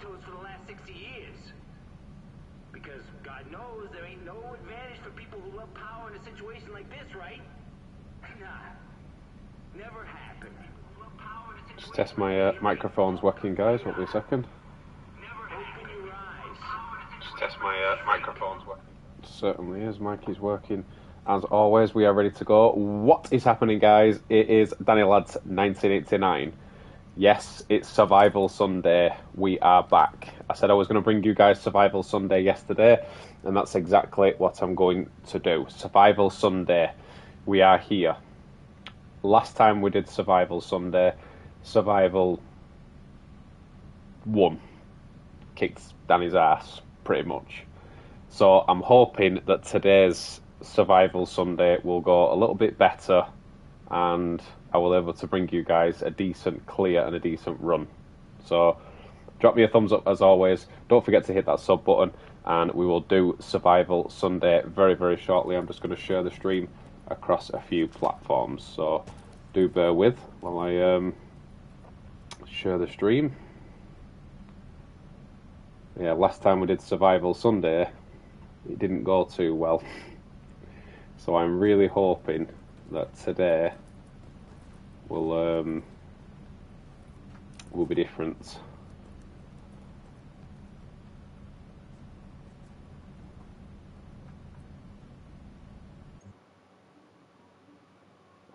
to us for the last 60 years. Because God knows there ain't no advantage for people who love power in a situation like this, right? Nah. Never happened. Just test my microphone's working, guys. Wait a second. Open your eyes. Just test my microphone's working. Certainly is. Mic is working. As always, we are ready to go. What is happening, guys? It is Danny Lads 1989. Yes, it's Survival Sunday. We are back. I said I was going to bring you guys Survival Sunday yesterday, and that's exactly what I'm going to do. Survival Sunday. We are here. Last time we did Survival Sunday, Survival won. Kicked Danny's ass, pretty much. So I'm hoping that today's Survival Sunday will go a little bit better, and I will be able to bring you guys a decent clear and a decent run. So drop me a thumbs up as always. Don't forget to hit that sub button, and we will do Survival Sunday very, very shortly. I'm just going to share the stream across a few platforms, so do bear with while I share the stream. Yeah, last time we did Survival Sunday, it didn't go too well. So I'm really hoping that today will be different.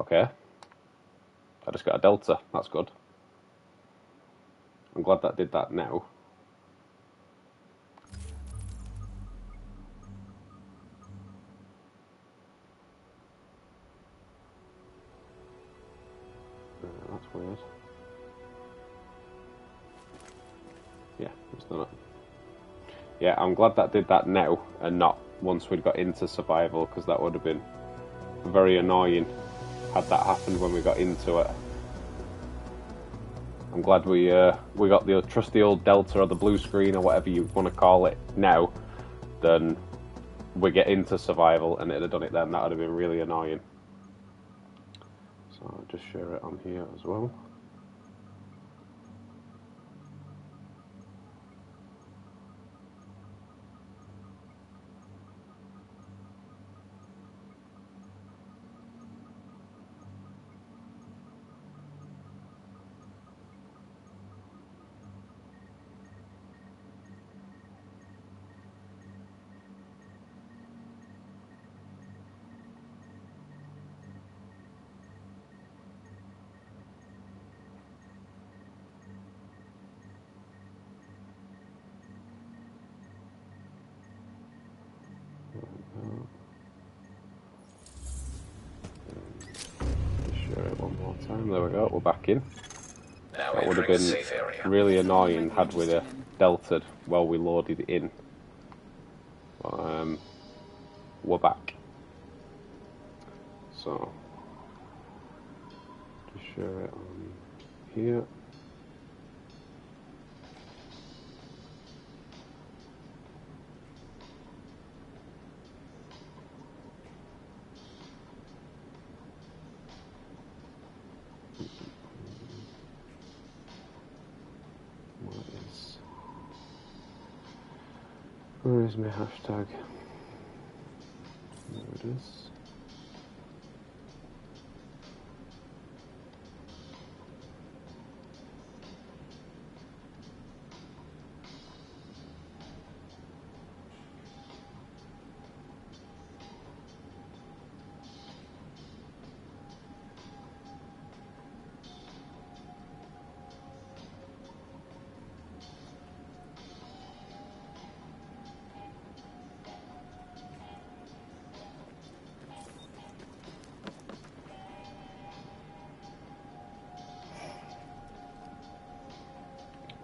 Okay. I just got a Delta. That's good. I'm glad that did that now. That's weird. Yeah, it's done it. Yeah, I'm glad that did that now and not once we'd got into survival, because that would have been very annoying had that happened when we got into it. I'm glad we got the trusty old Delta or the blue screen or whatever you want to call it now. Then we get into survival and it'd have done it then. That would have been really annoying. So I'll just share it on here as well. Share it one more time. There we go. We're back in. That would have been really annoying had we deltaed while we loaded it in. But, we're back. So just share it on here. Where is my hashtag? There it is.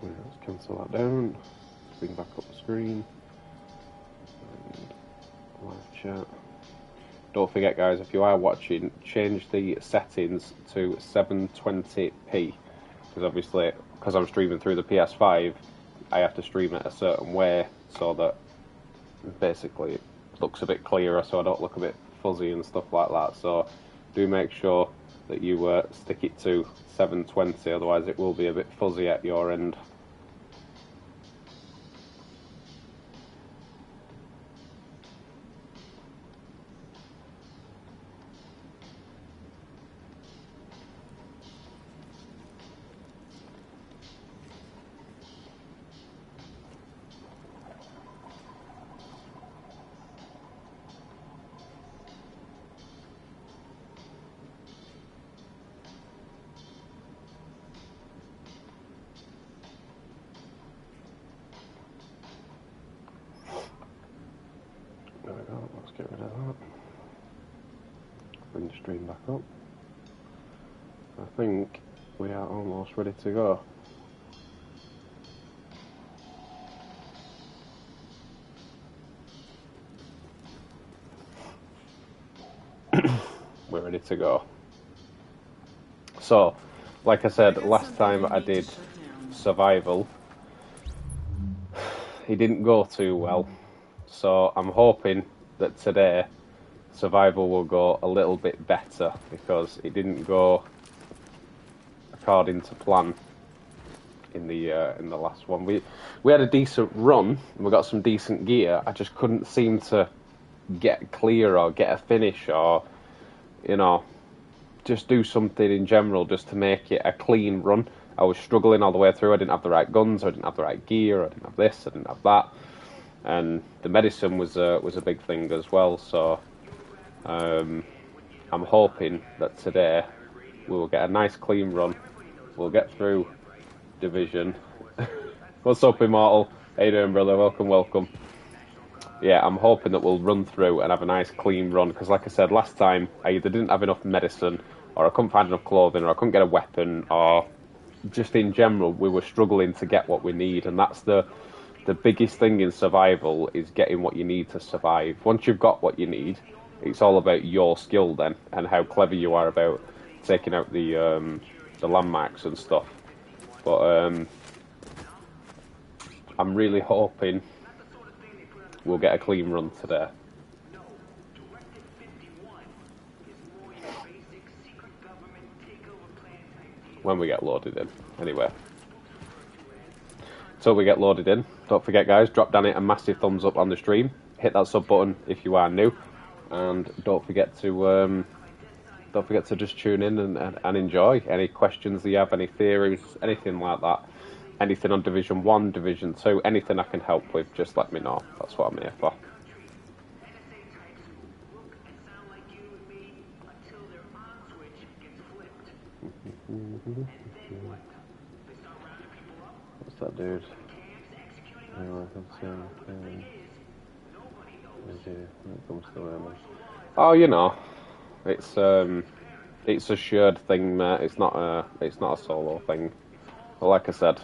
Let's cancel that down. Bring back up the screen. And live chat. Don't forget, guys, if you are watching, change the settings to 720p. Because obviously, because I'm streaming through the PS5, I have to stream it a certain way so that basically it looks a bit clearer, so I don't look a bit fuzzy and stuff like that. So do make sure that you stick it to 720, otherwise it will be a bit fuzzy at your end. stream back up. I think we are almost ready to go. We're ready to go. So, like I said, last time I did survival, it didn't go too well. So I'm hoping that today survival will go a little bit better because it didn't go according to plan in the last one. We had a decent run and we got some decent gear. I just couldn't seem to get clear or get a finish or, you know, just do something in general just to make it a clean run. I was struggling all the way through. I didn't have the right guns, I didn't have the right gear, I didn't have this, I didn't have that. And the medicine was a big thing as well, so I'm hoping that today we will get a nice clean run. We'll get through Division. What's up, Immortal? How you doing, brother? Welcome, welcome. Yeah, I'm hoping that we'll run through and have a nice clean run, because like I said, last time I either didn't have enough medicine, or I couldn't find enough clothing, or I couldn't get a weapon, or just in general we were struggling to get what we need, and that's the biggest thing in survival, is getting what you need to survive. Once you've got what you need, it's all about your skill then, and how clever you are about taking out the landmarks and stuff. But I'm really hoping we'll get a clean run today. When we get loaded in, anyway. So we get loaded in, don't forget guys, drop down a massive thumbs up on the stream, hit that sub button if you are new, and don't forget to just tune in and enjoy. Any questions that you have, any theories, anything like that, anything on Division 1, Division 2, anything I can help with, just let me know. That's what I'm here for. What's that dude? Oh, you know, it's a shared thing, mate. It's not a solo thing. But like I said,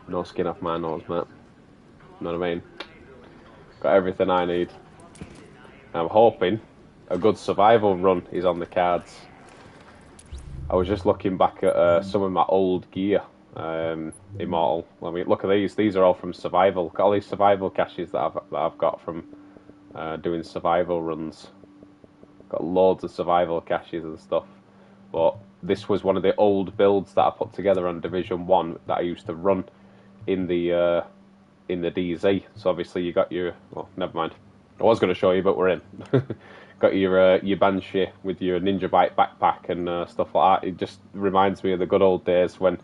no skin off my nose, mate. You know what I mean? Got everything I need. I'm hoping a good survival run is on the cards. I was just looking back at some of my old gear, Immortal. I mean, look at these. These are all from survival. Got all these survival caches that I've got from doing survival runs. Got loads of survival caches and stuff. But this was one of the old builds that I put together on Division 1 that I used to run in the DZ. So obviously you got your... Well, never mind. I was going to show you, but we're in. Got your Banshee with your Ninja Bike backpack and stuff like that. It just reminds me of the good old days when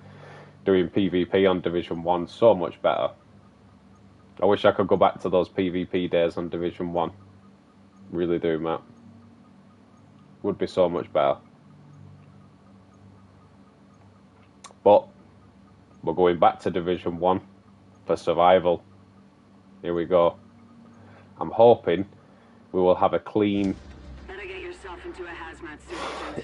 doing PvP on Division 1. So much better. I wish I could go back to those PvP days on Division 1. Really do, Matt. Would be so much better. But we're going back to Division 1 for survival. Here we go. I'm hoping we will have a clean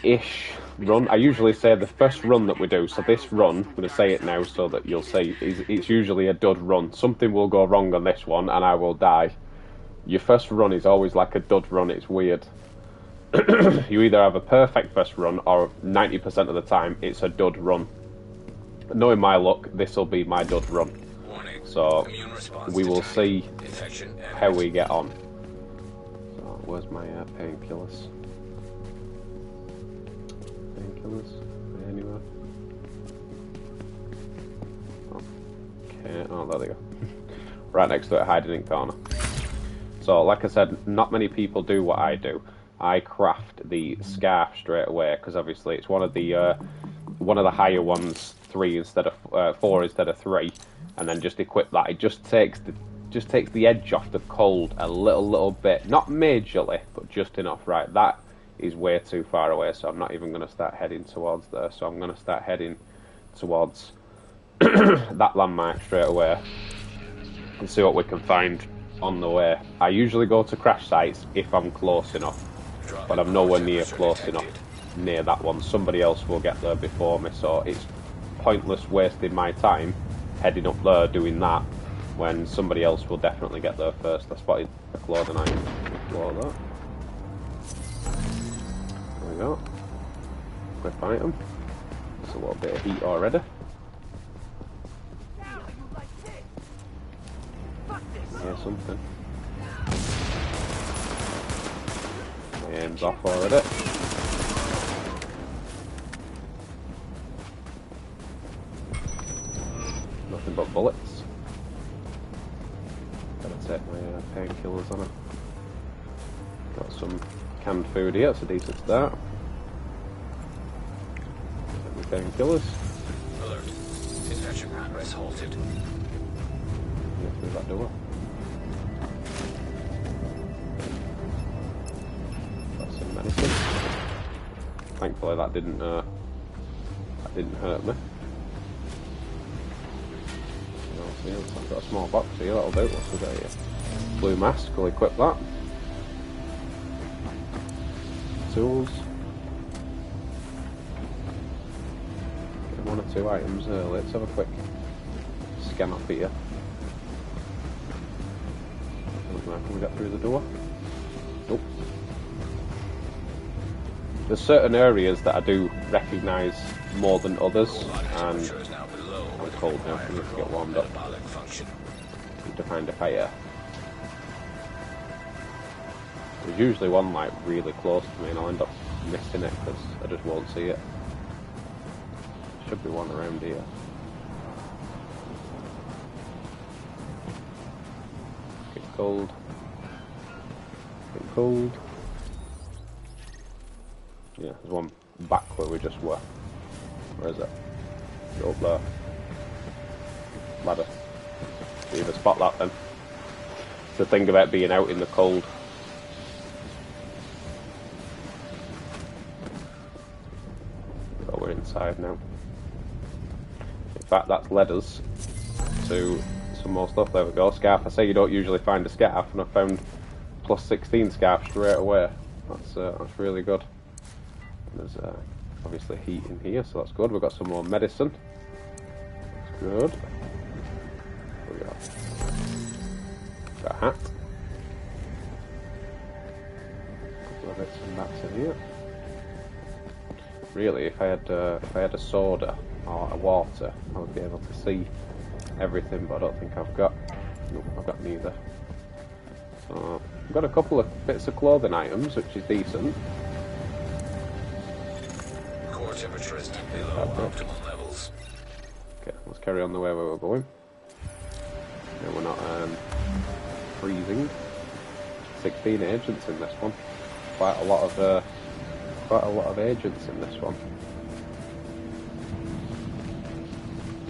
ish run. I usually say the first run that we do, so this run, I'm going to say it now so that you'll see, it's usually a dud run. Something will go wrong on this one and I will die. Your first run is always like a dud run, it's weird. You either have a perfect first run or 90% of the time it's a dud run. Knowing my luck, this will be my dud run. So we will see how we get on. So where's my painkillers? Painkillers? Anywhere? Okay, oh there they go. Right next to it, hiding in corner. So like I said, not many people do what I do. I craft the scarf straight away because obviously it's one of the higher ones, 3 instead of 4 instead of 3, and then just equip that. It just takes the edge off the cold a little bit, not majorly, but just enough. Right, that is way too far away, so I'm not even going to start heading towards there. So I'm going to start heading towards that landmark straight away and see what we can find on the way. I usually go to crash sites if I'm close enough. but I'm nowhere near close enough near that one. Somebody else will get there before me, so it's pointless wasting my time heading up there doing that when somebody else will definitely get there first. I spotted a clothing item. Explore that. There we go. Quick item. There's a little bit of heat already. Yeah, something. My aim's off already. Nothing but bullets. Gotta take my painkillers on it. Got some canned food here, it's a decent start. Take my painkillers. Alert. Infection progress halted. Yeah, through that door. Got some medicine. Thankfully that didn't hurt me. I've got a small box here, that'll do. What's we got here? Blue mask, we'll equip that. Tools. Get 1 or 2 items early. Let's have a quick scan up here. Can we get through the door? Nope. There's certain areas that I do recognise more than others, and I'm cold now, I need to get warmed up. Need to find a fire. There's usually one like really close to me and I'll end up missing it because I just won't see it. Should be one around here. Get cold. Get cold. Yeah, there's one back where we just were. Where is it? Go up there. Ladder. You either spot that then. It's the thing about being out in the cold. So we're inside now. In fact, that's led us to some more stuff. There we go. Scarf. I say you don't usually find a scarf, and I found plus 16 scarf straight away. That's really good. There's obviously heat in here, so that's good. We've got some more medicine. That's good. What we got? Got a hat. A couple of bits and bats in here. Really, if I had a soda or a water, I would be able to see everything, but I don't think I've got. Nope, I've got neither. So I've got a couple of bits of clothing items, which is decent. Core temperature is below optimal levels. Okay, let's carry on the way we were going. No, we're not freezing. 16 agents in this one. Quite a lot of agents in this one.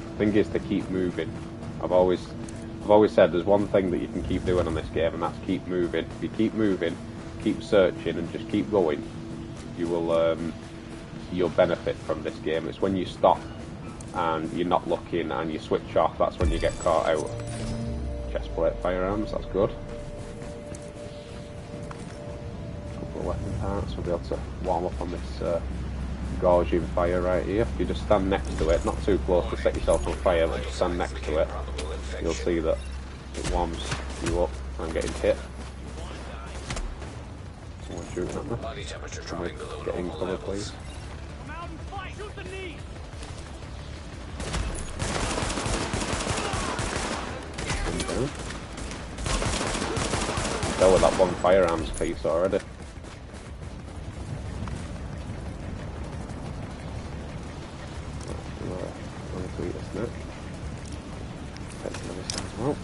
The thing is to keep moving. I've always said there's one thing that you can keep doing on this game, and that's keep moving. If you keep moving, keep searching, and just keep going, you will you'll benefit from this game. It's when you stop and you're not looking and you switch off, that's when you get caught out. Chestplate firearms, that's good. A couple of weapon parts, we'll be able to warm up on this gorging fire right here. If you just stand next to it, not too close to set yourself on fire, but just stand next to it, you'll see that it warms you up. I'm getting hit. Someone's shooting at me. Body temperature dropping below Get in normal cover, levels. please. There with that one firearms piece already. To eat a snack. Take some medicine as well.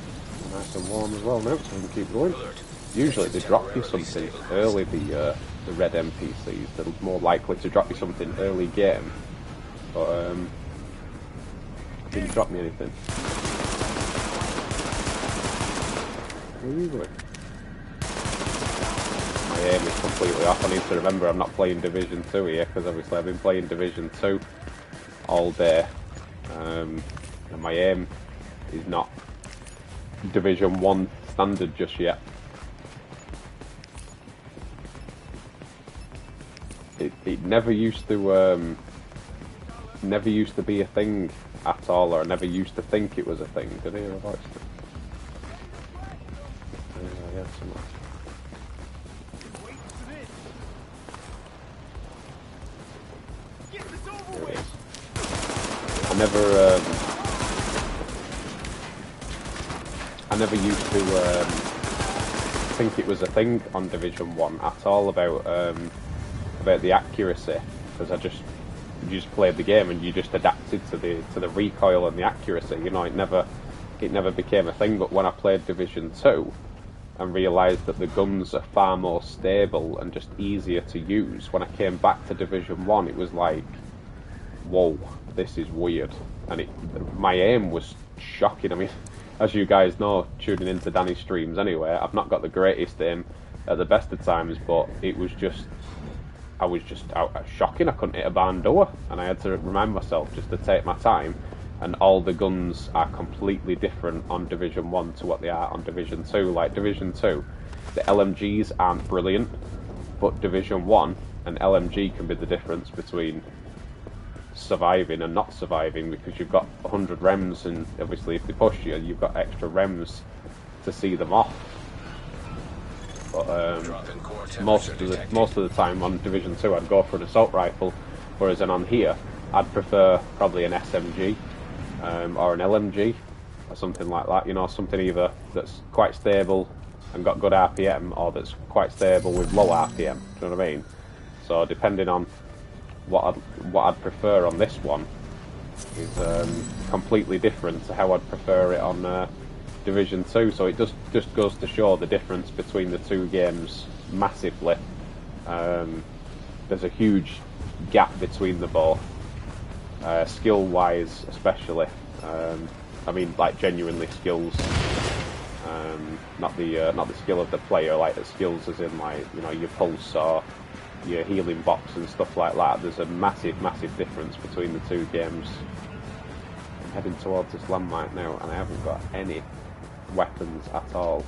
Nice and warm as well now, so we can keep going. Usually they drop you something early, the red NPCs. They're more likely to drop you something early game. But didn't drop me anything. Where are you going? My aim is completely off. I need to remember I'm not playing Division 2 here, because obviously I've been playing Division 2 all day. And my aim is not Division 1 standard just yet. it never used to be a thing at all, or I never used to think it was a thing. Did I hear a voice? Yeah, somewhere. Here it is. I never used to think it was a thing on Division 1 at all about the accuracy, because you just played the game and you just adapted to the recoil and the accuracy. You know, it never became a thing. But when I played Division 2 and realised that the guns are far more stable and just easier to use, when I came back to Division 1, it was like, whoa, this is weird. And my aim was shocking. I mean, as you guys know, tuning into Danny's streams anyway, I've not got the greatest aim at the best of times, but it was just, I was just shocking. I couldn't hit a barn door, and I had to remind myself just to take my time. And all the guns are completely different on Division 1 to what they are on Division 2. Like Division 2, the LMGs aren't brilliant, but Division 1 and LMG can be the difference between surviving and not surviving, because you've got 100 rems, and obviously if they push you, you've got extra rems to see them off. But most of the time on Division 2 I'd go for an assault rifle, whereas then on here I'd prefer probably an SMG or an LMG or something like that. You know, something either that's quite stable and got good RPM, or that's quite stable with low RPM. Do you know what I mean? So depending on what I'd prefer on this one is completely different to how I'd prefer it on Division 2. So it just goes to show the difference between the two games massively. There's a huge gap between the both, skill-wise especially. I mean, like, genuinely skills, not the skill of the player, like the skills as in, like, you know, your pulse or your healing box and stuff like that. There's a massive difference between the two games. I'm heading towards this landmine now, and I haven't got any weapons at all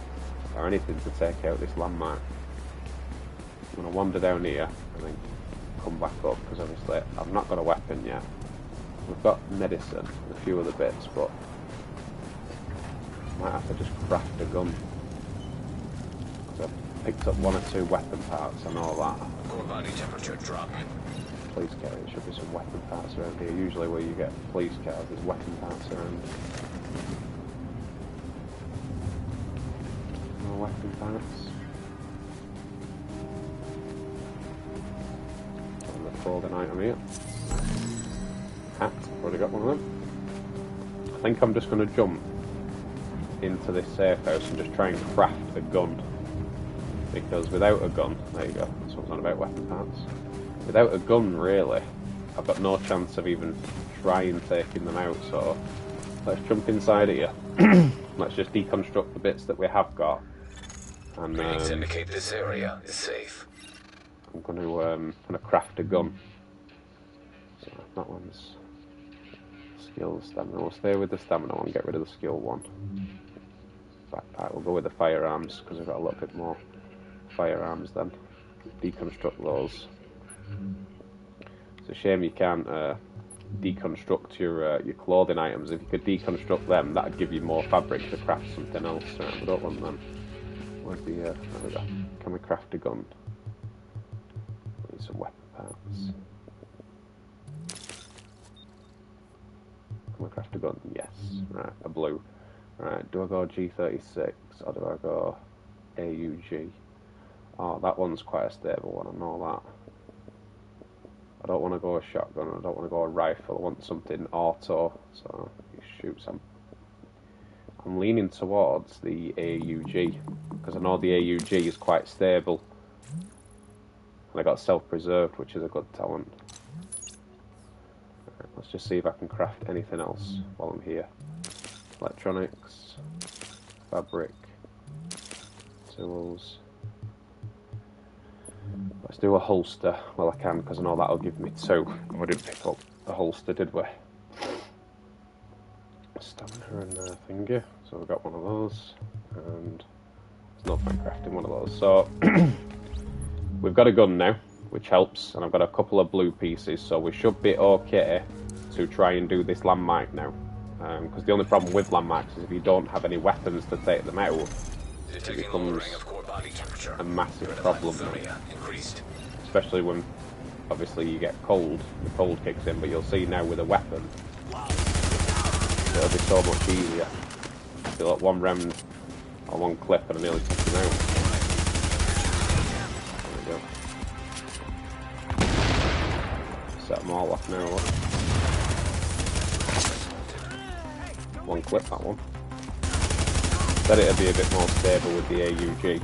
or anything to take out this landmine. I'm going to wander down here and then come back up, because obviously I've not got a weapon yet. We've got medicine and a few other bits, but I might have to just craft a gun. So I've picked up 1 or 2 weapon parts and all that. Core body temperature drop. Police car, there should be some weapon parts around here. Usually where you get police cars, there's weapon parts around. No weapon parts. And the clothing item here. Hat, already got one of them. I think I'm just going to jump into this safe house and just try and craft a gun. Because without a gun, there you go, this one's on about weapon parts. Without a gun, really, I've got no chance of even trying taking them out, so let's jump inside here. Let's just deconstruct the bits that we have got. And Readings indicate this area is safe. I'm going to craft a gun. So that one's skill, stamina. We'll stay with the stamina one, get rid of the skill one. Backpack, we'll go with the firearms, because I've got a little bit more firearms then. Deconstruct those. It's a shame you can't deconstruct your clothing items. If you could deconstruct them, that'd give you more fabric to craft something else. Right, we don't want them. Where's the there we go. Can we craft a gun? Need some weapon parts. Can we craft a gun? Yes. Right, a blue. Right, do I go G36 or do I go AUG? Oh, that one's quite a stable one, I know that. I don't want to go a shotgun, I don't want to go a rifle, I want something auto, so you shoot some. I'm leaning towards the AUG, because I know the AUG is quite stable. And I got self-preserved, which is a good talent. Right, let's just see if I can craft anything else while I'm here. Electronics, fabric, tools. Let's do a holster. Well, I can, because I know that'll give me 2. We didn't pick up the holster, did we? Stamina and finger. So we've got one of those, and there's no point crafting one of those. So we've got a gun now. which helps, and I've got a couple of blue pieces, so we should be okay to try and do this landmark now. Because the only problem with landmarks is if you don't have any weapons to take them out, it becomes a massive problem, especially when obviously you get cold, the cold kicks in, but you'll see now with a weapon, it'll be so much easier. I feel like one round or one clip and I nearly took him out. There we go. Set them all off now, look. One clip, that one. Said it'd be a bit more stable with the AUG.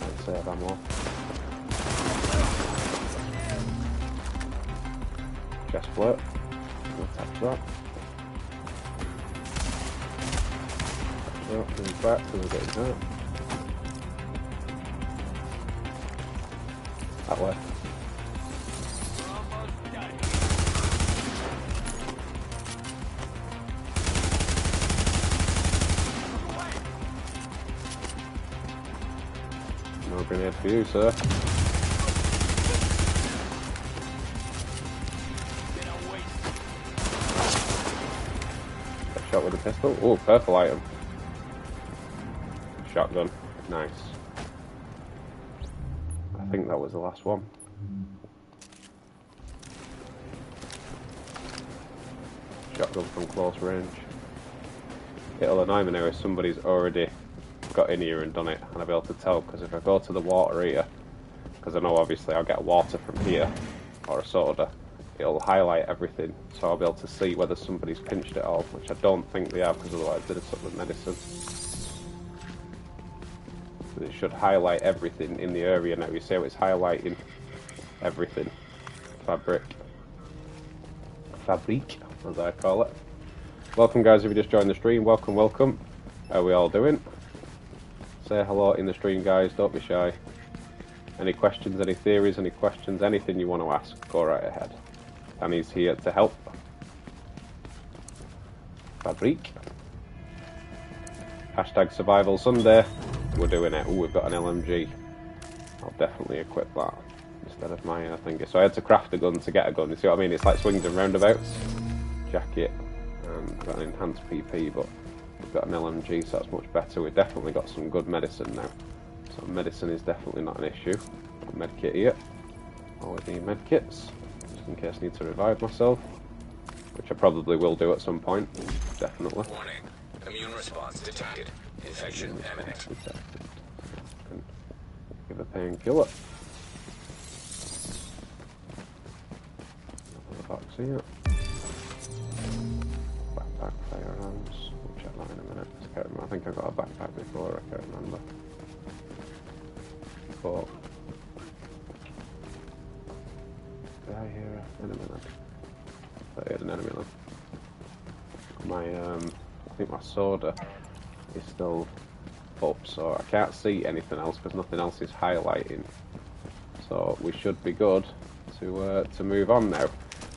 Let's save ammo. Chest plate. Attach that. Well, move back because we're getting hurt. That way. No grenade for you, sir. Got shot with a pistol. Oh, purple item. Shotgun. Nice. I think that was the last one. Shotgun from close range. It'll annoy me now if somebody's already got in here and done it, and I'll be able to tell, because if I go to the water here, because I know obviously I'll get water from here, or a soda, it'll highlight everything, so I'll be able to see whether somebody's pinched it all, which I don't think they have, because otherwise they'd have took the medicine. But it should highlight everything in the area now. You see how it's highlighting everything. Fabric, as I call it. Welcome guys, if you just joined the stream, welcome. How are we all doing? Say hello in the stream guys, don't be shy. Any questions, any theories, any questions, anything you want to ask, go right ahead. Danny's here to help. Fabric. Hashtag Survival Sunday. We're doing it. Ooh, we've got an LMG. I'll definitely equip that instead of my thingy. So I had to craft a gun to get a gun. You see what I mean? It's like swings and roundabouts. Jacket. And I've got an enhanced PP, but we've got an LMG, so that's much better. We've definitely got some good medicine now. So medicine is definitely not an issue. Medkit here. Always need medkits, just in case I need to revive myself, which I probably will do at some point. Definitely. Warning. Immune response detected. Infection imminent. Give a painkiller. Another box here. Backpack, firearms. We'll check that in a minute. I think I got a backpack before, I can't remember. But did I hear an enemy then? I heard an enemy then. I think my soda is still up, so I can't see anything else because nothing else is highlighting. So we should be good to move on now.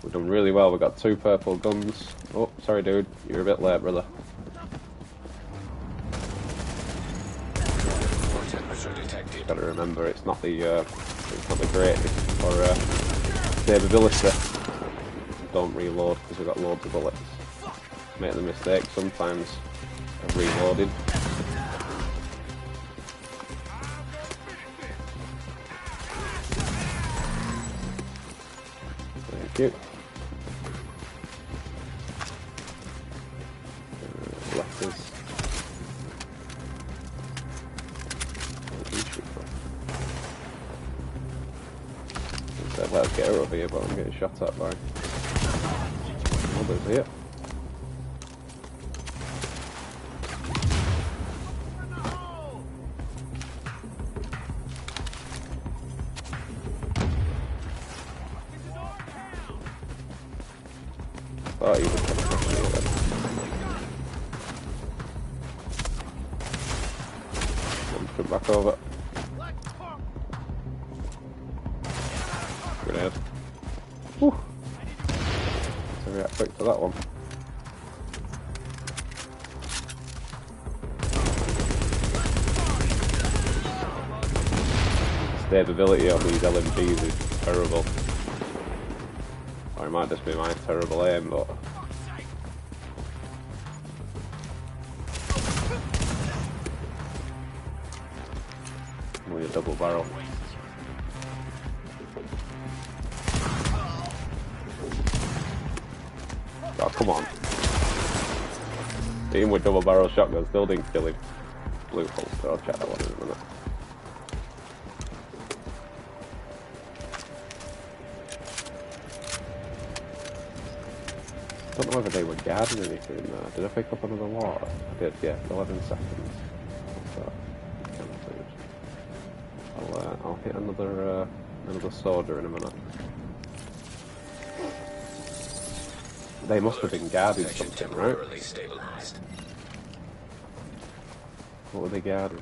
We've done really well. We've got 2 purple guns. Oh, sorry, dude, you're a bit late, brother. Gotta remember, it's not the greatest for stability. Don't reload because we've got loads of bullets. Make the mistake sometimes of reloading. Thank you. Letters. Let's get out of here, but I'm getting shot at by others here. Oh, he was trying to push me again. Come back over. Grenade. Whew. So react quick to that one. stability on these LMGs is terrible. Or it might just be my terrible aim, but... Only a double barrel. Oh, come on. Hit him with double barrel shotgun, still didn't kill him. Blue holster, I'll check that one in a minute. I don't know whether they were guarding anything there. Did I pick up another water? I did, yeah, 11 seconds. So, I'll hit another soda in a minute. They must have been guarding something, right? What were they guarding?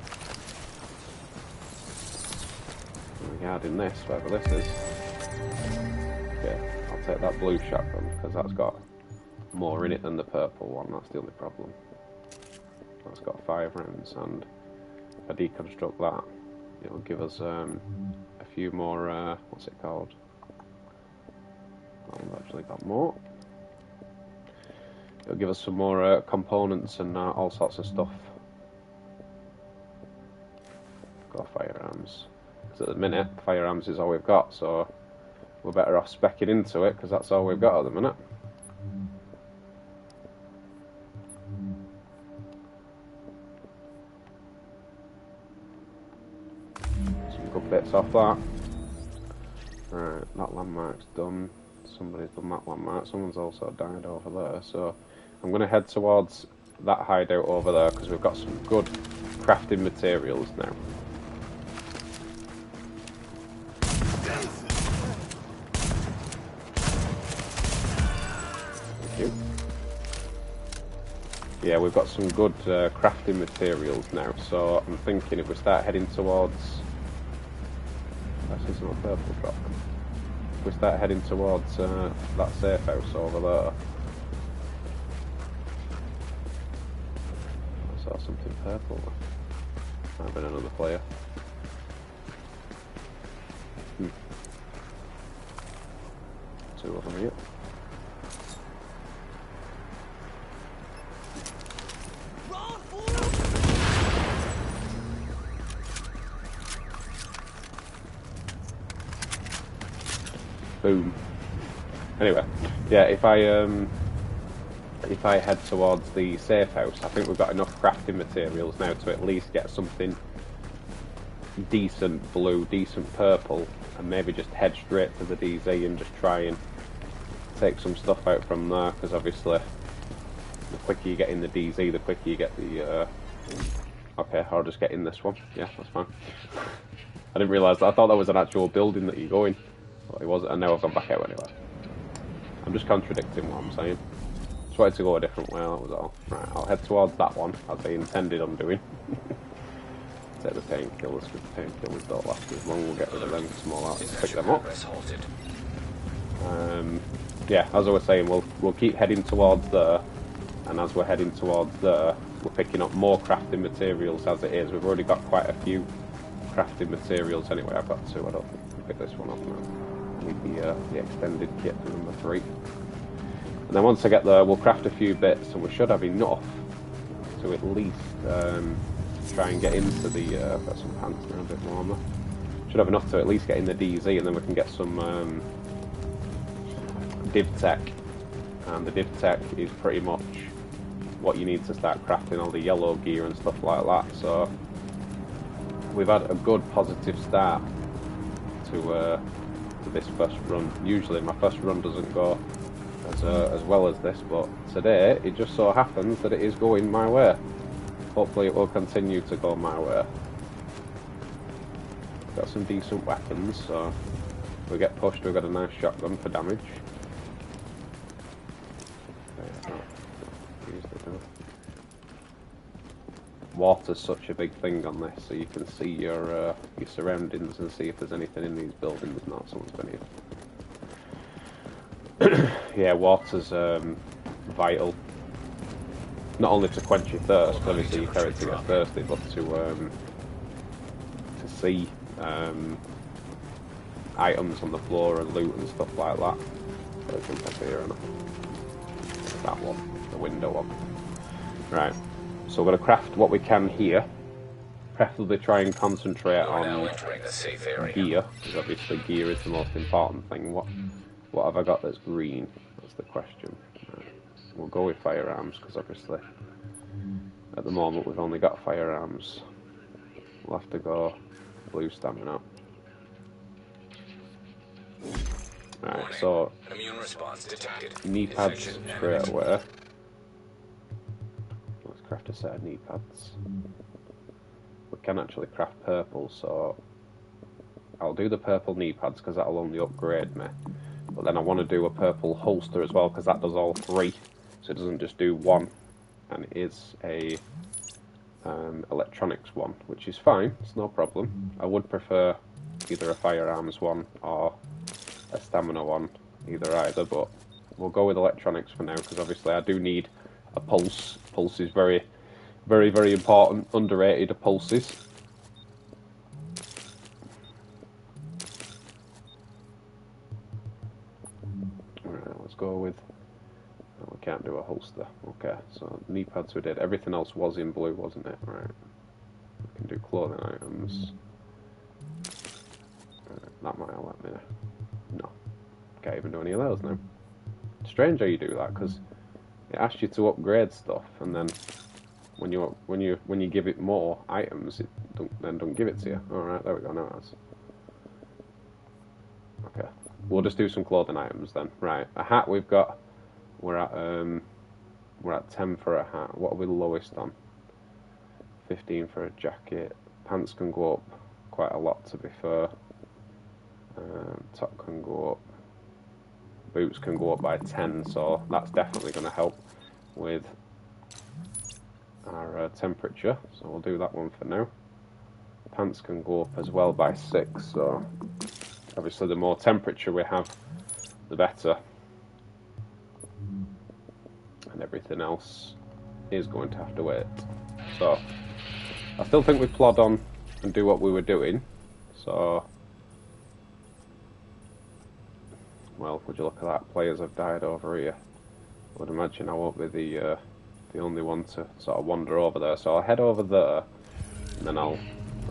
They're guarding this, whatever this is. Okay, I'll take that blue shotgun, because that's got more in it than the purple one, that's the only problem. That's got 5 rounds, and if I deconstruct that, it'll give us a few more, what's it called? Oh, we've actually got more. It'll give us some more components and all sorts of stuff. Got firearms. Because at the minute, firearms is all we've got, so we're better off speccing into it, because that's all we've got at the minute. Some good bits off that. Right, that landmark's done. Somebody's done that landmark. Someone's also died over there, so I'm going to head towards that hideout over there because we've got some good crafting materials now. Thank you. Yeah, we've got some good crafting materials now, so I'm thinking if we start heading towards... I see some purple drop. If we start heading towards that safe house over there... I saw something purple. Might have been another player. Two of them here. Boom. Anyway, yeah, if I head towards the safe house, I think we've got enough crafting materials now to at least get something decent blue, decent purple, and maybe just head straight to the DZ and just try and take some stuff out from there, because obviously the quicker you get in the DZ, the quicker you get the... Okay, I'll just get in this one. Yeah, that's fine. I didn't realise that. I thought that was an actual building that you go in. But it wasn't, and now I've gone back out anyway. I'm just contradicting what I'm saying. Just wanted to go a different way, that was all. Right, I'll head towards that one, as I intended on doing. Take the painkillers, because the painkillers don't last as long. We'll get rid of them small out and pick them up. Yeah, as I was saying, we'll keep heading towards there, and as we're heading towards there, we're picking up more crafting materials as it is. We've already got quite a few crafting materials anyway. I've got 2, I don't think we can pick this one up now. Need the extended kit for number 3. And then once I get there, we'll craft a few bits, and we should have enough to at least try and get into the... got some pants now, a bit warmer. Should have enough to at least get in the DZ, and then we can get some div tech. And the div tech is pretty much what you need to start crafting all the yellow gear and stuff like that. So we've had a good positive start to this first run. Usually my first run doesn't go as well as this, but today it just so happens that it is going my way. Hopefully it will continue to go my way. Got some decent weapons, so if we get pushed, we've got a nice shotgun for damage. Water's such a big thing on this, so you can see your surroundings and see if there's anything in these buildings. Not someone's been here. Yeah, water's vital. Not only to quench your thirst, obviously your character gets thirsty, but to see items on the floor and loot and stuff like that. So jump up here and that one, the window one. Right, so we're going to craft what we can here. Preferably try and concentrate on gear, because obviously gear is the most important thing. What have I got that's green? That's the question. Right. We'll go with firearms, because obviously at the moment we've only got firearms. We'll have to go blue stamina. Right, so immune response detected. knee pads straight away. Let's craft a set of knee pads. We can actually craft purple, so I'll do the purple knee pads because that'll only upgrade me. But then I want to do a purple holster as well because that does all three, so it doesn't just do one. And it is a electronics one, which is fine. It's no problem. I would prefer either a firearms one or a stamina one, either, but we'll go with electronics for now because obviously I do need a pulse. Pulse is very, very, very important. Underrated pulses. Alright, let's go with... Oh, we can't do a holster. Okay, so knee pads we did. Everything else was in blue, wasn't it? Right. We can do clothing items. That might let me... No. Can't even do any of those now. Strange how you do that, because it asks you to upgrade stuff, and then when you give it more items, it don't give it to you. Alright, there we go, now that's... Okay. We'll just do some clothing items then. Right, a hat we've got... We're at 10 for a hat. What are we lowest on? 15 for a jacket. Pants can go up quite a lot, to be fair. Top can go up. Boots can go up by 10, so that's definitely going to help with our temperature. So we'll do that one for now. Pants can go up as well by 6, so obviously the more temperature we have, the better. And everything else is going to have to wait. So I still think we plod on and do what we were doing. So, well, would you look at that? Players have died over here. I would imagine I won't be the only one to sort of wander over there. So I'll head over there, and then I'll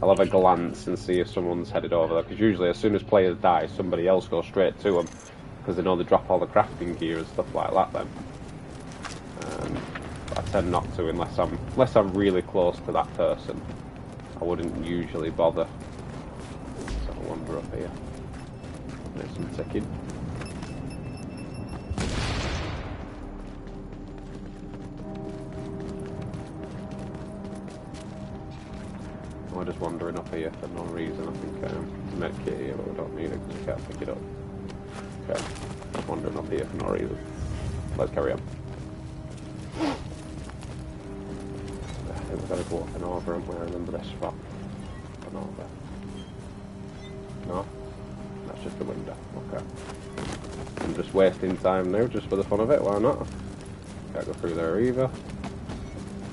have a glance and see if someone's headed over there. Because usually, as soon as players die, somebody else goes straight to them because they know they drop all the crafting gear and stuff like that. Then. I tend not to unless I'm really close to that person. I wouldn't usually bother. So I'll wander up here. Make some ticking. We're just wandering up here for no reason. I think medkit here, but we don't need it because we can't pick it up. Okay, just wandering up here for no reason. Let's carry on. I think we've got to go up and over, and I remember this spot. And over. No? That's just the window. Okay. I'm just wasting time now, just for the fun of it, why not? Can't go through there either.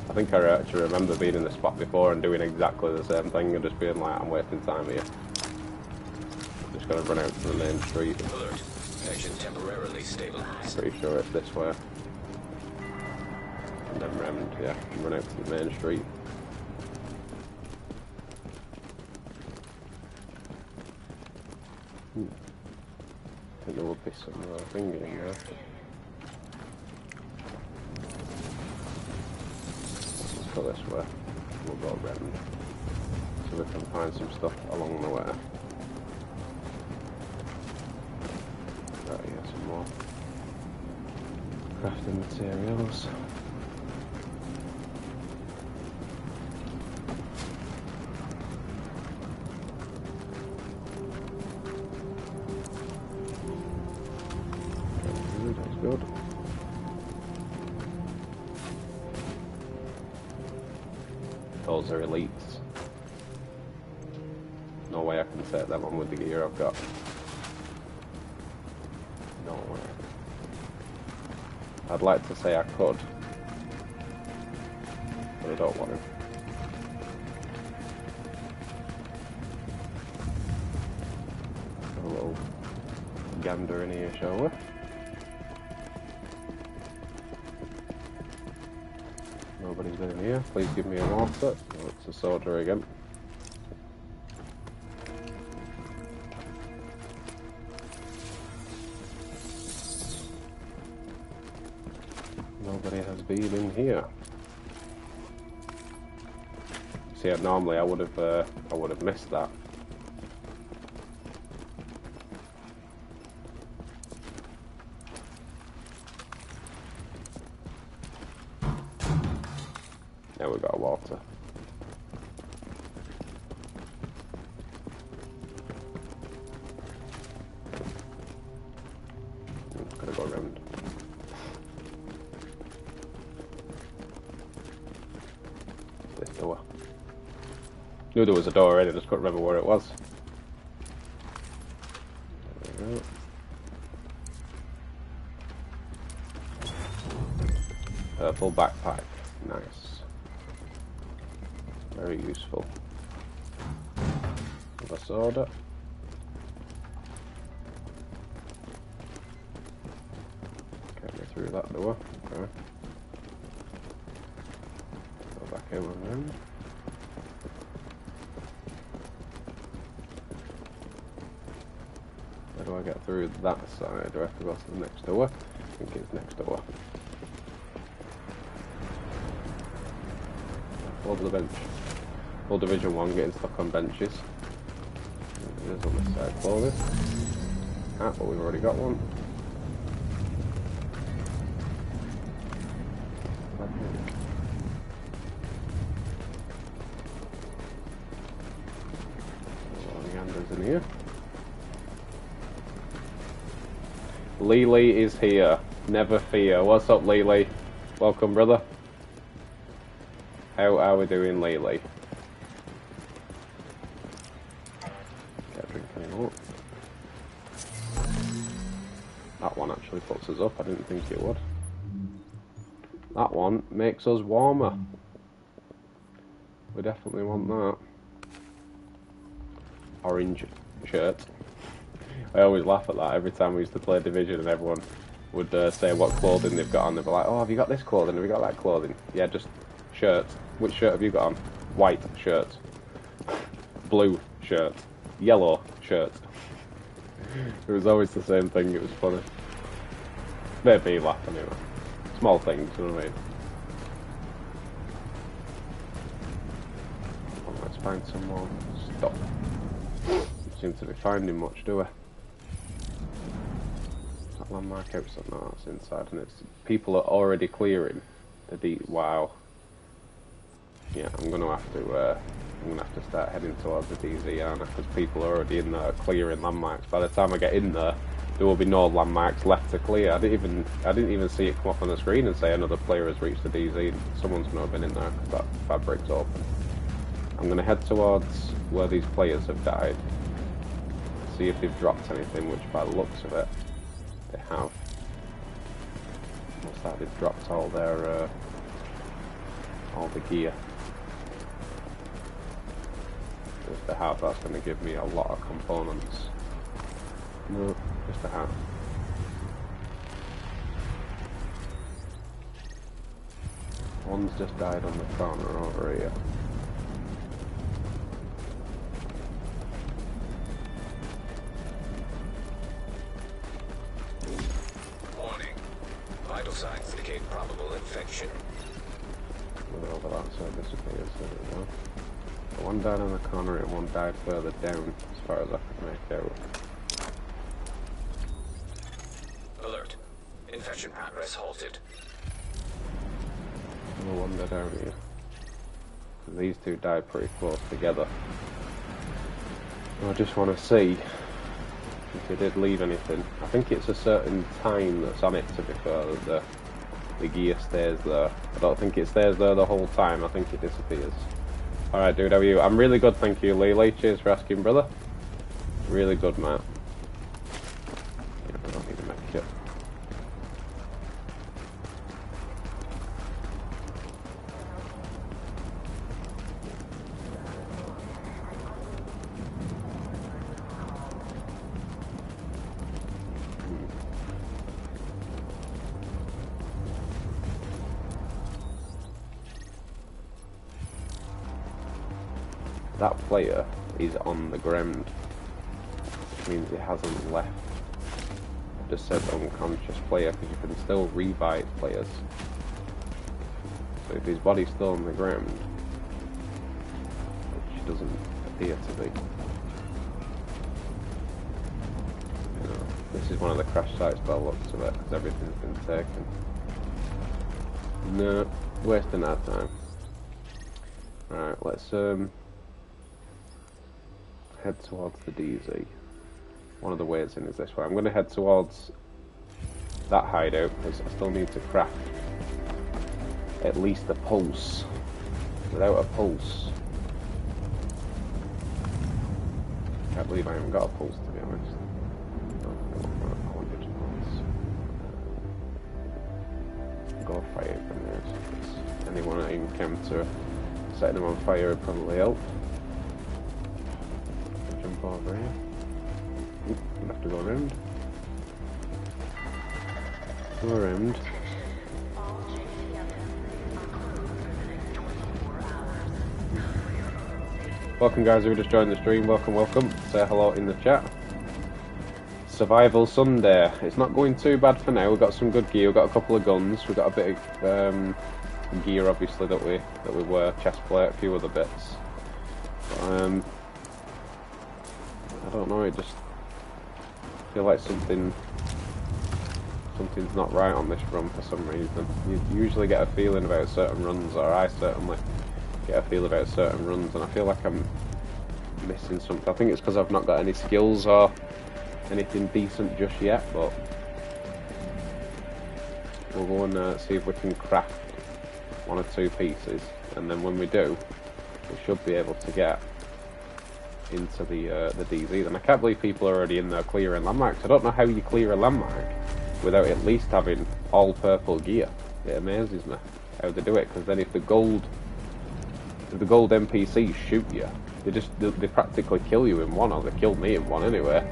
I think I actually remember being in this spot before and doing exactly the same thing and just being like, I'm wasting time here. Just gotta run out to the main street. Alert. Engine temporarily stabilized. Pretty sure it's this way. And then run out to the main street. I think there will be some thing in there. Let's go this way. We'll go around. So we can find some stuff along the way. Right, yeah, some more crafting materials. That's good. Those are elites. No way I can set them on with the gear I've got. No way. I'd like to say I could, but I don't want to. a little gander in here, shall we? Nobody's been in here. Please give me a water. Oh, it's a soda again. Nobody has been in here. See, normally I would have missed that. Now we got water. Gotta go around. This door. Knew there was a door already, I just couldn't remember where it was. There we go. Purple backpack. Nice. Very useful. Another soda. Get me through that door. Okay. Go back in and in. How do I get through that side? Do I have to go to the next door? I think it's next door. Hold the bench. Full Division 1 getting stuck on benches. It is on this side clothing. Ah, but we've already got one. In here. Lily is here. Never fear. What's up, Lily? Welcome, brother. How are we doing, Lily? Can't drink anymore. That one actually puts us up. I didn't think it would. That one makes us warmer. We definitely want that. Orange shirt. I always laugh at that every time we used to play Division and everyone would say what clothing they've got on. They'd be like, oh, have you got this clothing? Have you got that clothing? Yeah, just shirt. Which shirt have you got on? White shirt. Blue shirt. Yellow shirt. It was always the same thing, it was funny. Made me laugh anyway. Small things, you know what I mean? Well, let's find some more stuff. Seem to be finding much, do we? That landmark outside, no, that's inside, and it's people are already clearing the deep. Wow. Yeah, I'm gonna have to start heading towards the DZ, aren't I? Because people are already in there clearing landmarks. By the time I get in there, there will be no landmarks left to clear. I didn't even see it come up on the screen and say another player has reached the DZ. Someone's not been in there because that fabric's open. I'm gonna head towards where these players have died. See if they've dropped anything, which by the looks of it, they have. Looks like they've dropped all their, all the gear. If they have, that's going to give me a lot of components. No, just a hat. One's just died on the corner over here. Signs indicate probable infection. Over that side disappears, so there we go. One died in the corner and one died further down, as far as I could make out. Alert. Infection progress halted. No wonder down here. These two died pretty close together. I just want to see if they did leave anything. I think it's a certain time that's on it, to be fair, that the gear stays there. I don't think it stays there the whole time, I think it disappears. Alright dude, how are you? I'm really good, thank you, Lily. Cheers for asking, brother. Really good, mate. Yeah, I don't need to make it. that player is on the ground, which means he hasn't left. I just said unconscious player because you can still revive players. So if his body's still on the ground, which doesn't appear to be. You know, this is one of the crash sites by the looks of it, because everything's been taken. No, wasting our time. Right, let's head towards the DZ. One of the ways in is this way. I'm going to head towards that hideout because I still need to craft at least a pulse. Without a pulse, I can't believe I haven't got a pulse, to be honest. Go fire grenades. Anyone I encounter setting them on fire would probably help. Jump over here. Oop, you have to go around. Go around. Welcome guys who just joined the stream, welcome. Say hello in the chat. Survival Sunday. It's not going too bad for now. We've got some good gear, we've got a couple of guns, we've got a bit of gear obviously that we wear, chest plate, a few other bits. But, I don't know, it just feel like something's not right on this run for some reason. You usually get a feeling about certain runs, or I certainly get a feel about certain runs, and I feel like I'm missing something. I think it's because I've not got any skills or anything decent just yet, but we'll go and see if we can craft one or two pieces, and then when we do, we should be able to get into the DZ. Then I can't believe people are already in there clearing landmarks. I don't know how you clear a landmark without at least having all purple gear. It amazes me how they do it, because then if the gold NPCs shoot you, they practically kill you in one, or they kill me in one anyway.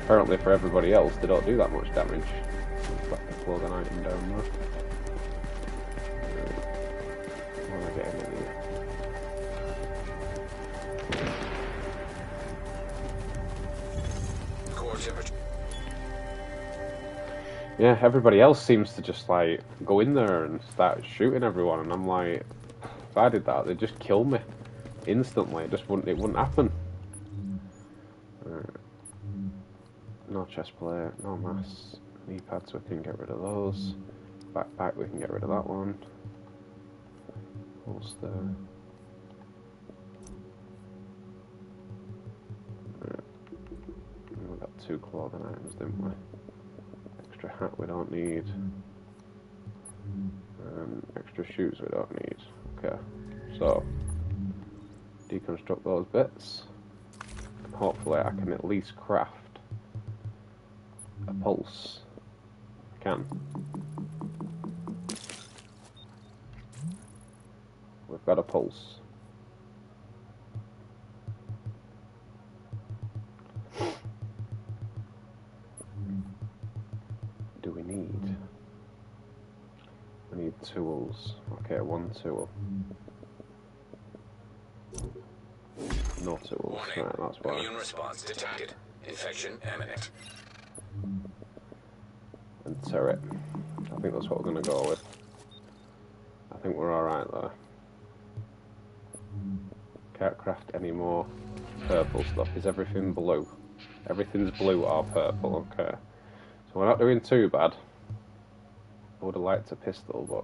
Apparently for everybody else they don't do that much damage. Let's the clothing item down there. What am I getting in here? Yeah, everybody else seems to just like go in there and start shooting everyone, and I'm like, if I did that, they'd just kill me instantly. It wouldn't happen. Right. No chest plate, no mass, knee pads, we can get rid of those. Backpack, we can get rid of that one. Holster. Right. We got 2 clothing items, didn't we? Extra hat we don't need. Extra shoes we don't need. Okay, so deconstruct those bits. And hopefully I can at least craft a pulse. I can. We've got a pulse. Do we need? We need tools. Okay, 1 tool. No tools. Right, that's why. Immune response detected. Infection imminent. And turret. I think that's what we're going to go with. I think we're alright there. Can't craft any more purple stuff. Is everything blue? Everything's blue or purple, okay. So we're not doing too bad. I would have liked a pistol, but...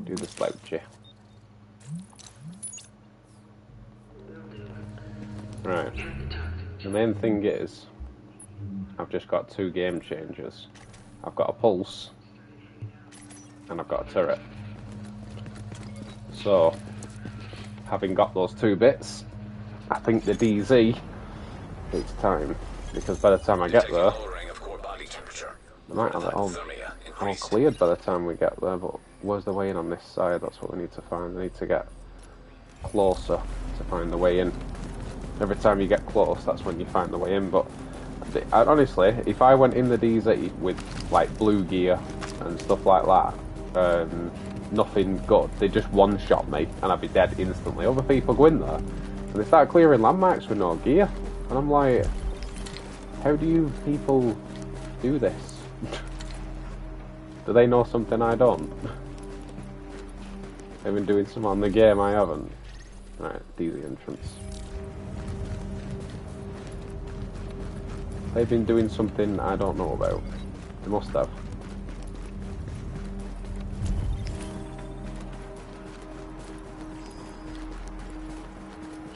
do the slouchy. Right. The main thing is, I've just got 2 game changers. I've got a pulse, and I've got a turret. So, having got those 2 bits, I think the DZ, it's time, because by the time I get there, I might have it all cleared by the time we get there, but where's the way in on this side? That's what we need to find. We need to get closer to find the way in. Every time you get close, that's when you find the way in. But honestly, if I went in the DZ with like blue gear and stuff like that, nothing good, they just one-shot me and I'd be dead instantly. Other people go in there and they start clearing landmarks with no gear, and I'm like, how do you people do this? Do they know something I don't? They've been doing some on the game I haven't. Right, DZ entrance. They've been doing something I don't know about. They must have.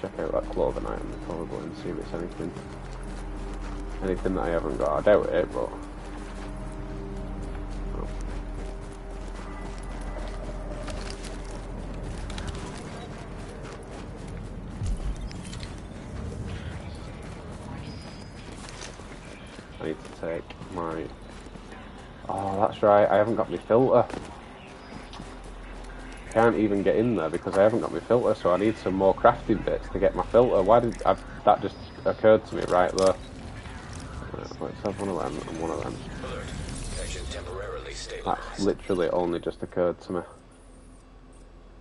Check out that clothing item probably and see if it's anything that I haven't got. I doubt it, but I need to take my... Oh, that's right, I haven't got my filter. I can't even get in there because I haven't got my filter, so I need some more crafting bits to get my filter. Why did that just occurred to me right there? Let's have one of them and one of them. That's literally only just occurred to me.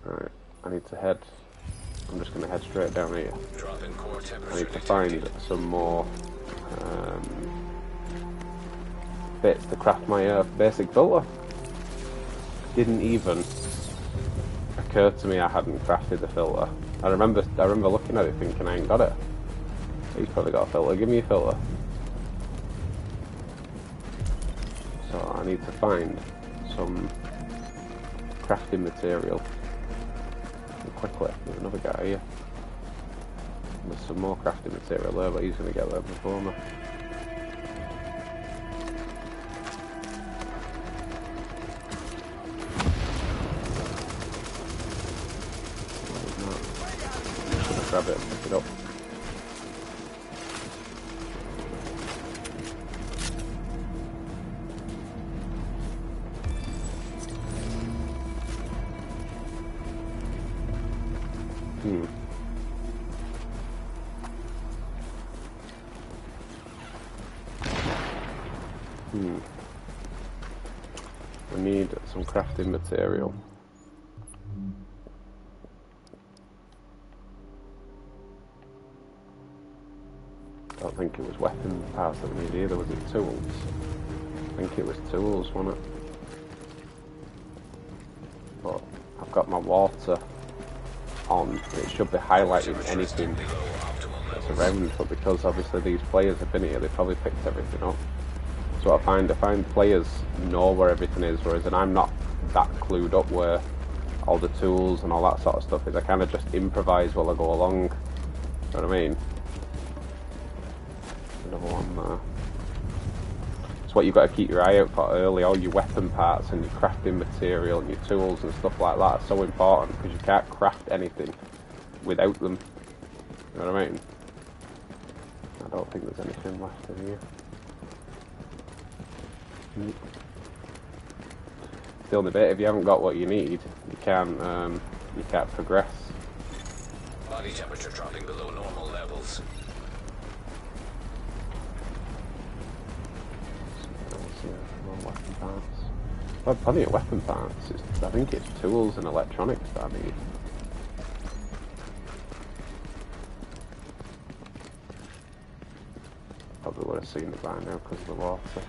Right, I need to head... I'm just going to head straight down here. I need to find some more bits to craft my basic filter. Didn't even occur to me I hadn't crafted the filter. I remember looking at it thinking I ain't got it. He's probably got a filter. Give me a filter. So I need to find some crafting material. And quickly, there's another guy here. There's some more crafting material there, but he's going to get there before me. Grab it and pick it up. I need some crafting material. I don't think it was weapon parts that we need either, was it tools? I think it was tools, wasn't it? But I've got my water on. It should be highlighting anything that's around, but because obviously these players have been here, they probably picked everything up. So I find players know where everything is, whereas I'm not that clued up where all the tools and all that sort of stuff is. I kind of just improvise while I go along. You know what I mean? Another one there. It's what you've got to keep your eye out for early. All your weapon parts and your crafting material and your tools and stuff like that are so important because you can't craft anything without them. You know what I mean? I don't think there's anything left in here. It's the only bit. If you haven't got what you need, you can't progress. Body temperature dropping below normal levels. More weapon parts. I have plenty of weapon parts. I think it's tools and electronics that I need. Probably would have seen it by now because of the water.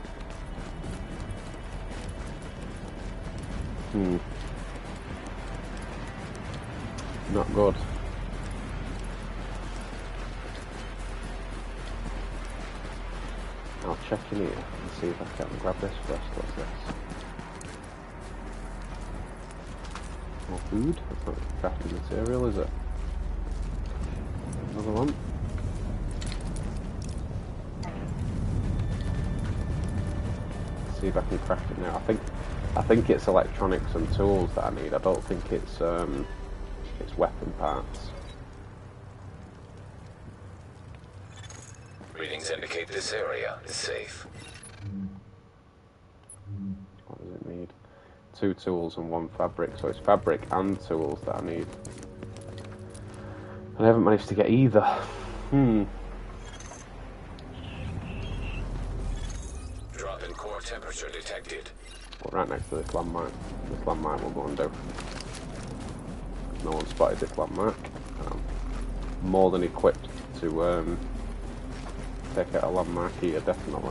Not good. I'll check in here and see if I can grab this first. What's this? More food? That's not crafting material, is it? Another one. Let's see if I can craft it now. I think it's electronics and tools that I need. I don't think it's weapon parts. Readings indicate this area is safe. What does it need? 2 tools and 1 fabric. So it's fabric and tools that I need. And I haven't managed to get either. Drop in core temperature detected. Well, right next to this landmark. This landmark we'll go and do. No one spotted this landmark. I'm more than equipped to take out a landmark here, definitely.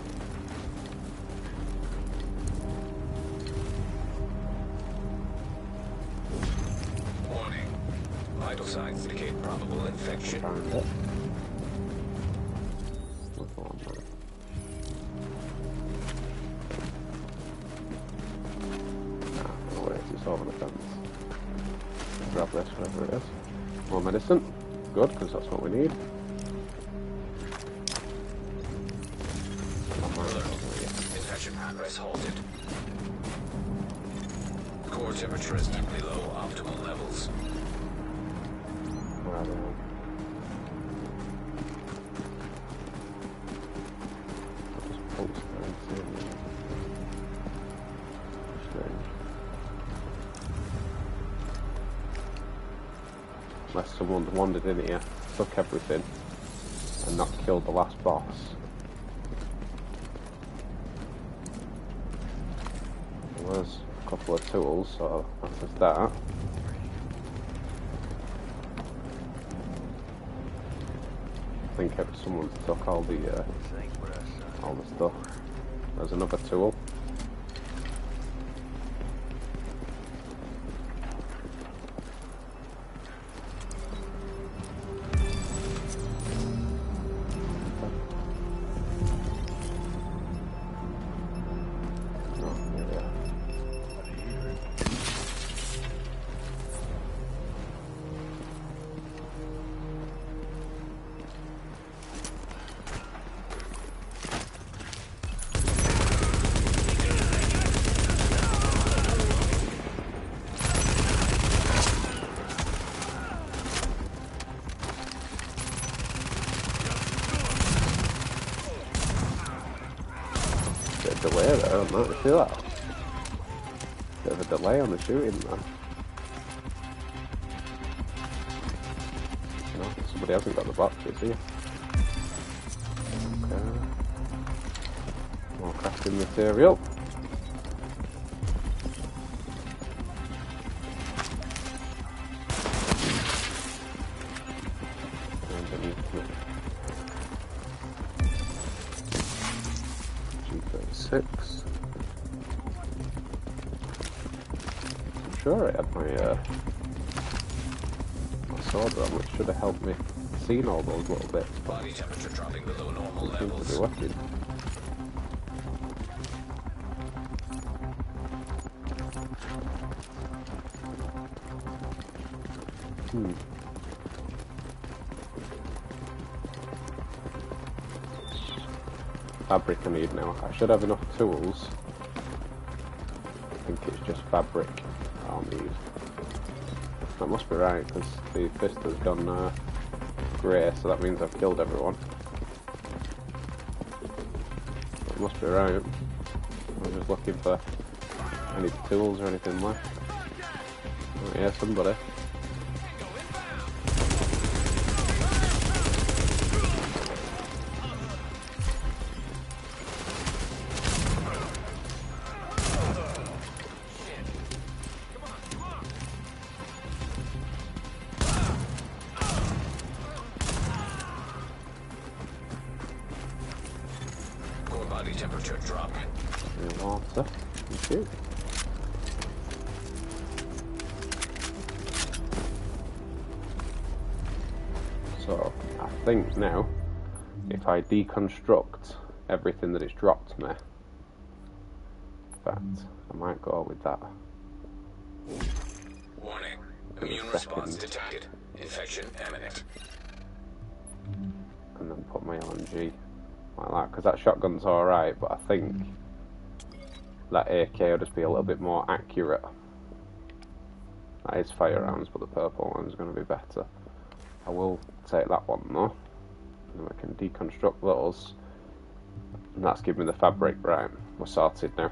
Warning. Vital signs indicate probable infection. Found it. What's the landmark? Ah, no way, it's over the fence. Grab this, whatever it is. More medicine. Good, because that's what we need. Infection progress halted. Core temperature is deeply low, optimal levels. Where are they all? I'll just pulse there and see them. Strange. Unless someone's wandered in here, took everything, and not killed the last boss. There was a couple of tools, so that's a start. I think someone's took all the stuff. There's another tool. Delay there on that, you see that? Bit of a delay on the shooting there. No, somebody hasn't got the boxes here. Okay. More crafting material. G36. I'm sure I had my sword on, which should have helped me see all those little bits, but Body temperature dropping below normal it seems levels. to be working. Fabric I need now. I should have enough tools. I think it's just fabric I'll need. That must be right, because the fist has gone grey, so that means I've killed everyone. That must be right. I'm just looking for any tools or anything left. Oh yeah, somebody. Core body temperature drop. Water. Thank you. So, I think now, if I deconstruct everything that it's dropped me, in fact, I might go with that. Warning. Immune response detected. Infection imminent. And then put my LMG like that, because that shotgun's alright, but I think that AK will just be a little bit more accurate. That is fire rounds, but the purple one's going to be better. I will take that one though, and we can deconstruct those, and that's giving me the fabric. Right, we're sorted now.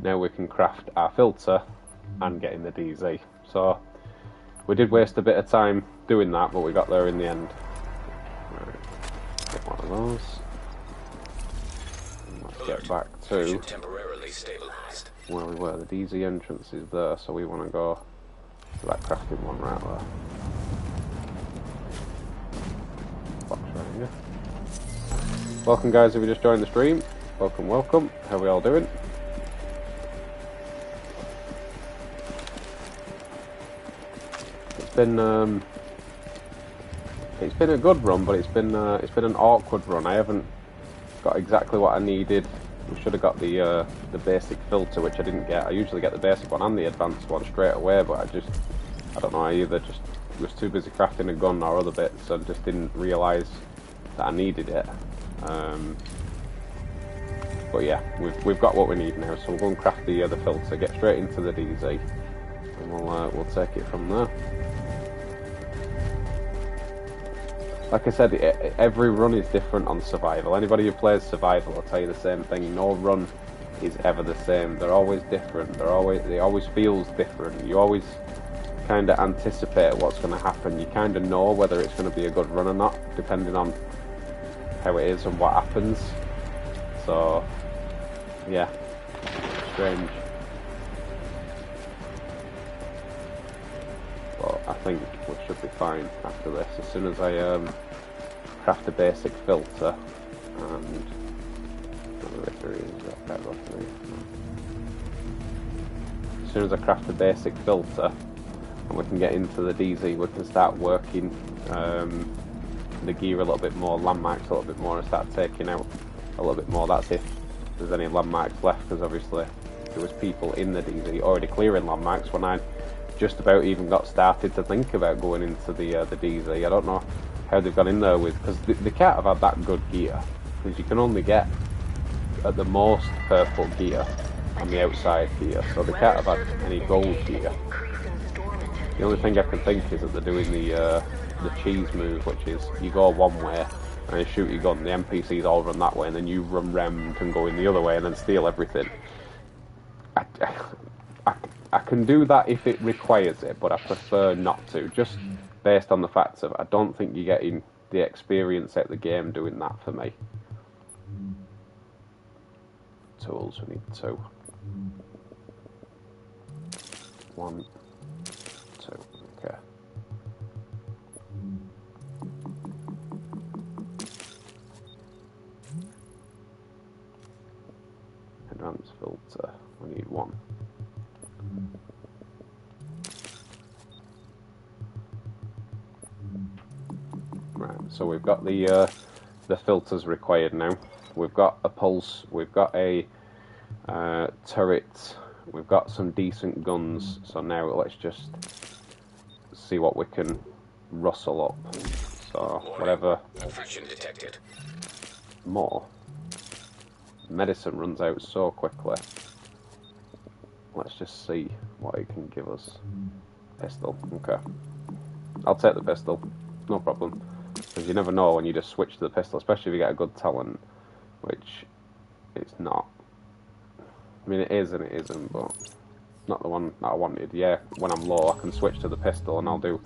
Now we can craft our filter and get in the DZ. So We did waste a bit of time doing that, but we got there in the end. Right. Get one of those. And let's get back to temporarily stabilized. where we were. The DZ entrance is there, so we want to go to that crafting one right there. Box right here. Welcome guys, if you just joined the stream. Welcome, welcome. How are we all doing? It's been a good run, but it's been an awkward run. I haven't got exactly what I needed. We should have got the basic filter, which I didn't get. I usually get the basic one and the advanced one straight away, but I don't know, I either just was too busy crafting a gun or other bits, so I just didn't realise that I needed it. But yeah, we've got what we need now, so we'll go and craft the filter, get straight into the DZ, and we'll take it from there. Like I said, every run is different on survival. Anybody who plays survival will tell you the same thing. No run is ever the same. They're always different. It always feels different. You always kind of anticipate what's going to happen. You kind of know whether it's going to be a good run or not, depending on how it is and what happens. So, yeah, strange. But I think we should be fine after this. As soon as I craft a basic filter, and as soon as I craft a basic filter, and we can get into the DZ, we can start working the gear a little bit more, landmarks a little bit more, and start taking out a little bit more. That's if there's any landmarks left, because obviously there was people in the DZ already clearing landmarks when I just about even got started to think about going into the DZ. I don't know how they've gone in there with, because they can't have had that good gear, because you can only get at the most purple gear on the outside gear, so they can't have had any gold gear. The only thing I can think is that they're doing the cheese move, which is you go one way and you shoot your gun, the NPCs all run that way, and then you run round and go in the other way and then steal everything. I can do that if it requires it, but I prefer not to, just based on the fact of I don't think you're getting the experience out of the game doing that for me. Tools, we need 2. 1, 2, okay. Advanced filter, we need 1. Right, so we've got the filters required now. We've got a pulse, we've got a turret, we've got some decent guns, so now let's just see what we can rustle up. So, whatever. Infection detected. More. Medicine runs out so quickly. Let's just see what it can give us. Pistol, okay. I'll take the pistol, no problem. Because you never know when you just switch to the pistol, especially if you get a good talent, which it's not. I mean, it is and it isn't, but not the one that I wanted. Yeah, when I'm low, I can switch to the pistol and I'll do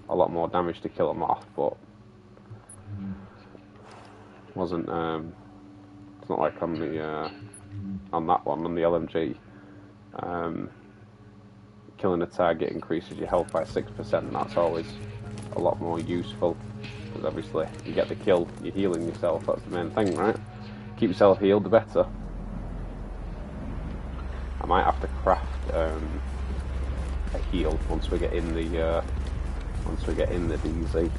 a lot more damage to kill them off, but wasn't. It's not like on the on that one, on the LMG. Killing a target increases your health by 6%, and that's always a lot more useful. Because obviously, you get the kill, you're healing yourself, that's the main thing, right? Keep yourself healed, the better. I might have to craft a heal once we get in the DZ.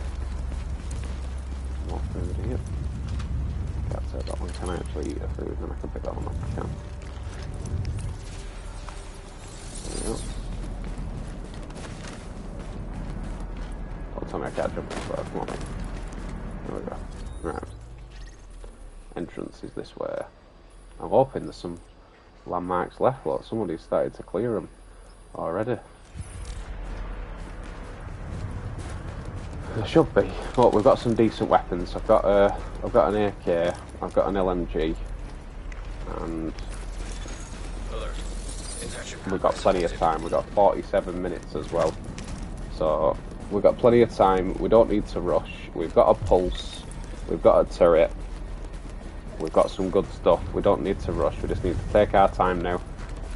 What food here? Can't say that one. Can I actually eat a food? Then I can pick that one up. I can. There we go. Don't tell me I can't jump this way. Come on. There we go. Right. Entrance is this way. I'm hoping there's some landmarks left. Look, somebody's started to clear them already. There should be. But we've got some decent weapons. I've got an AK. I've got an LMG, and we've got plenty of time. We've got 47 minutes as well. So we've got plenty of time. We don't need to rush. We've got a pulse. We've got a turret. We've got some good stuff. We don't need to rush. We just need to take our time now.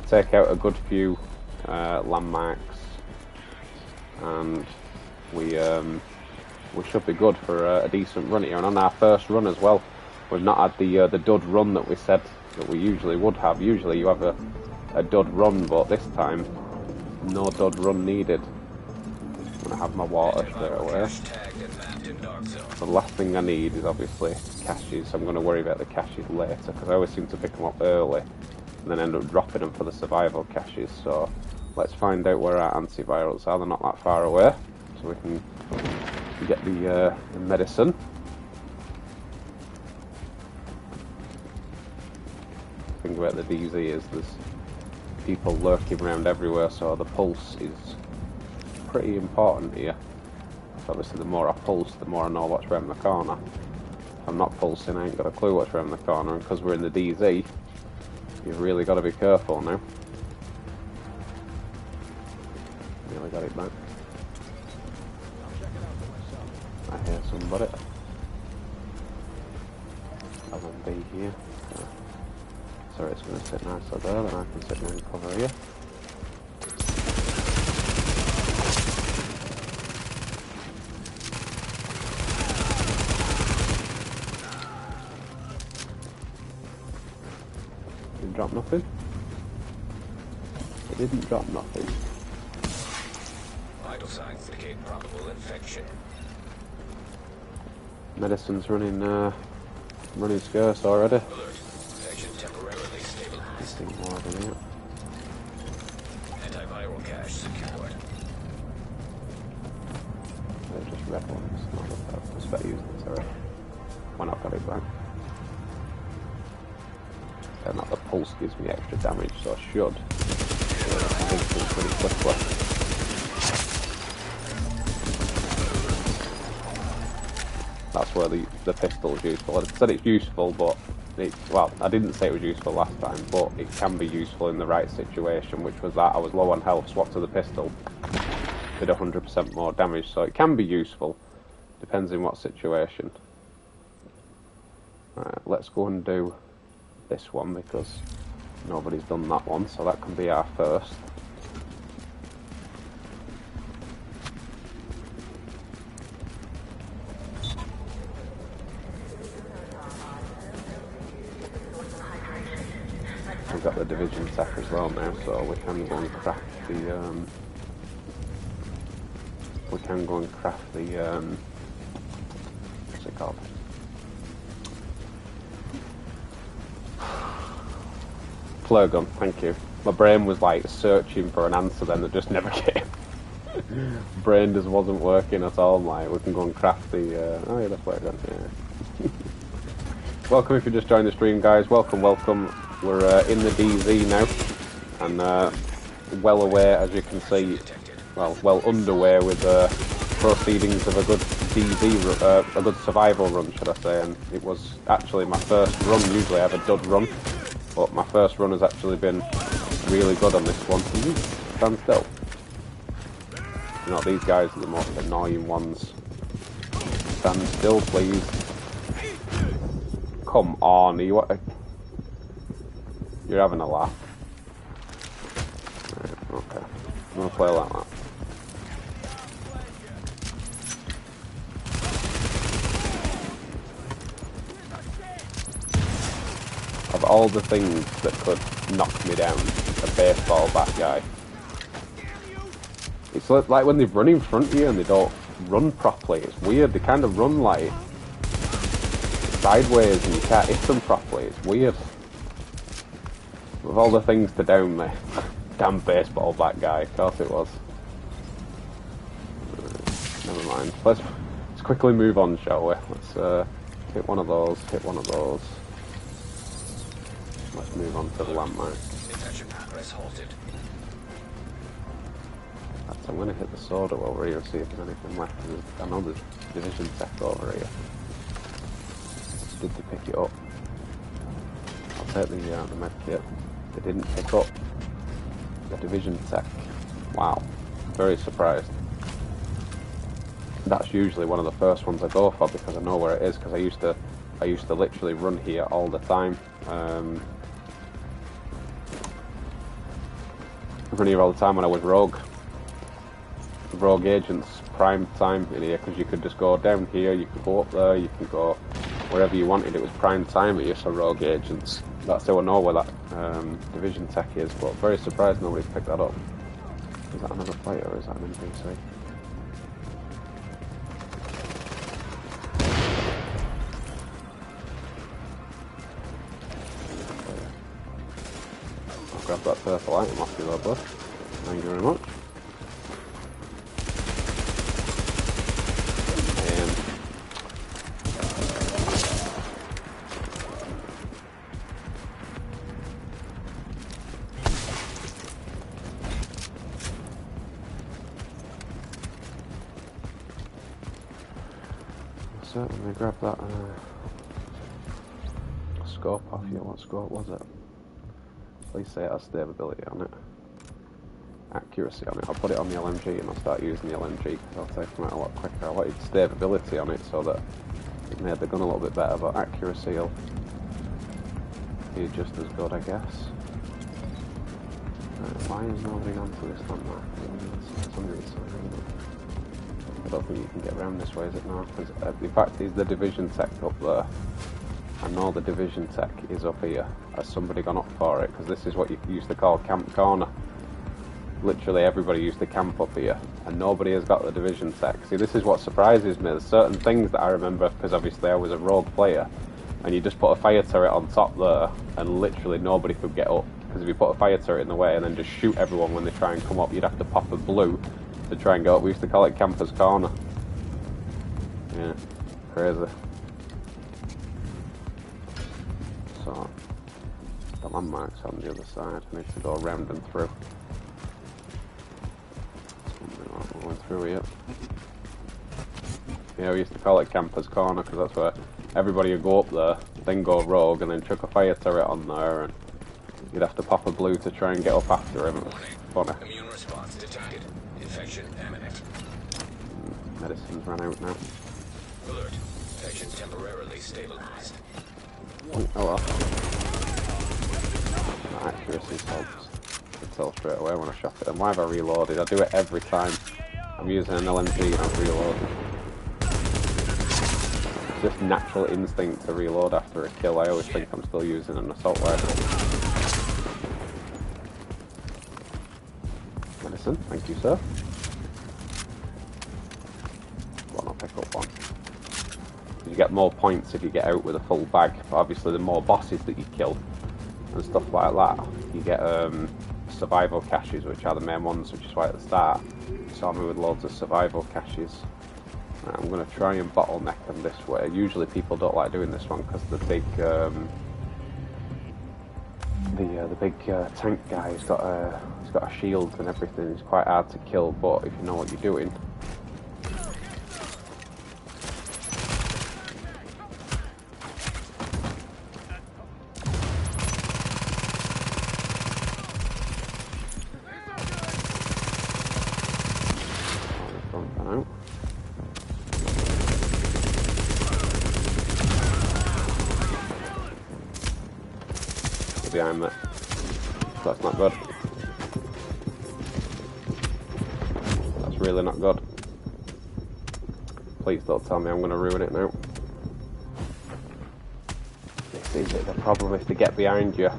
Take out a good few landmarks, and we should be good for a decent run here. And on our first run as well, we've not had the dud run that we said that we usually would have. Usually you have a dud run, but this time no dud run needed. I'm gonna have my water straight away. The last thing I need is obviously caches. I'm going to worry about the caches later because I always seem to pick them up early and then end up dropping them for the survival caches. So let's find out where our antivirals are. They're not that far away, so we can get the medicine. The thing about the DZ is there's people lurking around everywhere, so the pulse is pretty important here. So obviously the more I pulse, the more I know what's around the corner. If I'm not pulsing, I ain't got a clue what's around the corner, and because we're in the DZ, you've really got to be careful now. Nearly got it back. I hear somebody. I'm on B here. Sorry, it's going to sit nice up there, and I can sit down and cover here. Didn't drop nothing. It didn't drop nothing. Vital signs indicate probable infection. Medicine's running scarce already. Alert. Infection temporarily stabilized. More than that. Antiviral cache secured. They're just red ones. Not the purple. I better use this already. When I've got it back. And that the pulse gives me extra damage, so I should. I think it's pretty quickly. That's where the pistol is useful. I said it's useful, but well, I didn't say it was useful last time, but it can be useful in the right situation, which was that I was low on health, swapped to the pistol, did 100% more damage, so it can be useful, depends in what situation. Right, let's go and do this one because nobody's done that one, so that can be our first. We've got the division tech as well now, so we can go and craft the what's it called? Flare gun, thank you. My brain was like searching for an answer then that just never came. Brain just wasn't working at all. Like, we can go and craft the oh yeah, the flare gun. Yeah. Welcome if you just joined the stream, guys. Welcome, welcome. We're in the DZ now, and well aware, as you can see, well underway with proceedings of a good DZ, a good survival run, should I say? And it was actually my first run. Usually I have a dud run, but my first run has actually been really good on this one. Can you stand still? You know, these guys are the most annoying ones. Stand still, please. Come on, you're having a laugh. Right, okay, I'm gonna play like that. Of all the things that could knock me down, a baseball bat guy. It's like when they run in front of you and they don't run properly. It's weird. They kind of run like sideways and you can't hit them properly. It's weird. With all the things to down me. Damn baseball bat guy. Of course it was. Never mind. Let's quickly move on, shall we? Let's hit one of those. Hit one of those. Let's move on to the landmark. Progress halted. I'm going to hit the soda over here and see if there's anything left. I know there's division tech over here. Did they pick it up? I'll take the med kit. They didn't pick up the division tech. Wow. Very surprised. that's usually one of the first ones I go for because I know where it is. Because I used to literally run here all the time. Run here all the time when I was rogue agents prime time in here, because you could just go down here, you could go up there, you could go wherever you wanted. It was prime time here for rogue agents. That's how I know where that division tech is, but very surprised nobody's picked that up. Is that another player or is that an NPC? I'll grab that purple item off you there, bud. Thank you very much. Let me grab that scope off you. What scope was it? Please say it has stability on it. Accuracy on it. I'll put it on the LMG and I'll start using the LMG because I'll take them out a lot quicker. I wanted stability on it so that it made the gun a little bit better, but accuracy will be just as good, I guess. Why is nobody gone to this landmark? It's on the side, isn't it? I don't think you can get around this way, is it now? Because in fact, is the division tech up there? I know the division tech is up here. Has somebody gone up for it? Because this is what you used to call camp corner. Literally everybody used to camp up here, and nobody has got the division tech. See, this is what surprises me. There's certain things that I remember, because obviously I was a rogue player, and you just put a fire turret on top there, and literally nobody could get up. Because if you put a fire turret in the way and then just shoot everyone when they try and come up, you'd have to pop a blue to try and go up. We used to call it Camper's Corner. Yeah, crazy. So, the landmark's on the other side. I need to go around and through. We're going through here. Yeah, we used to call it Camper's Corner because that's where everybody would go up there, then go rogue, and then chuck a fire turret on there, and you'd have to pop a blue to try and get up after him. It was funny. Immune response detected. Infection imminent. Medicine's run out now. Alert. Infection temporarily stabilized. Oh well. My accuracy helps. I can tell straight away when I shot it. And why have I reloaded? I do it every time. I'm using an LMG and I'm reloading. It's just natural instinct to reload after a kill. I always think I'm still using an assault rifle. Medicine, thank you, sir. I'll pick up one. You get more points if you get out with a full bag, but obviously the more bosses that you kill and stuff like that, you get survival caches, which are the main ones, which is why at the start you saw me with loads of survival caches. Right, I'm going to try and bottleneck them this way. Usually people don't like doing this one because the big tank guy has got a shield and everything. It's quite hard to kill, but if you know what you're doing. Behind me. That's not good. That's really not good. Please don't tell me I'm going to ruin it now. This is it. The problem is to get behind you. I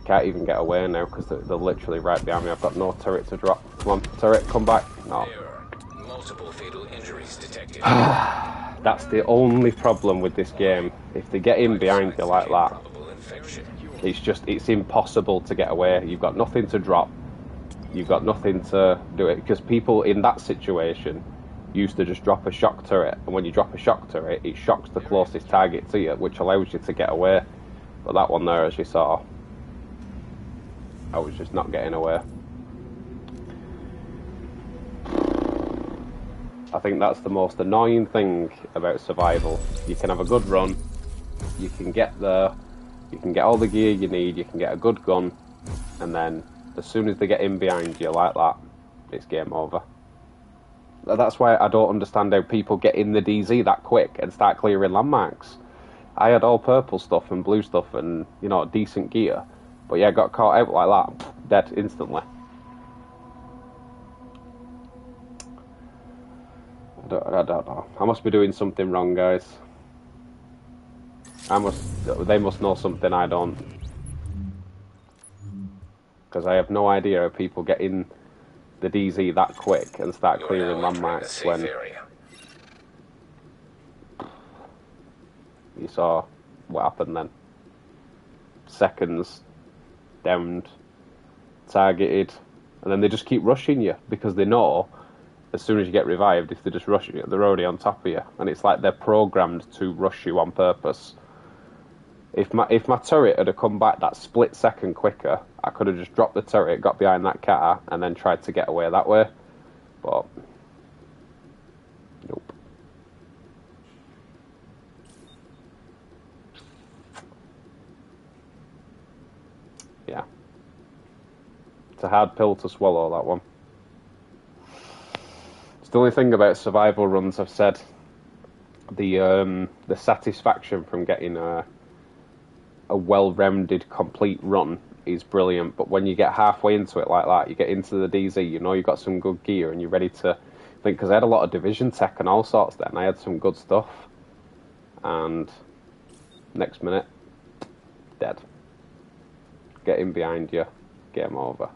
can't even get away now because they're literally right behind me. I've got no turret to drop. Come on, turret, come back. No. Multiple fatal injuries detected. That's the only problem with this game. If they get in behind you like that, it's impossible to get away. You've got nothing to drop. You've got nothing to do it. Because people in that situation used to just drop a shock turret. And when you drop a shock turret, it shocks the closest target to you, which allows you to get away. But that one there, as you saw, I was just not getting away. I think that's the most annoying thing about survival. You can have a good run, you can get there, you can get all the gear you need, you can get a good gun, and then as soon as they get in behind you like that, it's game over. That's why I don't understand how people get in the DZ that quick and start clearing landmarks. I had all purple stuff and blue stuff and, you know, decent gear. But yeah, got caught out like that, dead instantly. I don't know. I must be doing something wrong, guys. They must know something I don't. Because I have no idea how people get in the DZ that quick and start clearing landmarks when you saw what happened then. Seconds downed, targeted, and then they just keep rushing you because they know as soon as you get revived, if they just rush you, they're already on top of you, and it's like they're programmed to rush you on purpose. If my turret had come back that split second quicker, I could have just dropped the turret, got behind that car, and then tried to get away that way. But nope. Yeah. It's a hard pill to swallow, that one. It's the only thing about survival runs I've said. The satisfaction from getting a well-rounded, complete run is brilliant, but when you get halfway into it like that, you get into the DZ, you know you've got some good gear and you're ready to think, because I had a lot of division tech and all sorts then, I had some good stuff, and next minute, dead. Get in behind you, game over.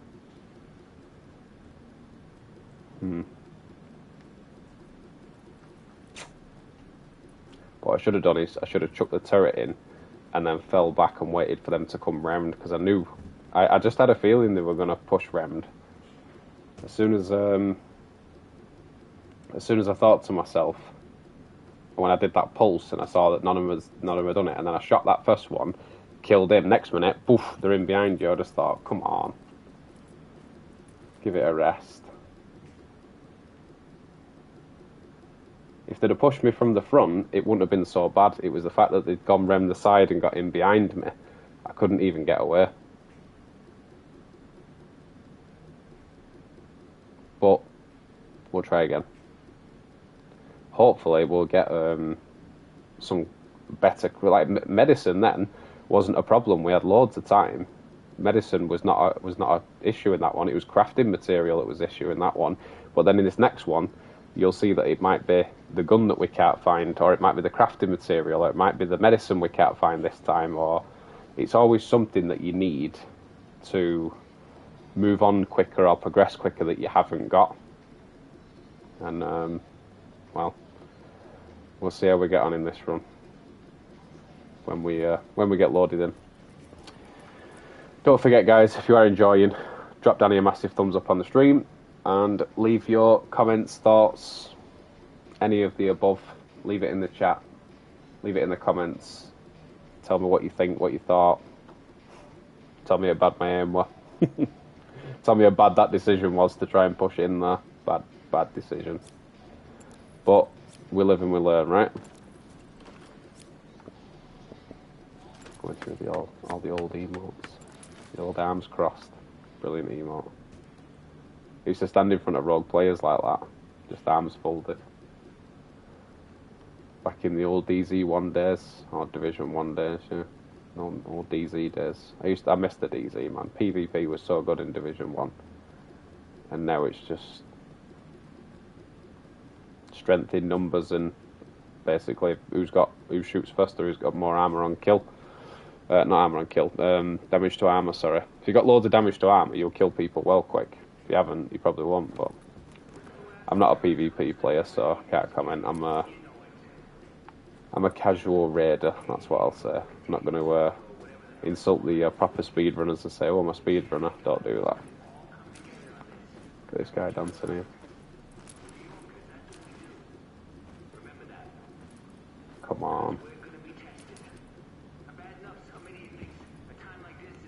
What I should have done is, I should have chucked the turret in, and then fell back and waited for them to come round, because I knew, I just had a feeling they were going to push round. As soon as I thought to myself, when I did that pulse and I saw that none of them had done it, and then I shot that first one, killed him, next minute, poof, they're in behind you. I just thought, come on, give it a rest. If they'd have pushed me from the front, it wouldn't have been so bad. It was the fact that they'd gone round the side and got in behind me. I couldn't even get away. But we'll try again. Hopefully we'll get some better... Like, medicine then wasn't a problem. We had loads of time. Medicine was not an issue in that one. It was crafting material that was issue in that one. But then in this next one, you'll see that it might be the gun that we can't find, or it might be the crafting material, or it might be the medicine we can't find this time, or it's always something that you need to move on quicker or progress quicker that you haven't got. And, well, we'll see how we get on in this run when we get loaded in. Don't forget, guys, if you are enjoying, drop Danny a massive thumbs up on the stream, and leave your comments, thoughts, any of the above. Leave it in the chat. Leave it in the comments. Tell me what you think, what you thought. Tell me how bad my aim were. Tell me how bad that decision was to try and push in there. Bad decision. But we live and we learn, right? Going through all the old emotes. The old arms crossed. Brilliant emote. I used to stand in front of rogue players like that, just arms folded. Back in the old DZ1 days, or Division 1 days, yeah. Old DZ days. I missed the DZ, man. PvP was so good in Division 1. And now it's just strength in numbers and basically who shoots first or who's got more armor on kill. Not armor on kill, damage to armor, sorry. If you got loads of damage to armor, you'll kill people well quick. If you haven't, you probably won't, but I'm not a PvP player, so I can't comment. I'm a casual raider, that's what I'll say. I'm not going to insult the proper speedrunners and say, oh, I'm a speedrunner. Don't do that. Look at this guy dancing here. Come on.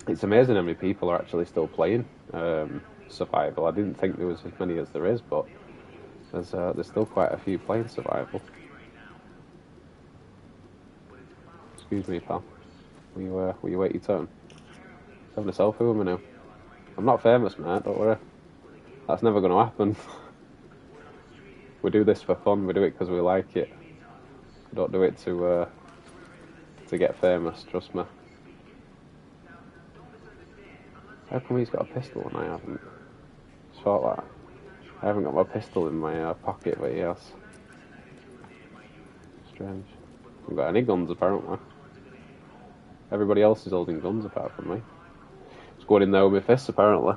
It's amazing how many people are actually still playing Survival. I didn't think there was as many as there is, but there's still quite a few playing Survival. Excuse me, pal. Will you wait your turn? Having a selfie with me now. I'm not famous, mate, don't worry. That's never going to happen. We do this for fun, we do it because we like it. We don't do it to get famous, trust me. How come he's got a pistol and I haven't? Just thought that. I haven't got my pistol in my pocket, but he has. Strange. I haven't got any guns, apparently. Everybody else is holding guns apart from me. It's going in there with my fists, apparently.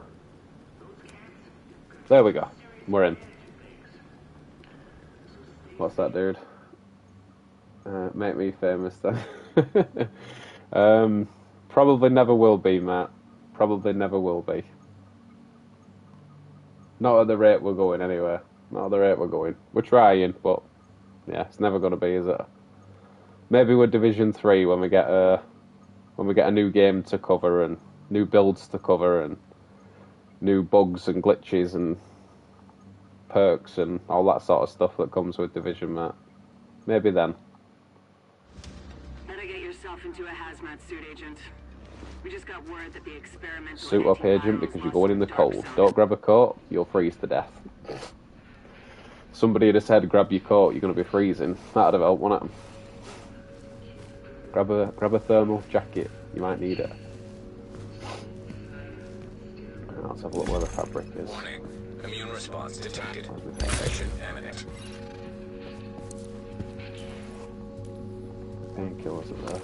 There we go. We're in. What's that, dude? Make me famous, then. Probably never will be, Matt. Probably never will be. Not at the rate we're going, anyway. Not at the rate we're going. We're trying, but yeah, it's never going to be, is it? Maybe with Division 3 when we get a new game to cover and new builds to cover and new bugs and glitches and perks and all that sort of stuff that comes with Division, Matt. Maybe then. Better get yourself into a hazmat suit, Agent. We just got word that the experimental Suit up, Agent, because you're going in the cold. Don't grab a coat, you'll freeze to death. Somebody had said, grab your coat, you're going to be freezing. That'd have helped, wouldn't it? Grab a thermal jacket, you might need it. Let's have a look where the fabric is. Warning. Immune response detected. Infection imminent. Painkillers are there.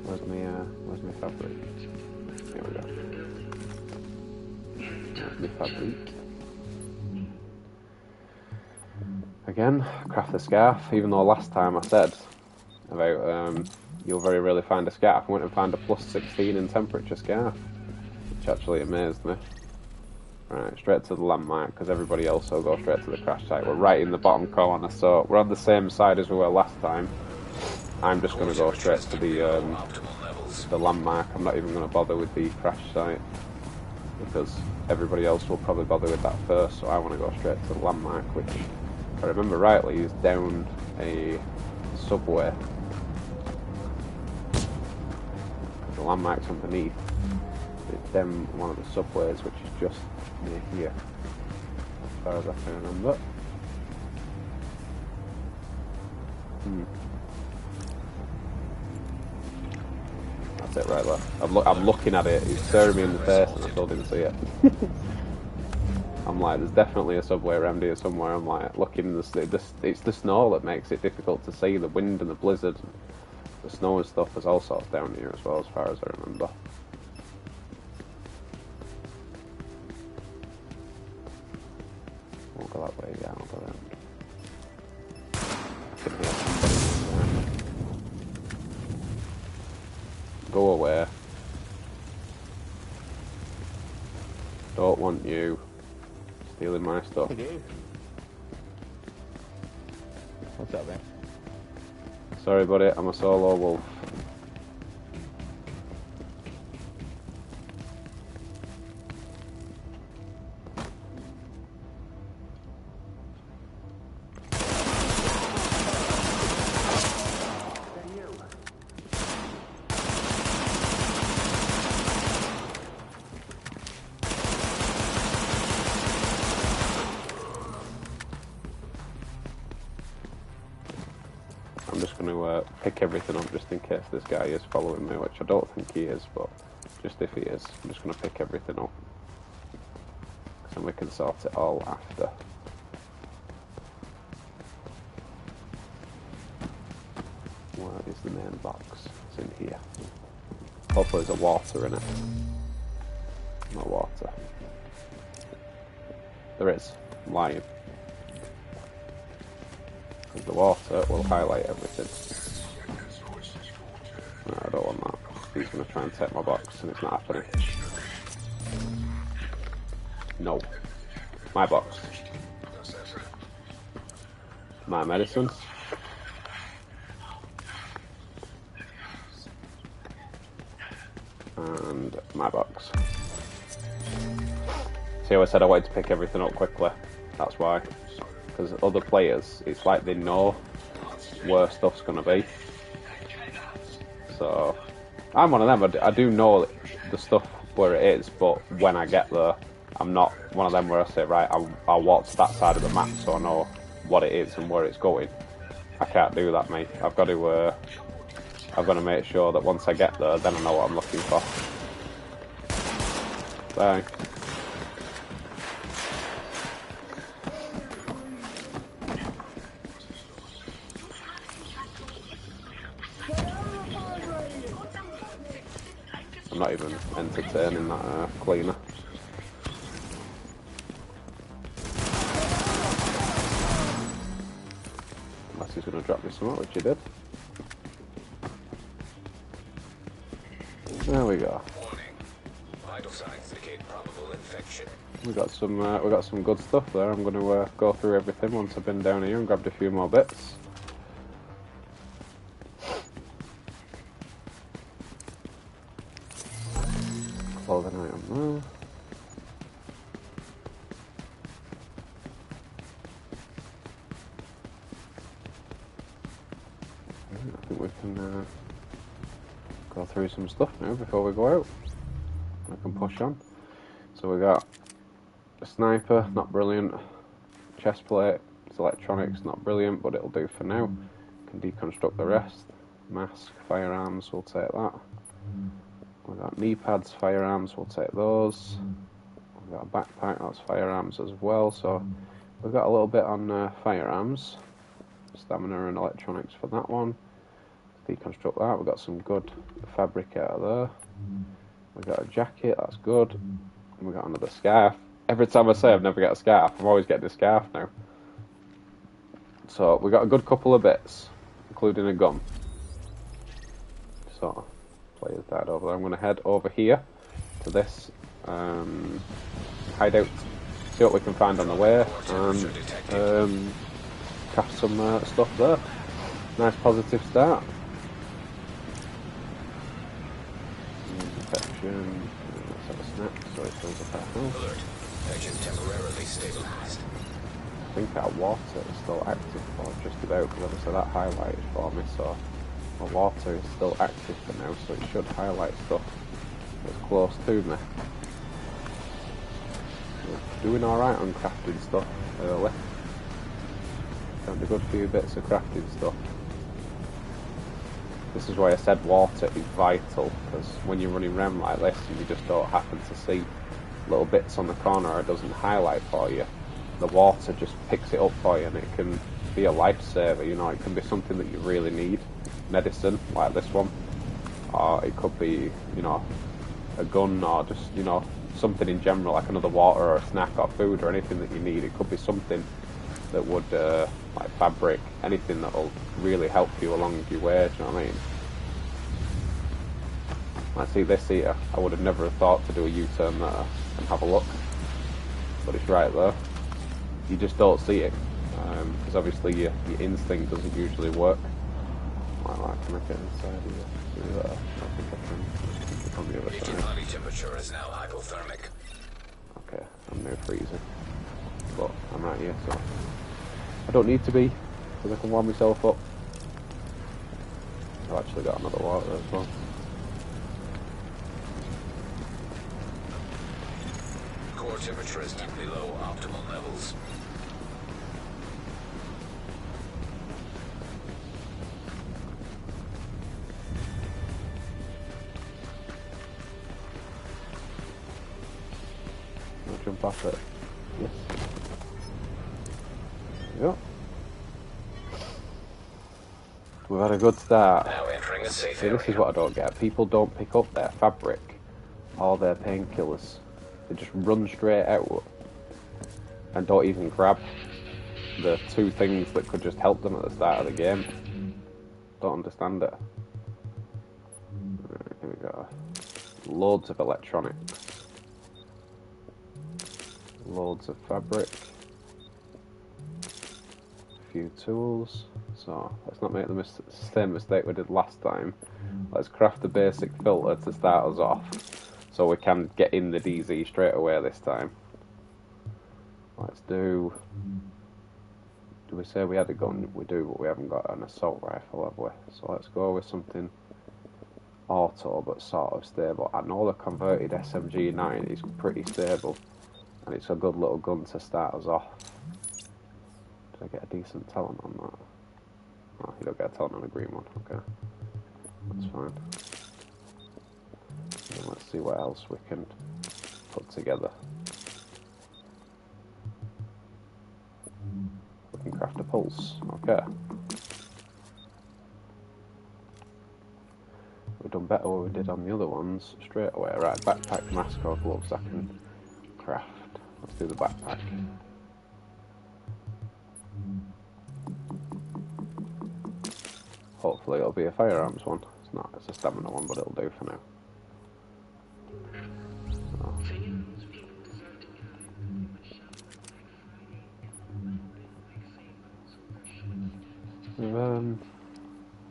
Where's my fabric? Here we go. There's my fabric. Again, craft the scarf, even though last time I said about you'll very rarely find a scarf. I went and found a plus 16 in temperature scarf, which actually amazed me. Right, straight to the landmark, because everybody else will go straight to the crash site. We're right in the bottom corner, so we're on the same side as we were last time. I'm just going to go straight to the landmark. I'm not even going to bother with the crash site, because everybody else will probably bother with that first, so I want to go straight to the landmark, which, if I remember rightly, is down a subway. The landmark's underneath. It's down one of the subways, which is just near here, as far as I can remember. That's it right there. I'm looking at it, he's staring me in the face and I still didn't see it. I'm like, there's definitely a subway around here somewhere. I'm like, looking, it's the snow that makes it difficult to see, the wind and the blizzard. The snow and stuff, there's all sorts down here as well, as far as I remember. We'll go that way, yeah, I'll go around. Go away. Don't want you stealing my stuff. What's up, man? Sorry, buddy, I'm a solo wolf. I'm just going to pick everything up just in case this guy is following me, which I don't think he is, but just if he is, I'm just going to pick everything up. So we can sort it all after. Where is the main box? It's in here. Hopefully there's a water in it. No water. There is. I'm lying. Because the water will highlight everything. No, I don't want that. He's going to try and take my box and it's not happening. No. My box. My medicine. And my box. See how I said I wanted to pick everything up quickly? That's why. Because other players, it's like they know where stuff's going to be. So, I'm one of them. I do know the stuff where it is, but when I get there, I'm not one of them where I say, right, I'll walk to that side of the map so I know what it is and where it's going. I can't do that, mate. I've got to make sure that once I get there, then I know what I'm looking for. Bye. I'm not even entertaining that cleaner. Unless he's going to drop me something, which he did. There we go. Warning. Vital signs indicate probable infection. We got some good stuff there. I'm going to go through everything once I've been down here and grabbed a few more bits. Clothing item there. I think we can go through some stuff now before we go out. I can push on. So we got a sniper, not brilliant. Chest plate, it's electronics, not brilliant, but it'll do for now. Can deconstruct the rest. Mask, firearms, we'll take that. We've got knee pads, firearms, we'll take those. We've got a backpack, that's firearms as well. So we've got a little bit on firearms. Stamina and electronics for that one. Deconstruct that. We've got some good fabric out of there. We've got a jacket, that's good. And we've got another scarf. Every time I say I've never got a scarf, I'm always getting a scarf now. So we've got a good couple of bits, including a gun. So, players died over there. I'm going to head over here to this hideout, see what we can find on the way, and craft some stuff there. Nice positive start. Infection, let's have a snap so it fills up our health. Alert. Infection temporarily stabilized. I think our water is still active for just about, because obviously that highlighted for me, so my water is still active for now, so it should highlight stuff that's close to me. We're doing alright on crafting stuff early. Found a good few bits of crafting stuff. This is why I said water is vital, because when you're running around like this and you just don't happen to see little bits on the corner or it doesn't highlight for you, the water just picks it up for you and it can be a lifesaver, you know. It can be something that you really need, medicine like this one, or it could be, you know, a gun, or just, you know, something in general, like another water or a snack or food or anything that you need. It could be something that would, like fabric, anything that will really help you along your way, do you know what I mean? I see this here, I would have never thought to do a U-turn there and have a look, but it's right there. You just don't see it, because obviously your instinct doesn't usually work. Like, can I get inside here? See that? I think I can. On the other side. Body temperature is now hypothermic. Okay, I'm now freezing. But I'm right here, so I don't need to be, because I can warm myself up. I've actually got another water as well. Core temperature is deep below optimal levels. I'll jump off it. Yes. There we go. We've had a good start. Now entering a safe See, area. this is what I don't get. People don't pick up their fabric or their painkillers. They just run straight out and don't even grab the two things that could just help them at the start of the game. Don't understand it. Right, here we go. Loads of electronics. Loads of fabric. A few tools. So let's not make the same mistake we did last time. Let's craft the basic filter to start us off, so we can get in the DZ straight away this time. Let's do we say we had a gun? We do, but we haven't got an assault rifle, have we? So let's go with something auto, but sort of stable. I know the converted SMG9 is pretty stable, and it's a good little gun to start us off. Did I get a decent talent on that? Oh, you don't get a talent on a green one. Okay, that's fine. And let's see what else we can put together. We can craft a pulse. Okay. We've done better than we did on the other ones straight away. Right, backpack, mask, or gloves I can craft. Let's do the backpack. Hopefully it'll be a firearms one. It's not, it's a stamina one, but it'll do for now. So.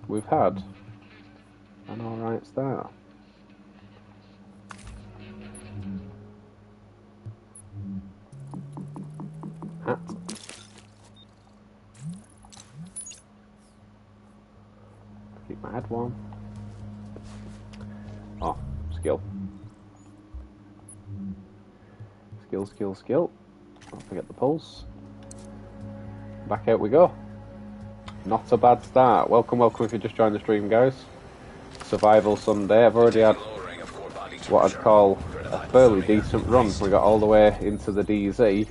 We've had an alright start. Hat. Keep my head warm. Oh, skill. Skill, skill, skill. Don't forget the pulse. Back out we go. Not a bad start. Welcome, welcome if you just joined the stream, guys. Survival Sunday. I've already had what I'd call a fairly decent run. We got all the way into the DZ,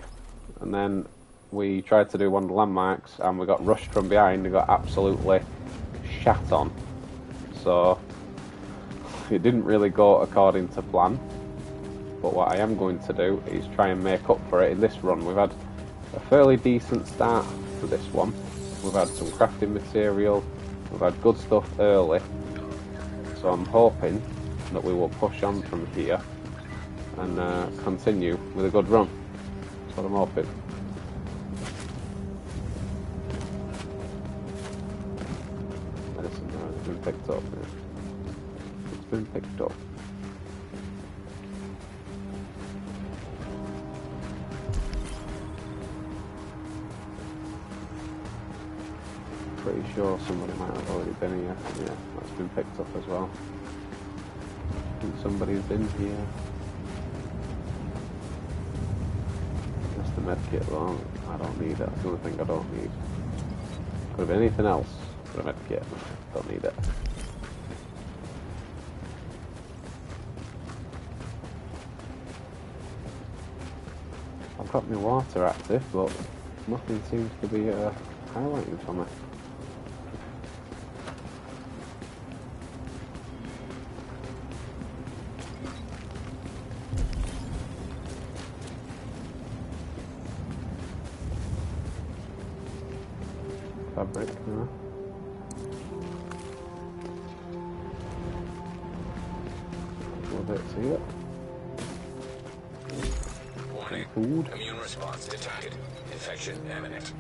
and then we tried to do one of the landmarks, and we got rushed from behind and got absolutely shat on. So it didn't really go according to plan. But what I am going to do is try and make up for it in this run. We've had a fairly decent start to this one. We've had some crafting material, we've had good stuff early, so I'm hoping that we will push on from here and continue with a good run. That's what I'm hoping. Medicine has been picked up. Yeah. It's been picked up. Pretty sure somebody might have already been here. Yeah, that's been picked up as well. I think somebody's been here. That's the medkit though. I don't need it. That's the only thing I don't need. Could have been anything else for a medkit. Don't need it. I've got my water active, but nothing seems to be highlighting for me. Fabric, no. A little bit here. Warning. Food. Immune response detected. Infection imminent.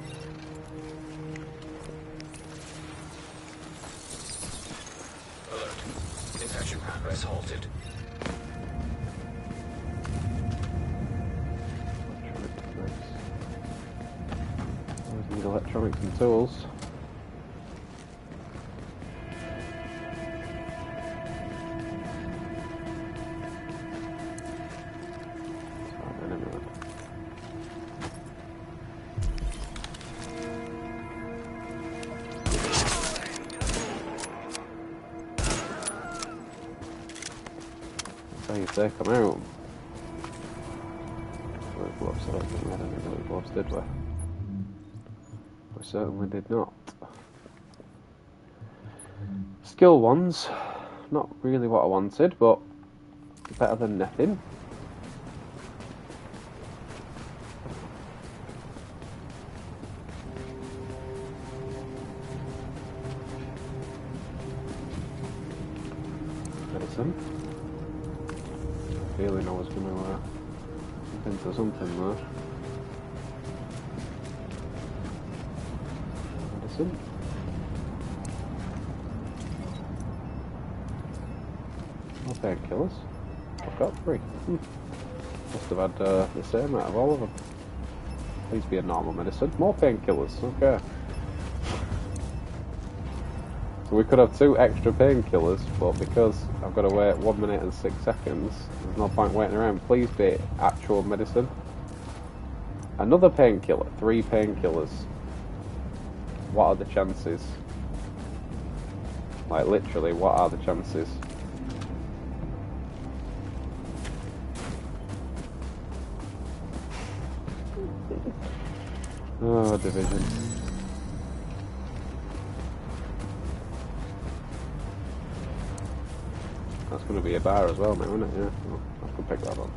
Alert. Infection progress halted. Need electronics and tools. That's how you take them out. Gloves, I don't think we had any really gloves, did we? We certainly did not. Skill ones, not really what I wanted, but better than nothing. Medicine. Feeling I was going to jump into something there. Medicine. No painkillers. I've got 3. Must have had the same out of all of them. Please be a normal medicine. More painkillers, okay. So we could have 2 extra painkillers, but because I've got to wait 1 minute and 6 seconds, there's no point waiting around. Please be actual medicine. Another painkiller, 3 painkillers. What are the chances? Like literally, what are the chances? Oh, Division. That's going to be a bar as well now, isn't it? Yeah, well, I can pick that up.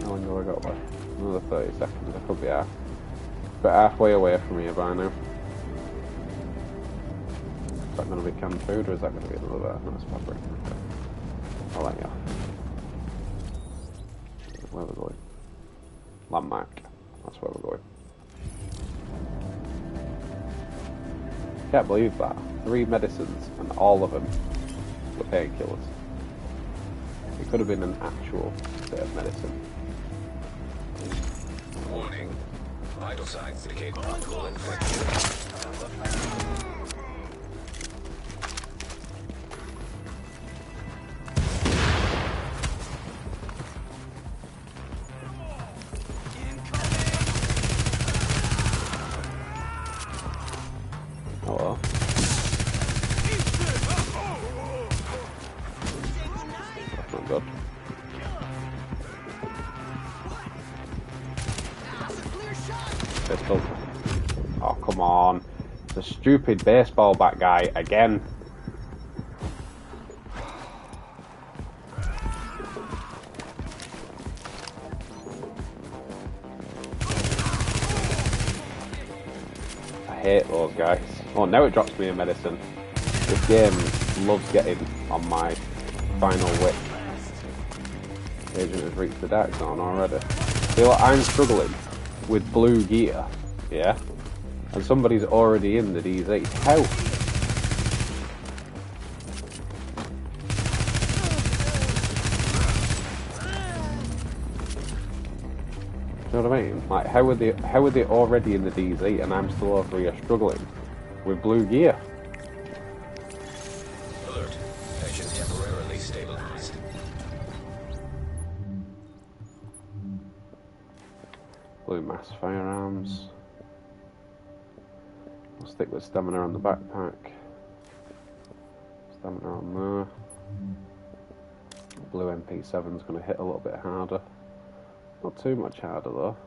How long have I got left? Another 30 seconds, I could be halfway away from here by now. Is that going to be canned food or is that going to be another bar? No, it's fabric. I'll let you. Where are we going? Landmark. That's where we're going. Can't believe that. 3 medicines and all of them were painkillers. It could have been an actual bit of medicine. Warning. Vital signs indicate possible infection. Hello. That's not good. Pistol. Oh, come on. The stupid baseball bat guy again. I hate those guys. Oh, now it drops me a medicine. This game loves getting on my final whip. The agent has reached the dark zone already. Feel like I'm struggling with blue gear, yeah? And somebody's already in the DZ. How? You know what I mean? Like, how are they already in the DZ and I'm still over here struggling with blue gear? Alert. Patient temporarily stabilized. Blue mass firearms. I'll stick with stamina on the backpack. Stamina on there. Blue MP7's going to hit a little bit harder. Not too much harder though.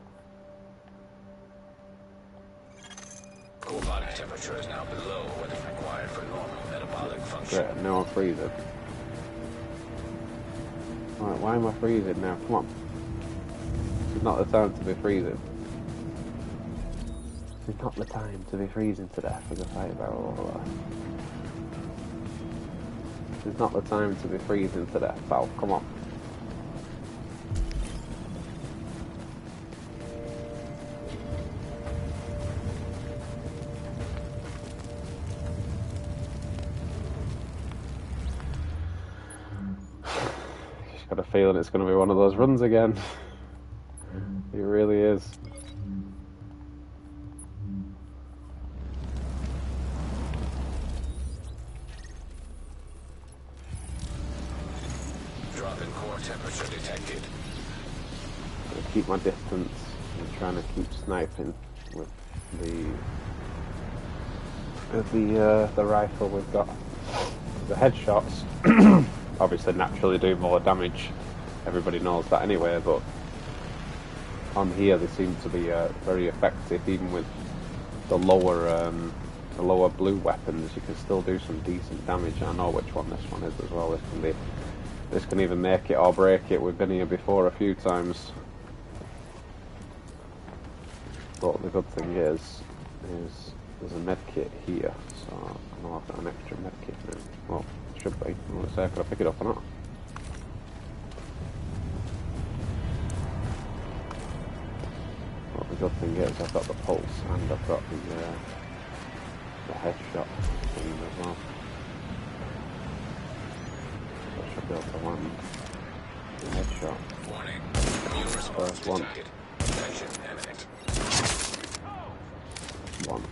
Core body temperature is now below what is required for normal metabolic function. Great, now I'm freezing. Right, why am I freezing now? Come on. This is not the time to be freezing. This is not the time to be freezing to death with a fire barrel over there. This is not the time to be freezing to death, pal. Come on. Got a feeling it's going to be one of those runs again. It really is. Drop in core temperature detected. Gonna keep my distance and trying to keep sniping with the rifle we've got. The headshots obviously naturally do more damage. Everybody knows that anyway, but on here they seem to be very effective. Even with the lower blue weapons, you can still do some decent damage. I know which one this one is as well. This can either make it or break it. We've been here before a few times. But the good thing is there's a med kit here, so I know I've got an extra med kit now. Well, it should be. I want to say, could I pick it up or not? Well, the good thing is I've got the pulse and I've got the headshot thing as well. So I should be able to land the headshot. Warning. Immune response First one. detected. Infection imminent. One.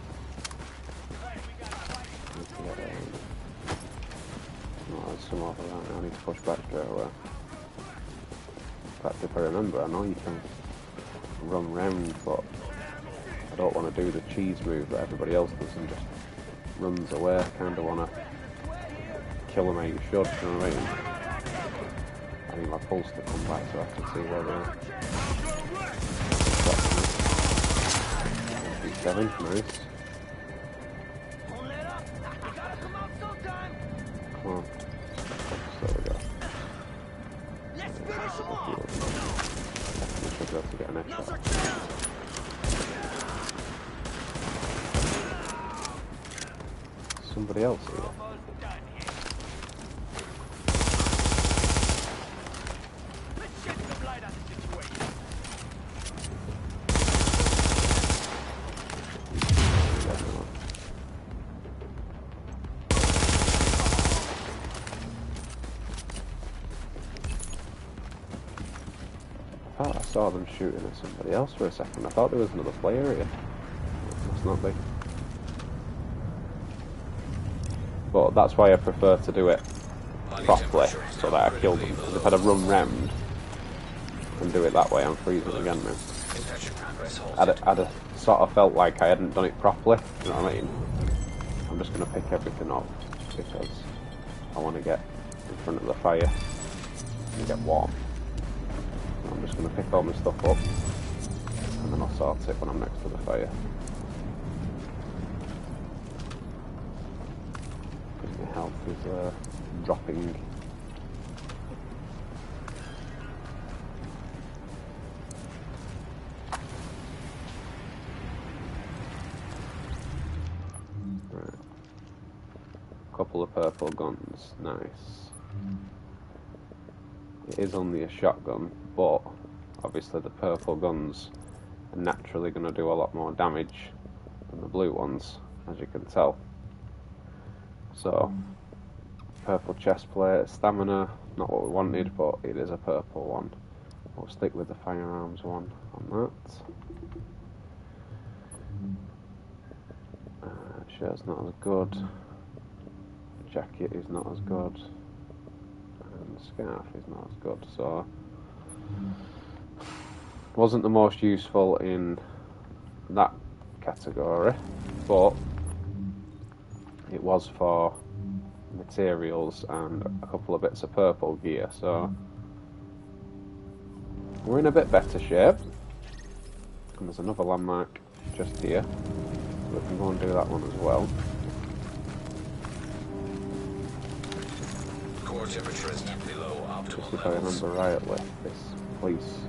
fact, if I remember, I know you can run round, but I don't want to do the cheese move that everybody else does and just runs away. I kind of want to kill them how you should, you know what I mean? I need my pulse to come back so I can see where they're at. 7, nice. Come on. There we go. I should be able to get an extra. Somebody else here. I saw them shooting at somebody else for a second. I thought there was another player here. Must not be. But that's why I prefer to do it properly, so that I kill them. Because if I'd have run round and do it that way, I'm freezing again now. I'd sort of felt like I hadn't done it properly, you know what I mean? I'm just going to pick everything up, because I want to get in front of the fire and get warm. So I'm just going to pick all my stuff up, and then I'll sort it when I'm next to the fire. Because my health is dropping. Right. Couple of purple guns, nice. It is only a shotgun, but obviously the purple guns are naturally going to do a lot more damage than the blue ones, as you can tell. So, purple chest plate, stamina, not what we wanted, but it is a purple one. We'll stick with the firearms one on that. Shirt's not as good. Jacket is not as good. And the scarf is not as good, so wasn't the most useful in that category, but it was for materials and a couple of bits of purple gear, so we're in a bit better shape. And there's another landmark just here, so we can go and do that one as well. Core temperature is below optimal If I remember rightly, this police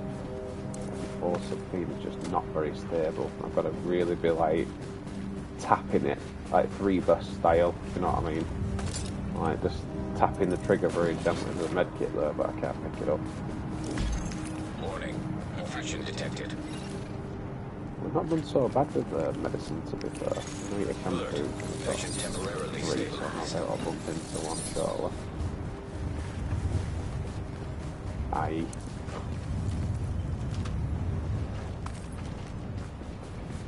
force of team is just not very stable. I've got to really be like tapping it, like 3-burst style, if you know what I mean. Like just tapping the trigger very gently with a medkit there, but I can't pick it up. Warning. Infection detected. We've not done so bad with the medicine, to be fair. I know you can do Infection temporarily so stabilized. I'll bump into one shortly. Aye.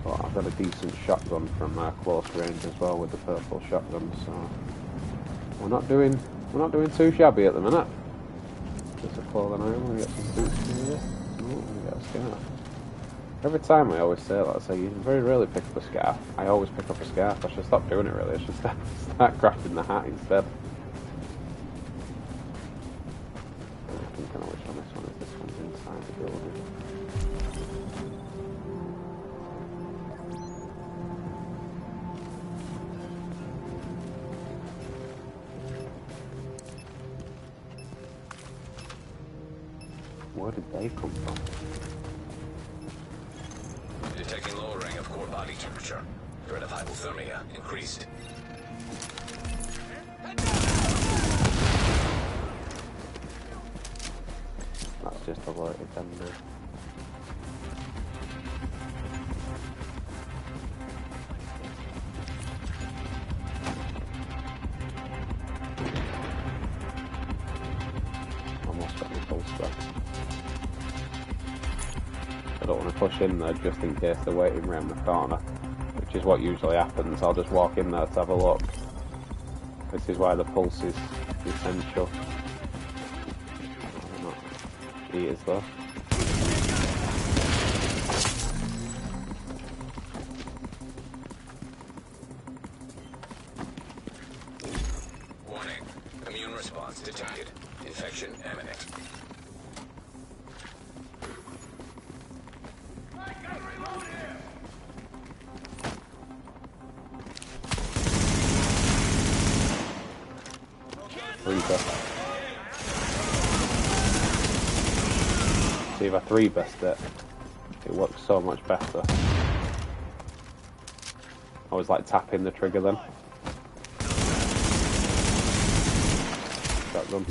But I've got a decent shotgun from close range as well with the purple shotgun, so we're not doing too shabby at the minute. Just a clothing item, we get some boots here. No, we get a scarf. Every time I always say that, I say you very rarely pick up a scarf. I always pick up a scarf. I should stop doing it really. I should start crafting the hat instead. I think I know which one this one is. This one's inside the building. Where did they come from? Detecting lowering of core body temperature. Threat of hypothermia increased. That's just alerted them now. Almost got my pulse back. I don't want to push in there just in case they're waiting around the corner, which is what usually happens. I'll just walk in there to have a look. This is why the pulse is essential. He is though. Warning. Immune response detected. Infection imminent. See if I 3-best it, it works so much better. I was like tapping the trigger then. Shotgun.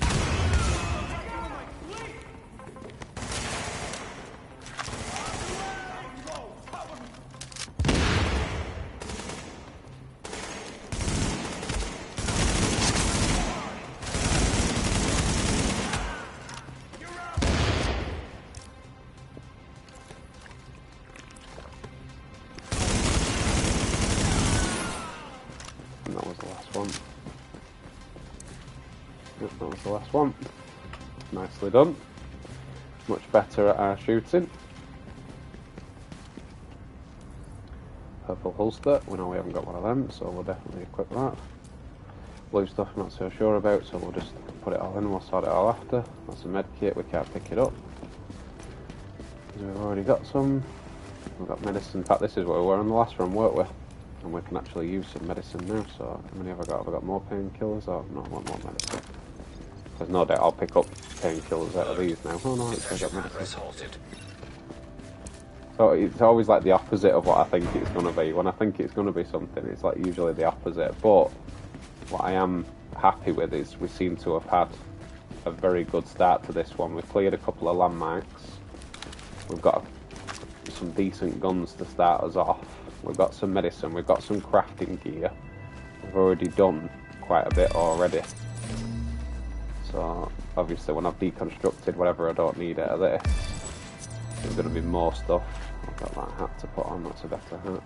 And that was the last one. Yep, that was the last one. Nicely done. Much better at our shooting. Purple holster. We know we haven't got one of them, so we'll definitely equip that. Blue stuff I'm not so sure about, so we'll just put it all in. We'll sort it all after. That's a med kit. We can't pick it up because we've already got some. We've got medicine. In fact, this is where we were on the last run, weren't we? And we can actually use some medicine now. So how many have I got? Have I got more painkillers or not? I want more medicine. There's no doubt I'll pick up painkillers out of these now. Oh no, it's got medicine. So it's always like the opposite of what I think it's going to be. When I think it's going to be something, it's like usually the opposite. But what I am happy with is we seem to have had a very good start to this one. We've cleared a couple of landmarks. We've got some decent guns to start us off. We've got some medicine. We've got some crafting gear. We've already done quite a bit already. So obviously when I've deconstructed whatever I don't need out of this, there's going to be more stuff. I've got that hat to put on. That's a better hat.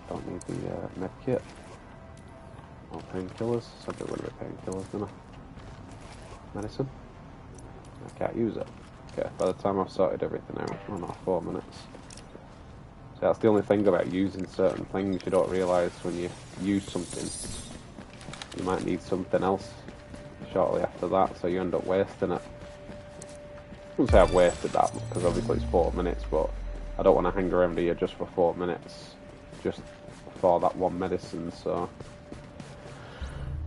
Don't need the med kit. More painkillers. So get rid of the painkillers, don't I? Medicine. I can't use it. Okay, by the time I've sorted everything out, oh no, 4 minutes. So that's the only thing about using certain things. You don't realise when you use something, you might need something else shortly after that, so you end up wasting it. I wouldn't say I've wasted that, because obviously it's 4 minutes, but I don't want to hang around here just for 4 minutes, just for that one medicine, so...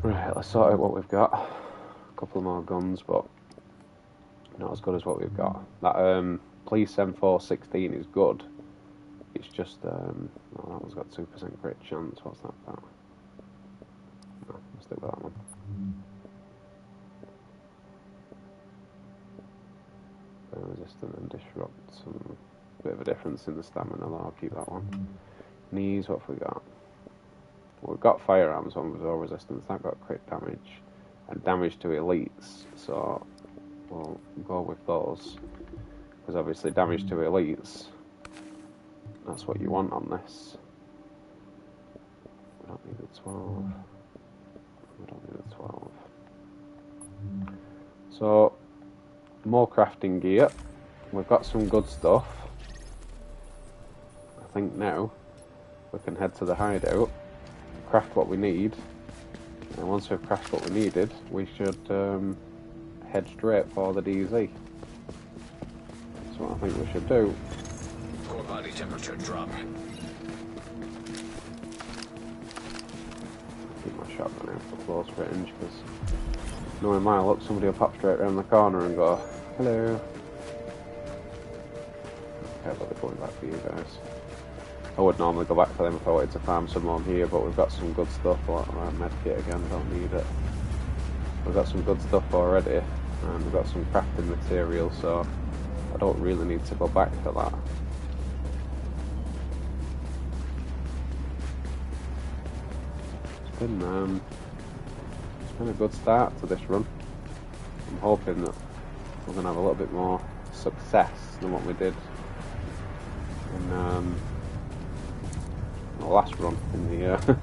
Right, let's sort out what we've got. A couple more guns, but not as good as what we've got. That Police M416 is good. It's just, oh, that one's got 2% crit chance. What's that about? No, I'll stick with that one. Resistant and disrupt. Some bit of a difference in the stamina, though. I'll keep that one. Knees, what have we got? Well, we've got firearms, one with all resistance. That got crit damage and damage to elites. So we'll go with those. Because obviously damage to elites, that's what you want on this. We don't need the 12. We don't need the 12. So, more crafting gear. We've got some good stuff. I think now we can head to the hideout, craft what we need, and once we've crafted what we needed, we should head straight for the DZ. That's what I think we should do. Core body temperature dropping. Keep my shotgun out for close range, because knowing my luck, somebody will pop straight around the corner and go, hello. Okay, but they're going back for you guys. I would normally go back for them if I wanted to farm some more here, but we've got some good stuff. Like medkit again, don't need it. We've got some good stuff already, and we've got some crafting material, so I don't really need to go back for that. It's been a good start to this run. I'm hoping that we're going to have a little bit more success than what we did in the last run in the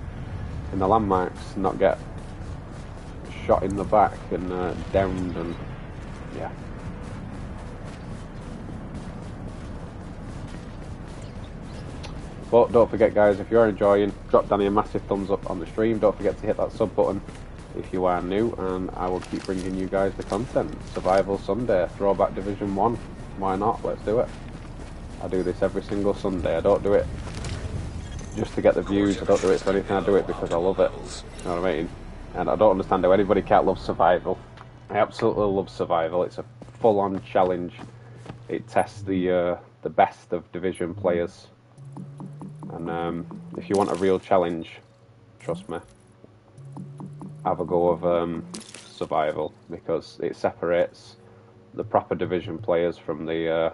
in the landmarks. Not get shot in the back and downed, and yeah, But don't forget, guys, if you are enjoying, drop Danny a massive thumbs up on the stream. Don't forget to hit that sub button if you are new, and I will keep bringing you guys the content. Survival Sunday, Throwback Division 1. Why not? Let's do it. I do this every single Sunday. I don't do it just to get the views. I don't do it for anything. I do it because I love it. You know what I mean? And I don't understand how anybody can't love survival. I absolutely love survival. It's a full-on challenge. It tests the best of Division players. And if you want a real challenge, trust me, have a go of survival, because it separates the proper Division players from the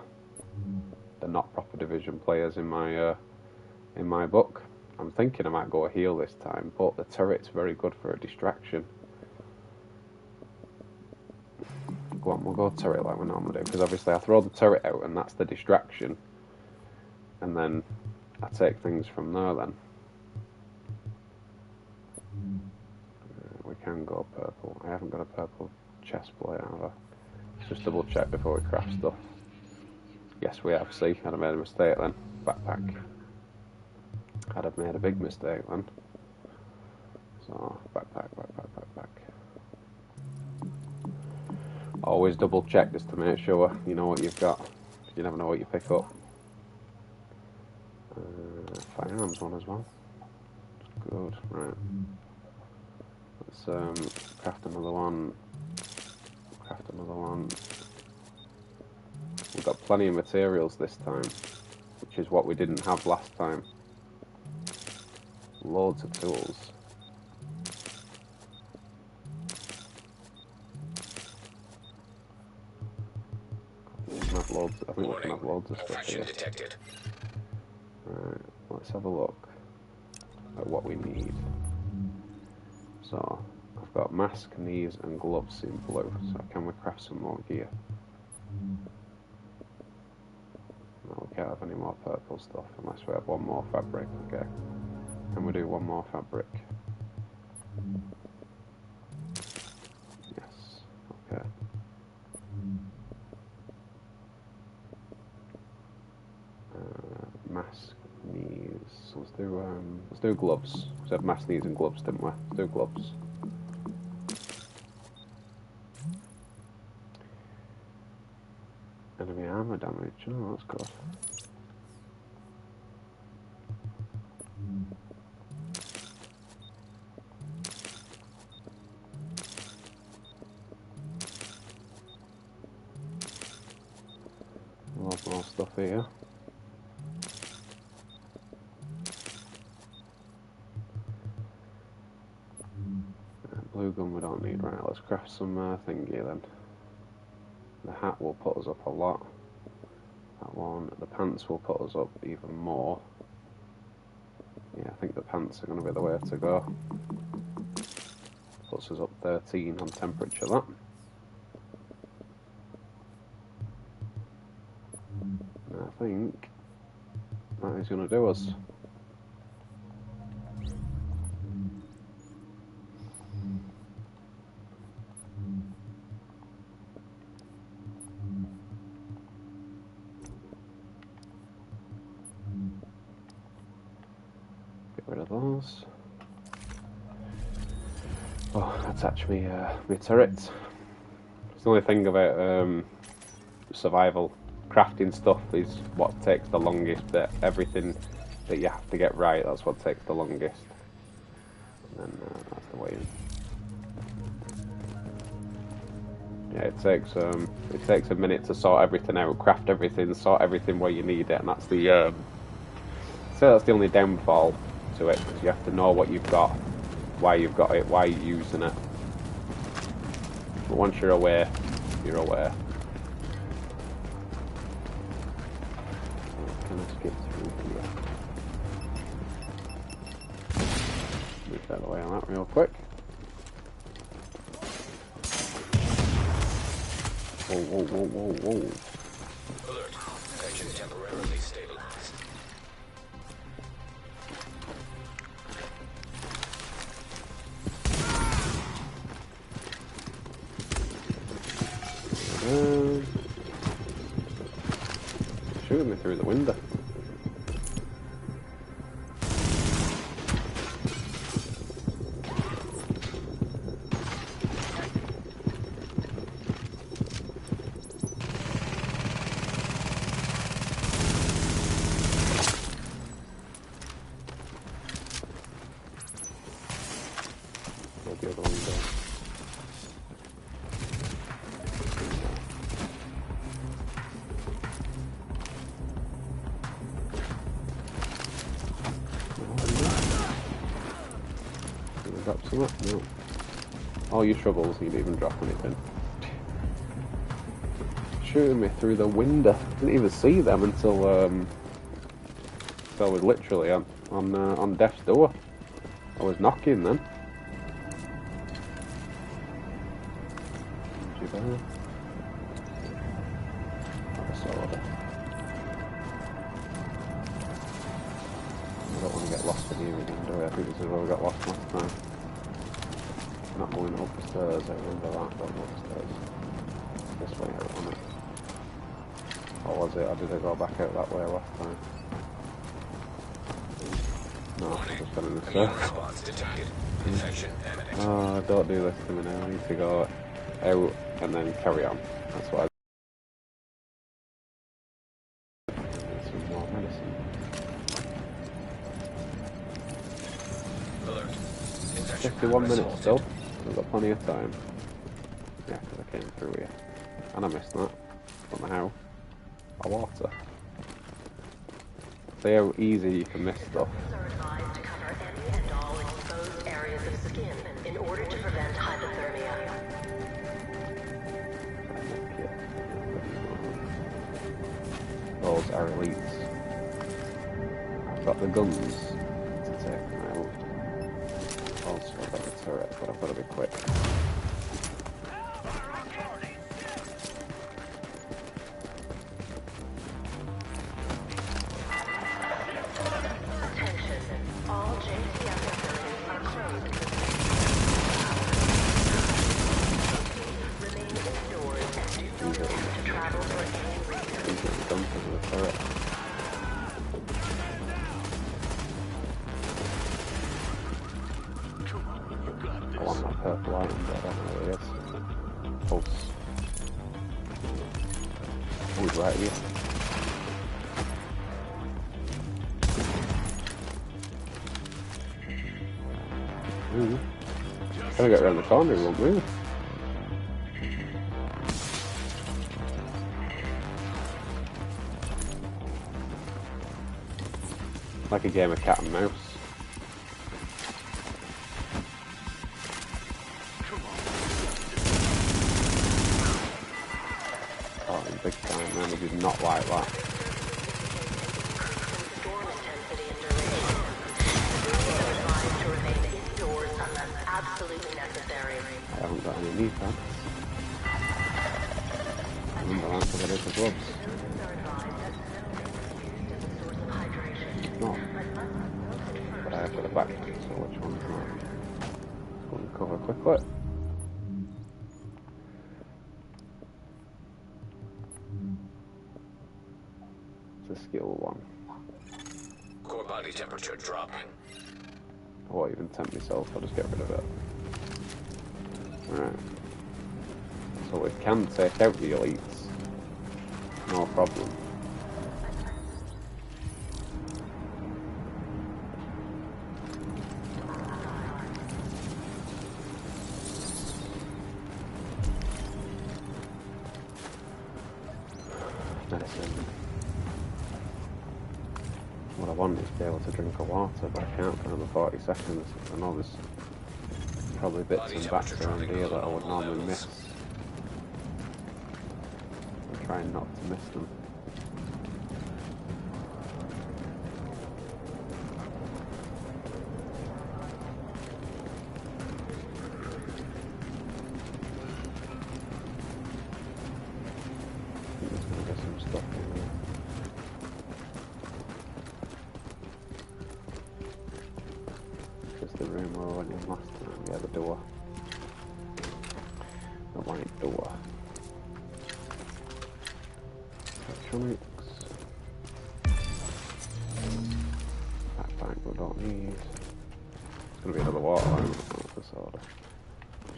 not proper Division players in my book. I'm thinking I might go a heal this time, but the turret's very good for a distraction. Go on, we'll go turret like we normally do, because obviously I throw the turret out and that's the distraction, and then I take things from there then. We can go purple. I haven't got a purple chest plate either. Let's just double check before we craft stuff. Yes, we have. See, I'd have made a mistake then. Backpack. I'd have made a big mistake then. So, backpack. Always double check just to make sure you know what you've got. You never know what you pick up. Firearms one as well. Good, right. Let's craft another one. We've got plenty of materials this time, which is what we didn't have last time. Loads of tools. I think we can have loads of stuff here. Right, let's have a look at what we need. So, I've got mask, knees and gloves in blue, so can we craft some more gear? No, we can't have any more purple stuff unless we have one more fabric, okay. Can we do one more fabric? Yes, okay. Mask, knees, let's do gloves. We said mask, knees and gloves, didn't we? Let's do gloves. Enemy armor damage, oh that's good. A lot more stuff here. Blue gun we don't need, right, let's craft some thingy then. The hat will put us up a lot. That one. The pants will put us up even more. Yeah, I think the pants are going to be the way to go. Puts us up 13 on temperature, that. And I think that is going to do us. Rid of those. Oh, attach me my turret. It's the only thing about survival crafting stuff is what takes the longest bit. Everything that you have to get right, that's what takes the longest. And then that's the way in. Yeah, it takes a minute to sort everything out, craft everything, sort everything where you need it, and that's the so that's the only downfall to it, because you have to know what you've got, why you've got it, why you're using it. But once you're aware, you're aware. Can I skip through here? Move that away on that real quick. Whoa. Alert. Engine temporarily stabilized. Shooting me through the window. Drop something? No. All your troubles, you didn't even drop anything. Shooting me through the window. Didn't even see them until I was literally on death's door. I was knocking then. I don't want to get lost in here again, do I? I think this is where we got lost last time. Not going up the stairs, I remember that, don't go upstairs. This way out on it. Or was it, or did I go back out that way last time? No, I just got in the stairs. Oh, don't do this to me now, I need to go out and then carry on. That's what I some more medicine. Alert. Infection 51 minutes resulted. still. We've got plenty of time. Yeah, because I came through here. And I missed that. Don't know how. A water. See how easy you can miss stuff. Are advised to cover any and all exposed areas of skin in order to prevent hypothermia. Those are elites. I've got the guns to take them out. Also, I've got the turret, but I've got to be quick. I want that purple item, but I don't know where it is. Pulse. Oh, he's right here. Ooh. Gotta get around the corner, he won't move. Like a game of cat and mouse. Oh, in big time, man, he did not like that. Storm intensity and duration. Civilians are advised to remain indoors unless absolutely necessary. I haven't got any knee pads. Remember that because I did the gloves. Civilians are advised that snow may be used as a source of hydration. No. But I have got a backpack, so which one's mine? Let's go and cover quickly. It's a skill one. Core body temperature dropping. I won't even tempt myself, I'll just get rid of it. Alright. So we can take out the elites. No problem. Medicine. What I want is to be able to drink a water, but I can't for another 40 seconds. I know there's probably bits and bats around here that I would normally miss. I'm trying not to miss them. I think there's going to be some stuff in here. The room where I went in last time, yeah, the door. The white door. Electronics. Backpack we don't need. It's going to be another water line of this order.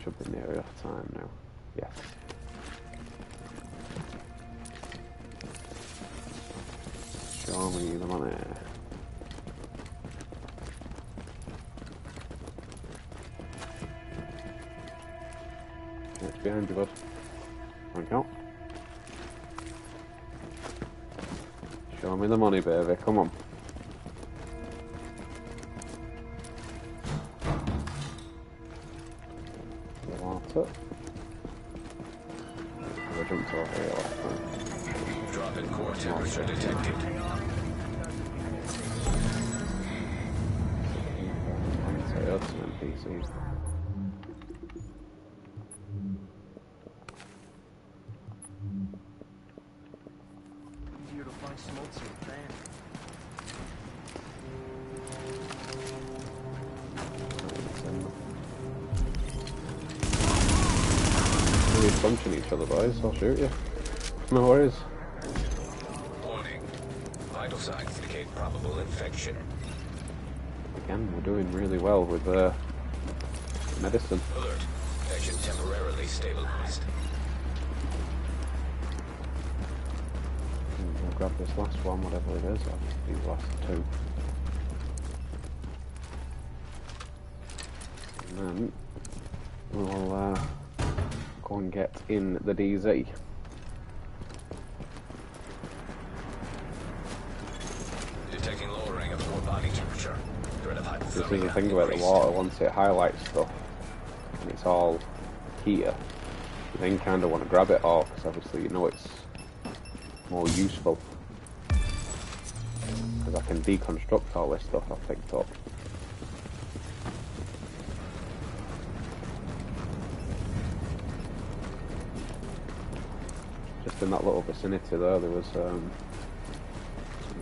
Should be near enough time now. Yes. Show me the money. It's behind you, bud. Thank you. Show me the money, baby. Come on. it. I jumped over here last time. Drop in core temperature detected. That's some NPCs. Easier to find smokes with fan. We're punching each other, boys. I'll shoot you. No worries. Warning. Vital signs indicate probable infection. Again, we're doing really well with medicine. Alert. Infection temporarily stabilized. We'll grab this last one, whatever it is, or these last two. And then we'll go and get in the DZ. Detecting lowering of core body temperature. Threat of This is the hypothermia thing about the increased. water, once it highlights stuff, and it's all here, you then kind of want to grab it all, because obviously you know it's more useful. Because I can deconstruct all this stuff I've picked up. Just in that little vicinity there was some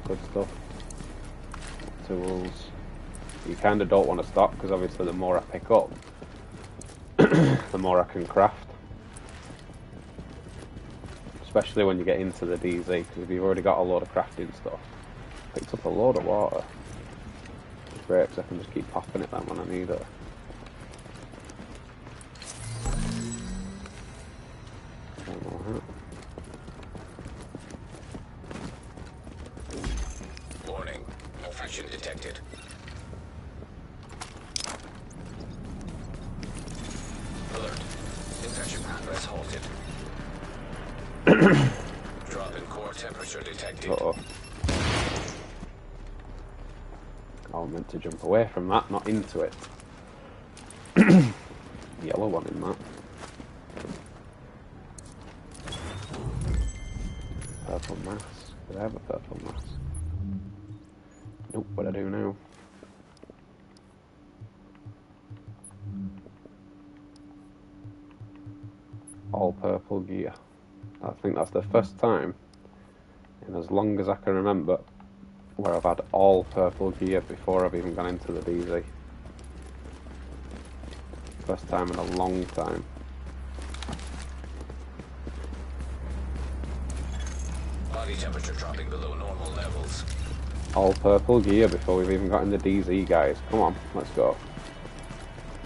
good stuff. Tools. You kind of don't want to stop, because obviously the more I pick up, the more I can craft. Especially when you get into the DZ, because if you've already got a load of crafting stuff. Picked up a load of water. It's great, because I can just keep popping it then when I need it. Don't know that. Warning. Infection detected. Alert. Infection progress halted. Drop in core temperature detected. Uh-oh. I was meant to jump away from that, not into it. Yellow one in that. Purple mask. Did I have a purple mask? Nope, what I do now. All purple gear. I think that's the first time in as long as I can remember where I've had all purple gear before I've even gone into the DZ. First time in a long time. Body temperature dropping below normal levels. All purple gear before we've even got in the DZ, guys. Come on, let's go.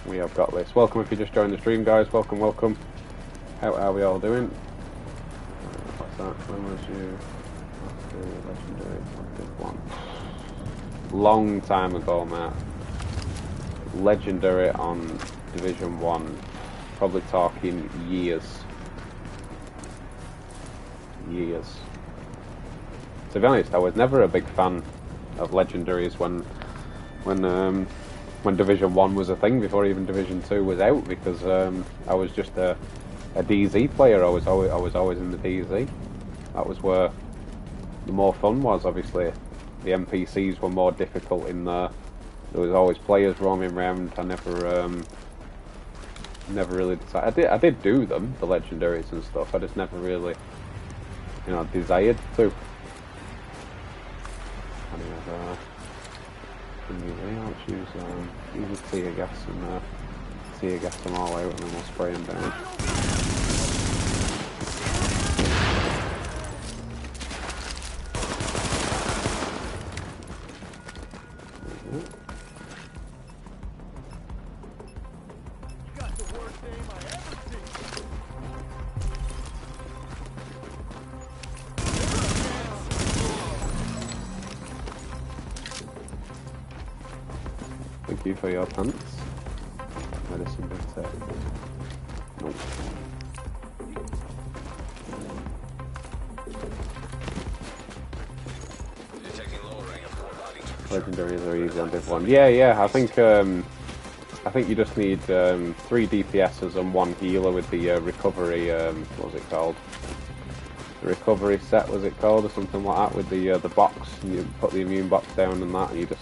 We have got this. Welcome if you just joined the stream, guys. Welcome, welcome. How are we all doing? What's that? When was you? Legendary one. Long time ago, Matt. Legendary on Division 1. Probably talking years. Years. To be honest, I was never a big fan of legendaries when Division 1 was a thing, before even Division 2 was out, because I was just a DZ player. I was always in the DZ. That was where the more fun was. Obviously, the NPCs were more difficult in there. There was always players roaming around. I never really decided. I did do them, the legendaries and stuff. I just never really, desired to. Let's use tear gas and tear gas them all out, and then we'll spray them down. Thank you for your pants. Medicine detected. Nope. Detecting lowering of core body temperature. Legendaries are easy on Div 1. Yeah, I think I think you just need 3 DPSs and 1 healer with the recovery. What was it called? The recovery set was it called, or something like that? With the box, and you put the immune box down and that, and you just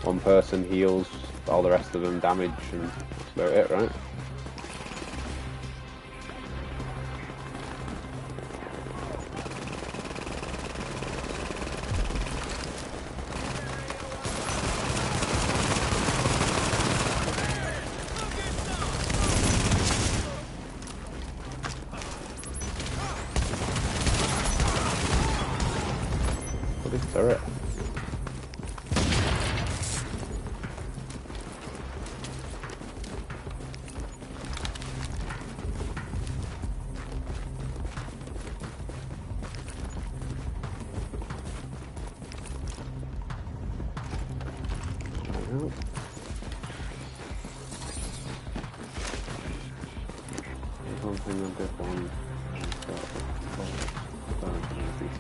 1 person heals, all the rest of them damage, and that's about it, right? Turret.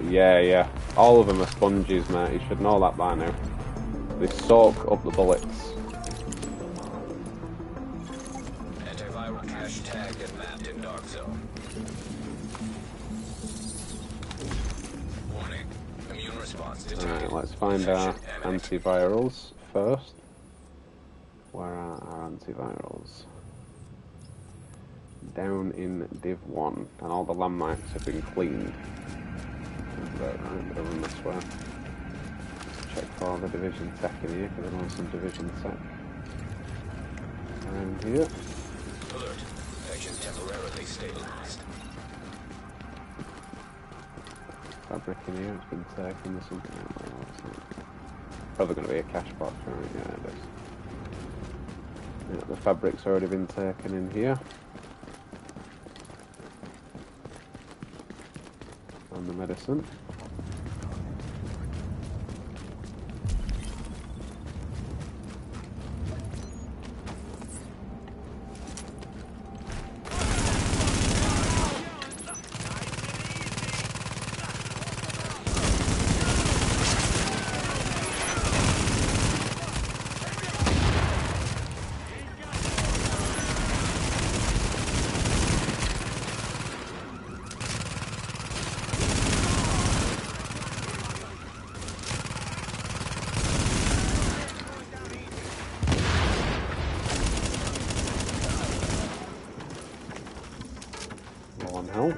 Yeah. All of them are sponges, mate. You should know that by now. They soak up the bullets. Antiviral cache tagged and mapped in dark zone. Warning. Immune response detected. Alright, let's find our antivirals first. Where are our antivirals? Down in Div 1, and all the landmarks have been cleaned. Right, but run this way. Check for the division tech in here, because I want some division tech. And here. Alert. Section temporarily stabilized. Fabric in here, it's been taken or something. Probably going to be a cash box, right? Yeah, it is. Yeah, the fabric's already been taken in here. And the medicine. Help.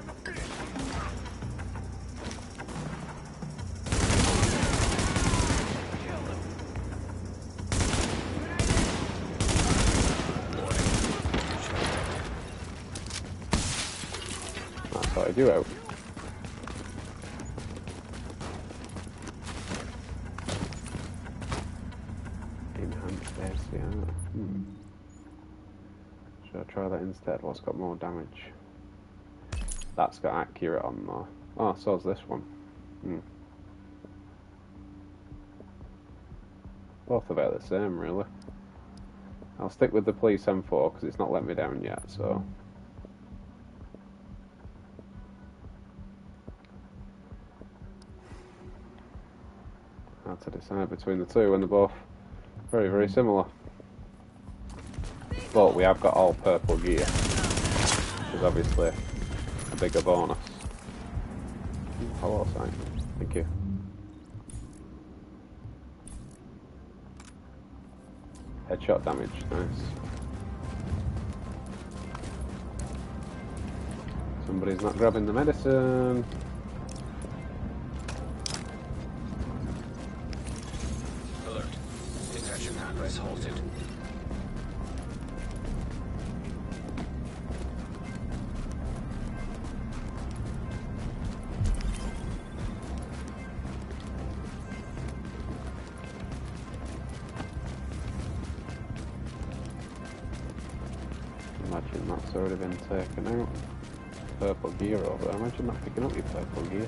That's what I do out. Enhanced ACR. Should I try that instead? What's got more damage? That's got accurate on though. Oh, so's this one. Both about the same, really. I'll stick with the police M4 because it's not let me down yet, so. Hard to decide between the two when they're both very, very similar. But we have got all purple gear, which is obviously a bigger bonus. Hello, sign. Thank you. Headshot damage, nice. Somebody's not grabbing the medicine. Alert. Detection progress halted. Imagine that's already been taken out. Purple gear over there. Imagine not picking up your purple gear.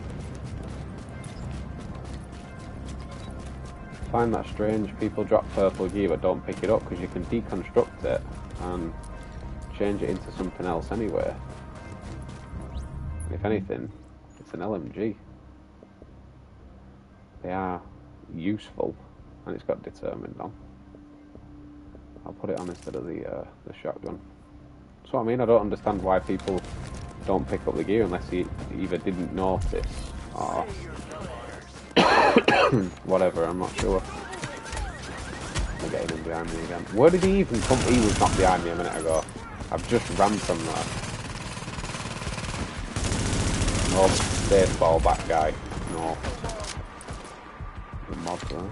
I find that strange. People drop purple gear but don't pick it up because you can deconstruct it and change it into something else anyway. If anything, it's an LMG. They are useful, and it's got determined on. I'll put it on instead of the shotgun. That's what I mean. I don't understand why people don't pick up the gear unless you either didn't notice or whatever. I'm not sure. They're getting in behind me again. Where did he even come? He was not behind me a minute ago. I've just ran from there. No baseball bat guy. No. The mod though.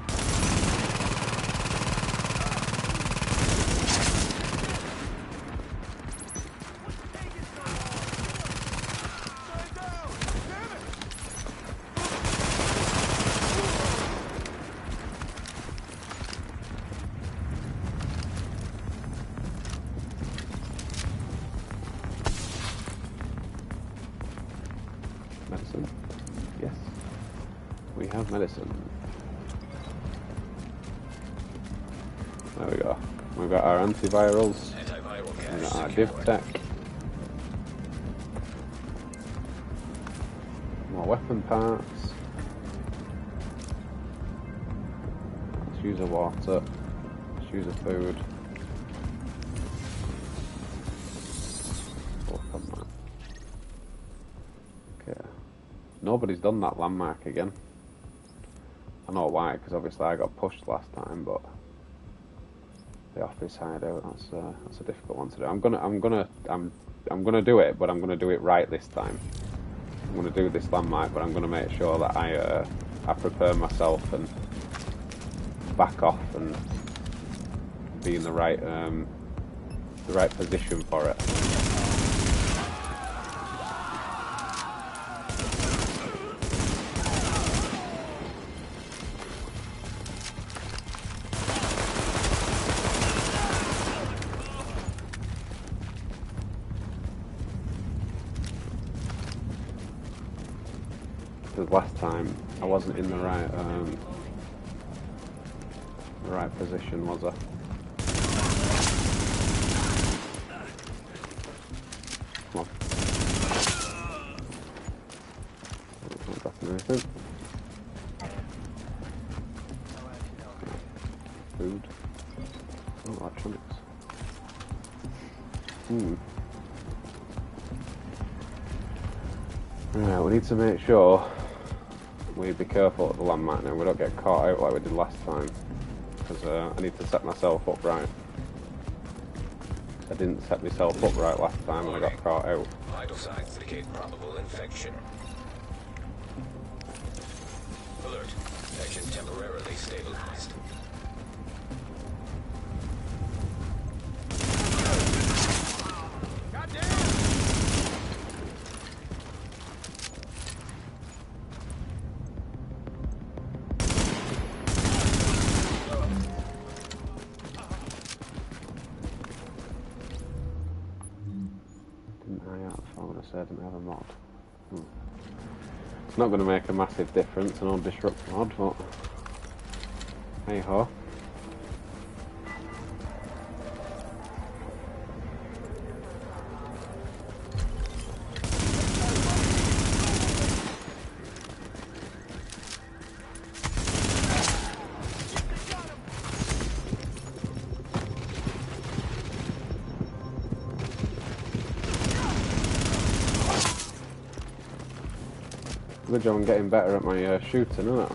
Medicine. Yes. We have medicine. There we go. We've got our antivirals. We've got our div tech. More weapon parts. Let's use a water. Let's use a food. Nobody's done that landmark again. I know why, because obviously I got pushed last time, but the office hideout, that's a difficult one to do. I'm gonna do it, but I'm gonna do it right this time. I'm gonna do this landmark, but I'm gonna make sure that I prepare myself and back off and be in the right position for it. Because last time I wasn't in the right position, was I? Come on. Not dropping anything. Food. Oh, electronics. Right, we need to make sure we be careful at the landmark now. We don't get caught out like we did last time. Because I need to set myself up right. I didn't set myself up right last time and I got caught out. Vital signs indicate probable infection. Alert. Infection temporarily stabilized. I didn't have a mod. It's not going to make a massive difference and I'll disrupt the mod, but hey ho. Good job, I'm getting better at my shooting, isn't it?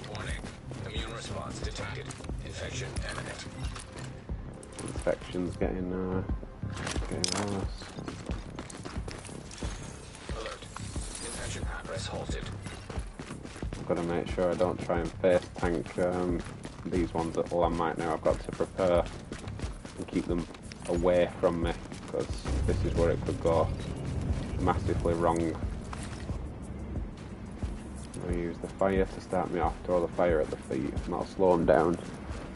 Warning. Immune response detected. Infection imminent. Infection's getting worse. Alert. Infection progress halted. I've got to make sure I don't try and face tank these ones at the landmark now. I've got to prepare and keep them away from me, because this is where it could go massively wrong. I'll use the fire to start me off, throw the fire at the feet, and that'll slow them down,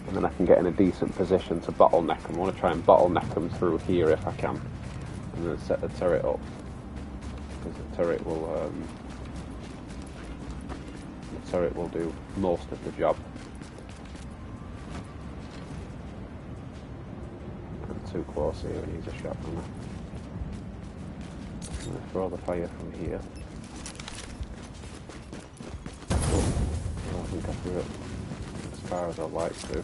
and then I can get in a decent position to bottleneck them. I want to try and bottleneck them through here if I can, and then set the turret up, because the turret will do most of the job. Too close here, he needs a shotgun. I'm going to throw the fire from here. Oh, think I threw it as far as I'd like to.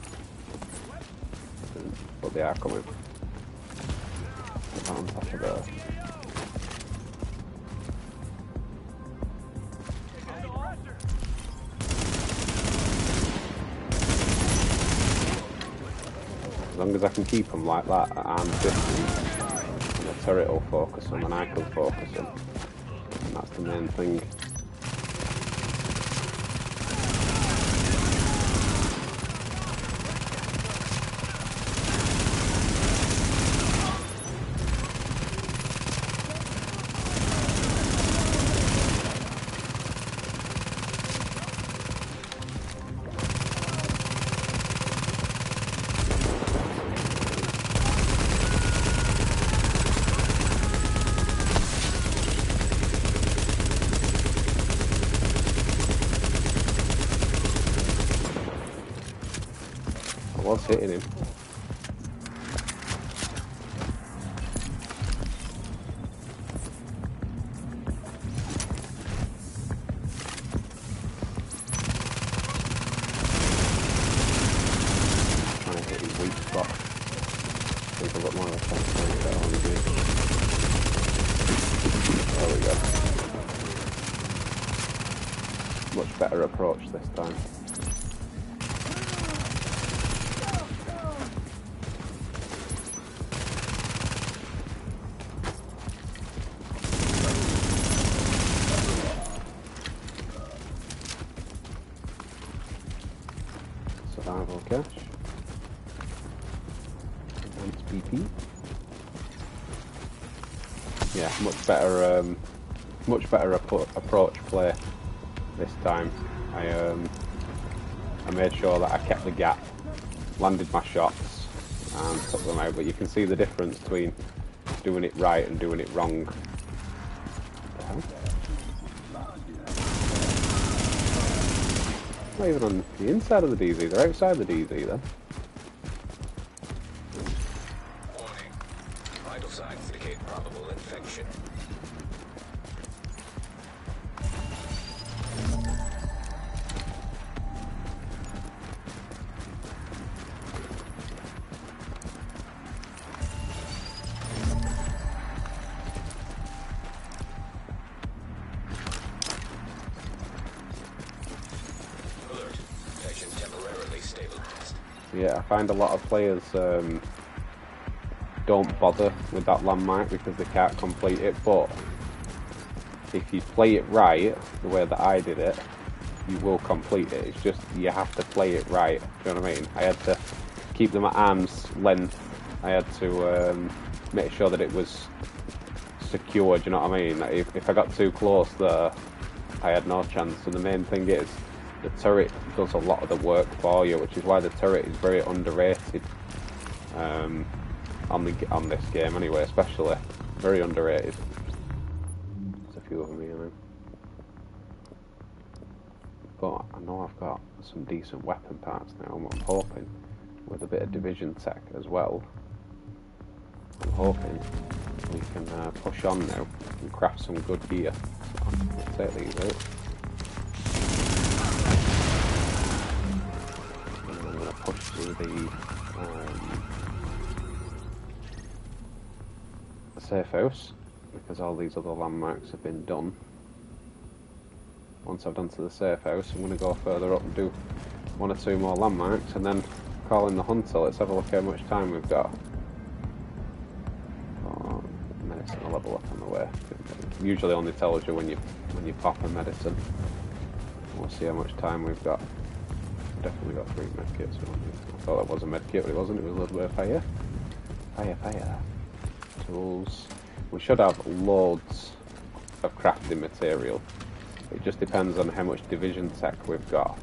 But they are coming. They're on top of there. As long as I can keep them like that at arm's distance, and the turret will focus them and I can focus them. And that's the main thing. I was hitting him. Trying to hit his weak spot. I think I've got more of a chance to get that on me. There we go. Much better approach this time. Survival cache. Advanced BP. Yeah, much better approach play this time. I made sure that I kept the gap, landed my shots, and took them out. But you can see the difference between doing it right and doing it wrong. Not even on the inside of the DZ, they're outside the DZ then. Warning. Vital signs indicate probable infection. Yeah, I find a lot of players don't bother with that landmark because they can't complete it, but if you play it right, the way that I did it, you will complete it. It's just, you have to play it right, do you know what I mean? I had to keep them at arm's length, I had to make sure that it was secure, do you know what I mean? If I got too close there, I had no chance, and the main thing is, the turret does a lot of the work for you, which is why the turret is very underrated on this game anyway, especially. Very underrated. There's a few of them here now. But I know I've got some decent weapon parts now, and I'm hoping, with a bit of division tech as well, I'm hoping we can push on now and craft some good gear. So I'll take these out. Push through the safe house because all these other landmarks have been done. Once I've done to the safe house, I'm going to go further up and do one or two more landmarks and then call in the hunter. Let's have a look how much time we've got. Oh, medicine will level up on the way. It usually only tells you when you pop a medicine. We'll see how much time we've got. Definitely got 3 medkits. I thought that was a medkit, but it wasn't. It was a little bit of fire. Fire. Tools. We should have loads of crafting material. It just depends on how much division tech we've got.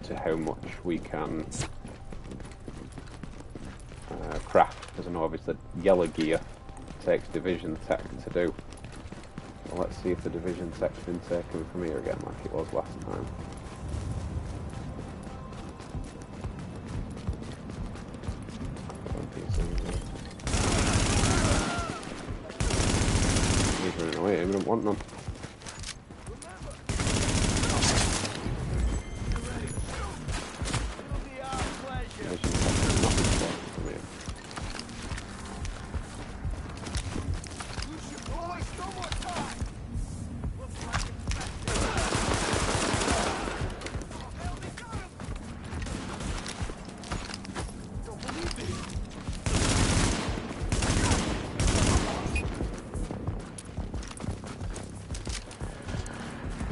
To how much we can craft. Because I know obviously yellow gear takes division tech to do. Well, let's see if the division tech's been taken from here again like it was last time. He's running away, we don't want none.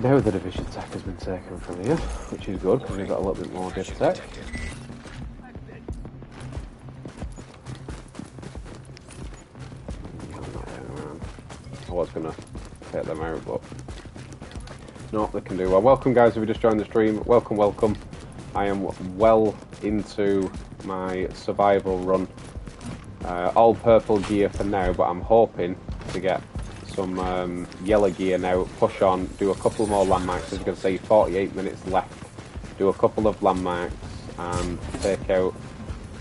Now the division tech has been taken from here, which is good because we've got a little bit more div tech. I was going to take them out, but no, they can do well. Welcome guys, if you just joined the stream, welcome, welcome. I am well into my survival run. All purple gear for now, but I'm hoping to get some yellow gear now, push on, do a couple more landmarks, as you can see, 48 minutes left, do a couple of landmarks and take out,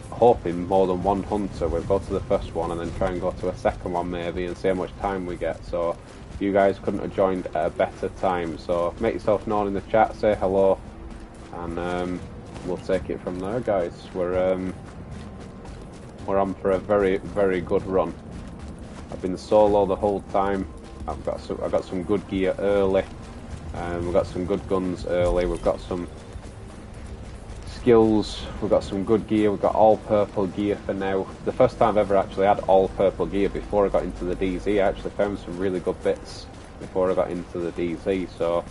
hoping, more than one hunter. We'll go to the first one and then try and go to a second one maybe and see how much time we get. So you guys couldn't have joined at a better time, so make yourself known in the chat, say hello, and we'll take it from there guys. We're on for a very, very good run. I've been solo the whole time. I've got some good gear early. We've got some good guns early. We've got some skills. We've got some good gear. We've got all purple gear for now. The first time I've ever actually had all purple gear before I got into the DZ. I actually found some really good bits before I got into the DZ. So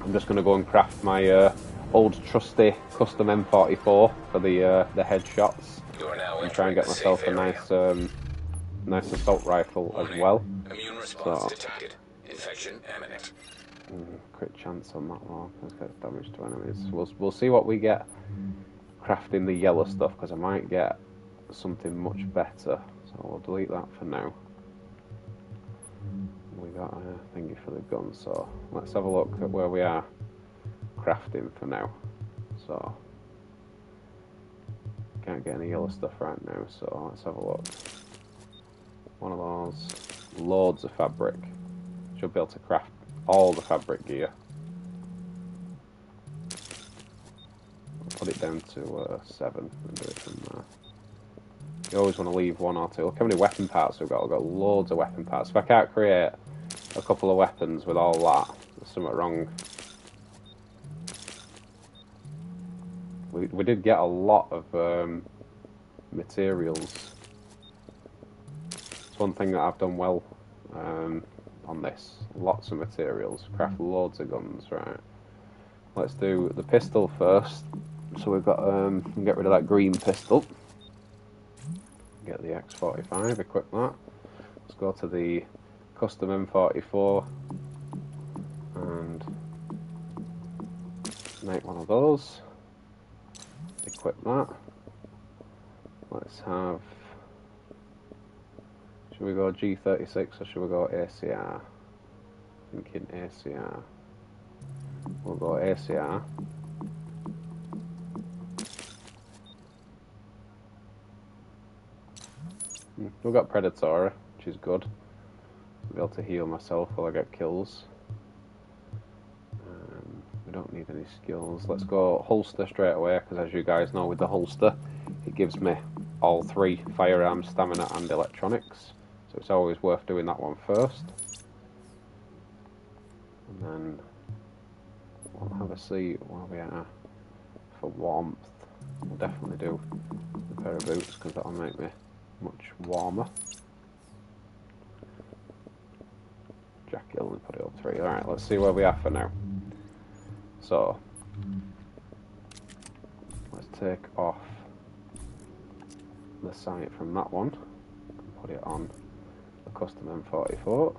I'm just going to go and craft my old trusty custom M44 for the headshots. And try and get myself a nice assault rifle as well. Immune response detected. Infection imminent. Crit chance on that one. Let's get damage to enemies. We'll see what we get crafting the yellow stuff, because I might get something much better. So we'll delete that for now. We got a thingy for the gun, so let's have a look at where we are crafting for now. So can't get any yellow stuff right now, so let's have a look. One of those, loads of fabric. Should be able to craft all the fabric gear. I'll put it down to 7 and do it from there. You always want to leave 1 or 2. Look how many weapon parts we've got. We've got loads of weapon parts. If I can't create a couple of weapons with all that, there's something wrong. We did get a lot of materials. It's one thing that I've done well on this. Lots of materials. Craft loads of guns, right. Let's do the pistol first. So we've got, get rid of that green pistol. Get the X45, equip that. Let's go to the custom M44 and make one of those. Equip that. Let's have, should we go G36 or should we go ACR? Thinking ACR. We'll go ACR. We've got Predatory, which is good. I'll be able to heal myself while I get kills. We don't need any skills. Let's go holster straight away, because as you guys know, with the holster, it gives me all 3 firearms, stamina and electronics. So it's always worth doing that one first. And then we'll have a seat while we are for warmth. We'll definitely do a pair of boots, because that'll make me much warmer. Jacket, only put it up 3. Alright, let's see where we are for now. So, let's take off the sight from that one and put it on the custom M44.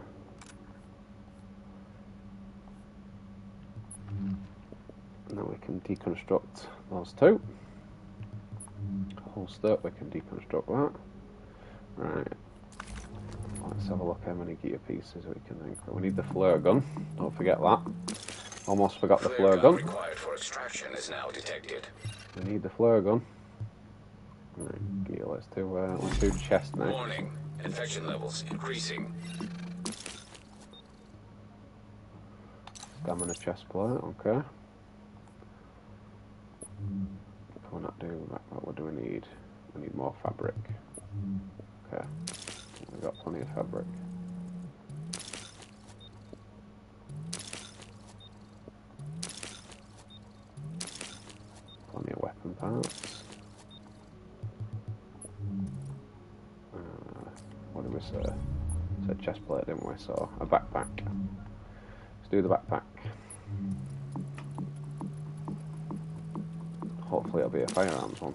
Now we can deconstruct those 2. Holster, we can deconstruct that. Right. Let's have a look how many gear pieces we can think. We need the flare gun. Don't forget that. Almost forgot the flare gun. Required for extraction is now detected. We need the flare gun. Right, gear. Let's do chest now. Warning. Infection levels increasing. Stamina chest plate. Okay. Can we not do that? What do we need? We need more fabric. Okay. We've got plenty of fabric. Plenty of weapon parts. What did we say? Said chest plate, didn't we? So, a backpack. Let's do the backpack. Hopefully it'll be a firearms one.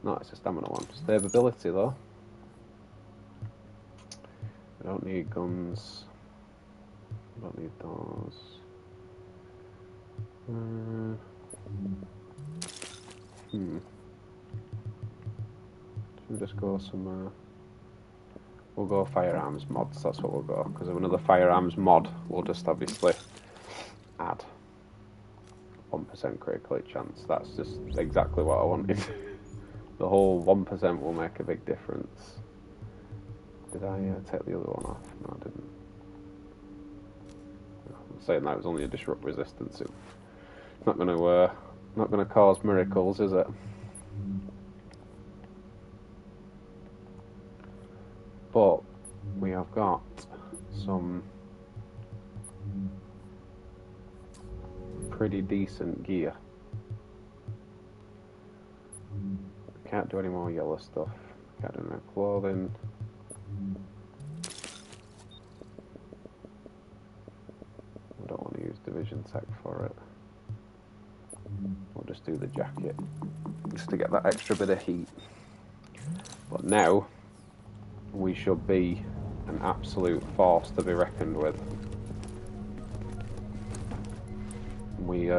No, it's a stamina one. Stability though. I don't need guns. I don't need those. Should we just go somewhere? We'll go firearms mods, that's what we'll go. Because of another firearms mod, we'll just obviously add 1% critical hit chance. That's just exactly what I wanted. The whole 1% will make a big difference. Did I take the other one off? No, I didn't. I'm saying that was only a disrupt resistance. It's not going to cause miracles, is it? But we have got some pretty decent gear. Can't do any more yellow stuff. Can't do no clothing. I don't want to use division tech for it. We'll just do the jacket, just to get that extra bit of heat. But now, we should be an absolute force to be reckoned with. We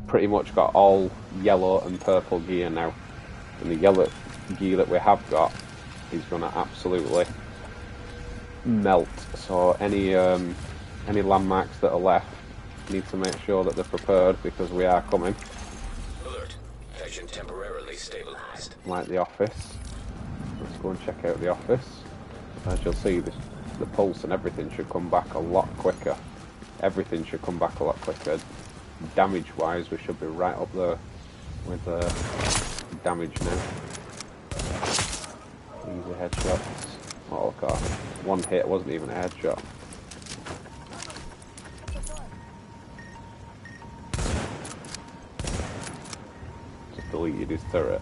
pretty much got all yellow and purple gear now. And the yellow gear that we have got is going to absolutely melt. So any landmarks that are left, need to make sure that they're prepared because we are coming. Alert. Infection temporarily stabilized. Like the office. Let's go and check out the office. As you'll see, the pulse and everything should come back a lot quicker. Everything should come back a lot quicker. Damage-wise, we should be right up there with damage now. Easy headshots. Oh god, one hit wasn't even a headshot. Just deleted his turret.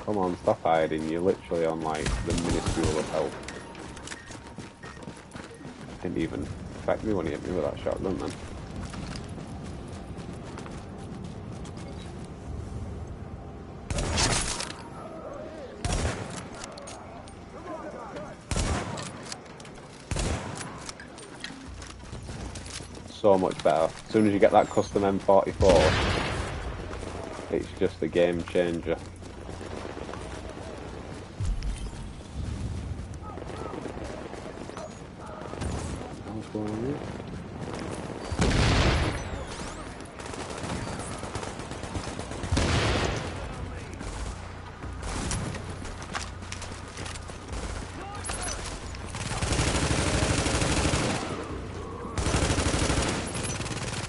Come on, stop hiding, you're literally on like the minuscule of health. Didn't even affect me when he hit me with that shotgun then. So much better. As soon as you get that custom M44, it's just a game changer.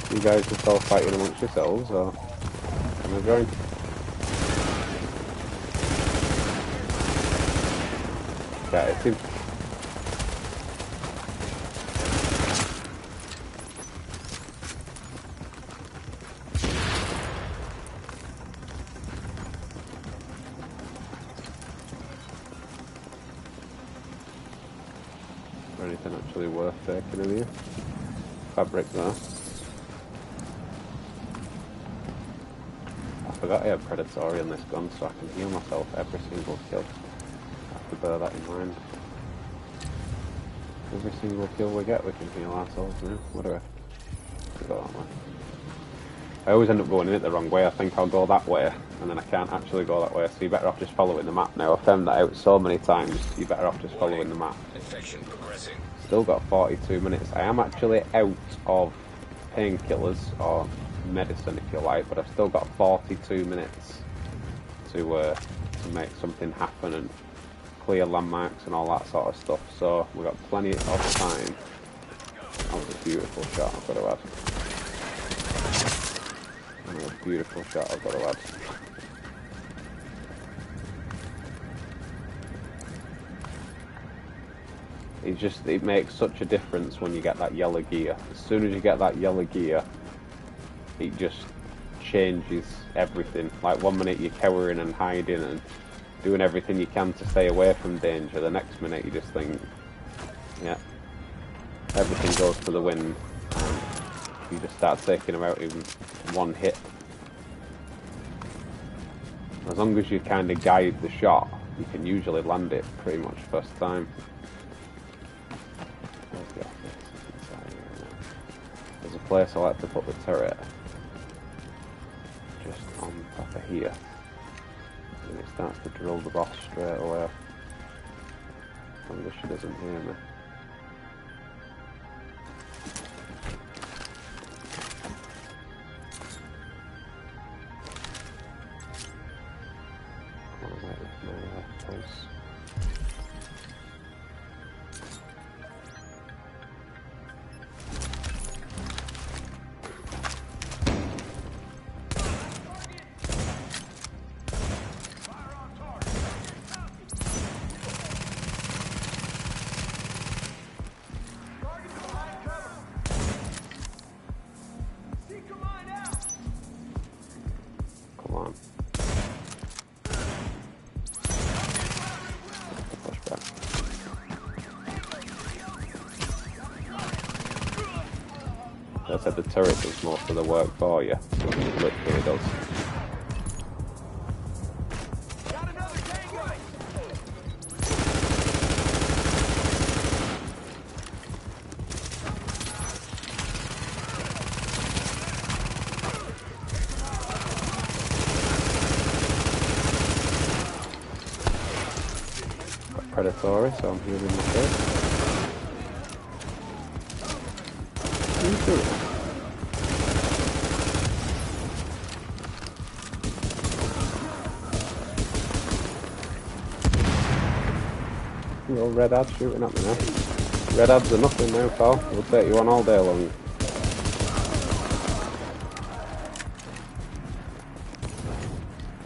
You guys just all fighting amongst yourselves, or can I join? Yeah, it seems. Is there anything actually worth taking in here? Fabric there. I forgot I have predatory on this gun, so I can heal myself every single kill. I have to bear that in mind. Every single kill we get, we can heal ourselves now. What do I go that way? I always end up going in it the wrong way. I think I'll go that way, and then I can't actually go that way, so you're better off just following the map now. I've found that out so many times, you're better off just following the map. Infection progressing. Still got 42 minutes. I am actually out of painkillers, or medicine if you like, but I've still got 42 minutes to make something happen and clear landmarks and all that sort of stuff, so we've got plenty of time. That was a beautiful shot I've got to add. That was a beautiful shot I've got to add. It makes such a difference when you get that yellow gear. As soon as you get that yellow gear, it just changes everything. Like 1 minute you're cowering and hiding and doing everything you can to stay away from danger. The next minute you just think, yeah, everything goes to the wind, and you just start taking them out in one hit. As long as you kind of guide the shot, you can usually land it pretty much first time. Where's the office? Inside here now. There's a place I like to put the turret, just on top of here. And it starts to drill the boss straight away. As long as she doesn't hear me. I said the turret does most of the work for you. It literally does. Got predatory, so I'm healing my face. Little red ad shooting at me now. Red ads are nothing now, pal. We'll take you on all day long.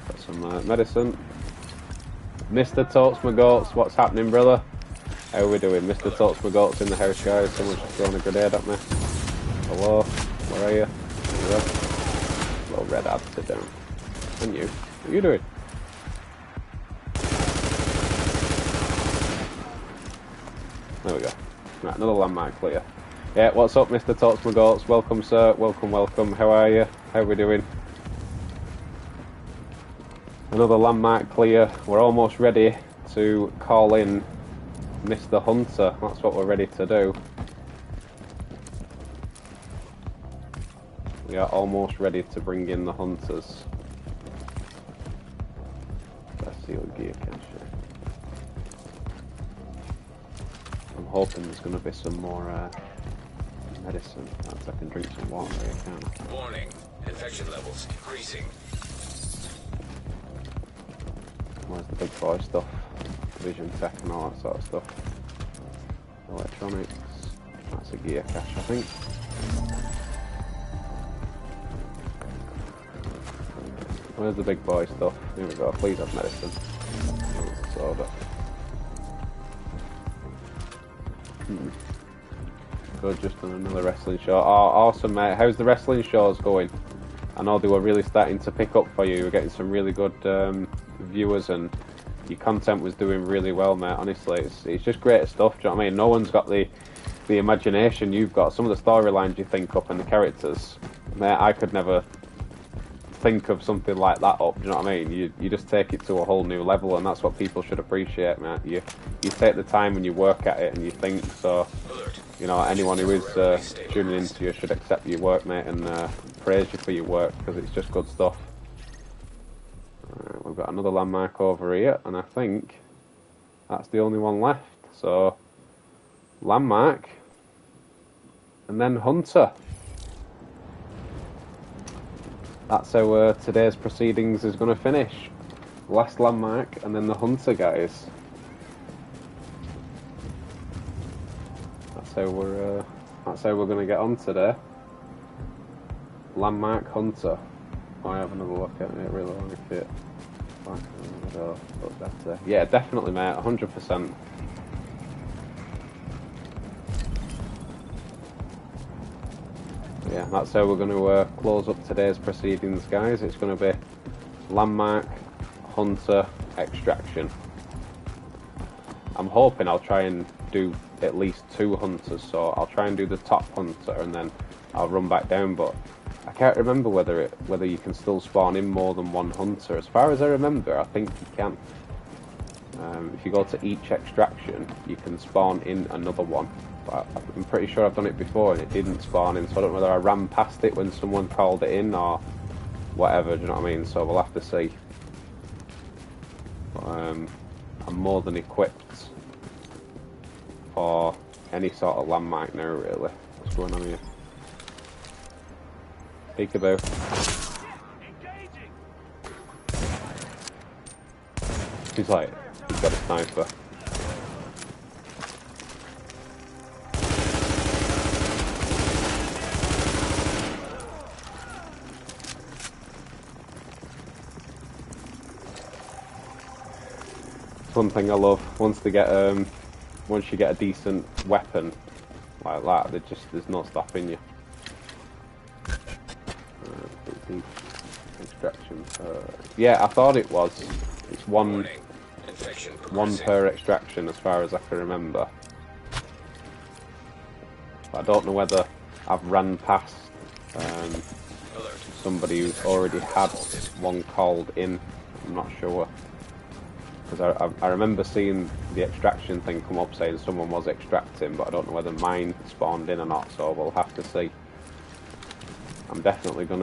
Got some medicine. Mr. Totes My Goats, what's happening, brother? How are we doing? Mr. Totes My Goats in the house, guys. Someone's just throwing a grenade at me. Hello? Where are you? There you go. Little red ad, sit down. And you? What are you doing? There we go. Right, another landmark clear. Yeah, what's up, Mr. Totes My Goats? Welcome, sir. Welcome, welcome. How are you? How are we doing? Another landmark clear. We're almost ready to call in Mr. Hunter. That's what we're ready to do. We are almost ready to bring in the hunters. Let's see what gear can show. I'm hoping there's going to be some more medicine. Perhaps I can drink some water here, can't I? Warning. Infection levels increasing. Where's the big boy stuff? Vision tech and all that sort of stuff. Electronics. That's a gear cache, I think. Where's the big boy stuff? Here we go. Please have medicine. Soda. Good, just on another wrestling show. Oh, awesome, mate. How's the wrestling shows going? I know they were really starting to pick up for you. You were getting some really good viewers, and your content was doing really well, mate. Honestly, it's just great stuff. Do you know what I mean? No one's got the imagination you've got. Some of the storylines you think up and the characters, mate. I could never think of something like that up. Do you know what I mean? You just take it to a whole new level, and that's what people should appreciate, mate. You take the time and you work at it and you think. So, you know, anyone who is tuning into you should accept your work, mate, and praise you for your work, because it's just good stuff. We've got another landmark over here, and I think that's the only one left. So, landmark, and then hunter. That's how today's proceedings is going to finish. Last landmark, and then the hunter, guys. That's how we're going to get on today. Landmark hunter. I have another look at it. Really want to fit. Yeah, definitely, mate. 100%. Yeah, that's how we're going to close up today's proceedings, guys. It's going to be landmark, hunter, extraction. I'm hoping I'll try and do at least 2 hunters, so I'll try and do the top hunter and then I'll run back down, but I can't remember whether you can still spawn in more than 1 hunter. As far as I remember, I think you can. If you go to each extraction, you can spawn in another one. But I'm pretty sure I've done it before and it didn't spawn in, so I don't know whether I ran past it when someone called it in or whatever, do you know what I mean? So we'll have to see. But, I'm more than equipped for any sort of landmark now, really. What's going on here? Peekaboo. He's got a sniper. One thing I love, once you get a decent weapon like that, there's no stopping you. Extraction yeah, I thought it was. It's one per extraction as far as I can remember. But I don't know whether I've ran past somebody who's already had one called in. I'm not sure. Because I remember seeing the extraction thing come up saying someone was extracting, but I don't know whether mine spawned in or not, so we'll have to see. I'm definitely going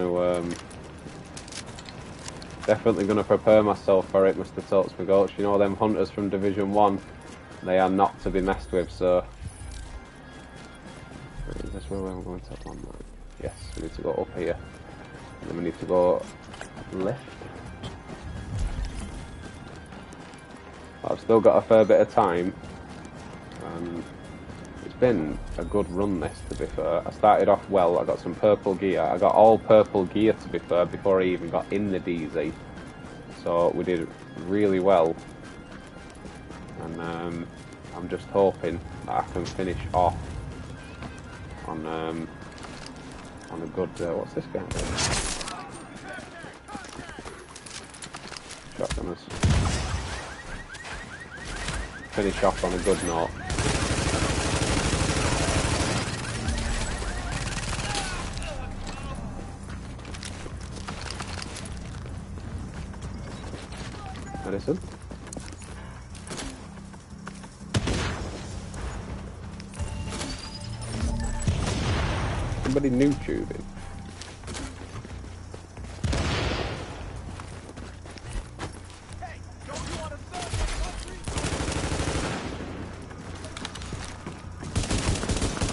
to prepare myself for it, Mr. Totes McGoach. You know them hunters from Division 1, they are not to be messed with, so... Is this where I'm going to landmark? Yes, we need to go up here. And then we need to go left. I've still got a fair bit of time. It's been a good run, this, to be fair. I started off well, I got some purple gear. I got all purple gear, to be fair, before I even got in the DZ. So we did really well. And I'm just hoping that I can finish off on a good... what's this guy doing? Shotgunners. Finish off on a good note. Medicine. Somebody new tubing.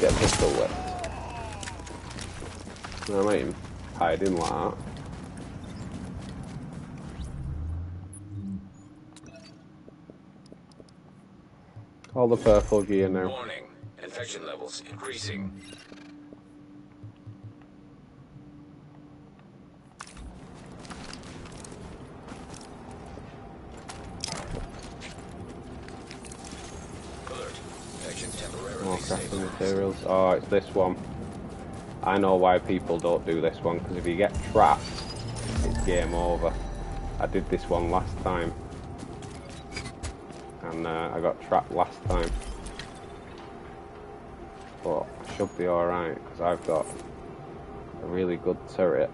Get a pistol whipped. You know what I mean? Hiding like that. All the purple gear now. Warning. Infection levels increasing. Alert. Infection temporarily More crafting stabilized. materials. Oh, it's this one. I know why people don't do this one, because if you get trapped, it's game over. I did this one last time. And I got trapped last time. But I should be alright, because I've got a really good turret.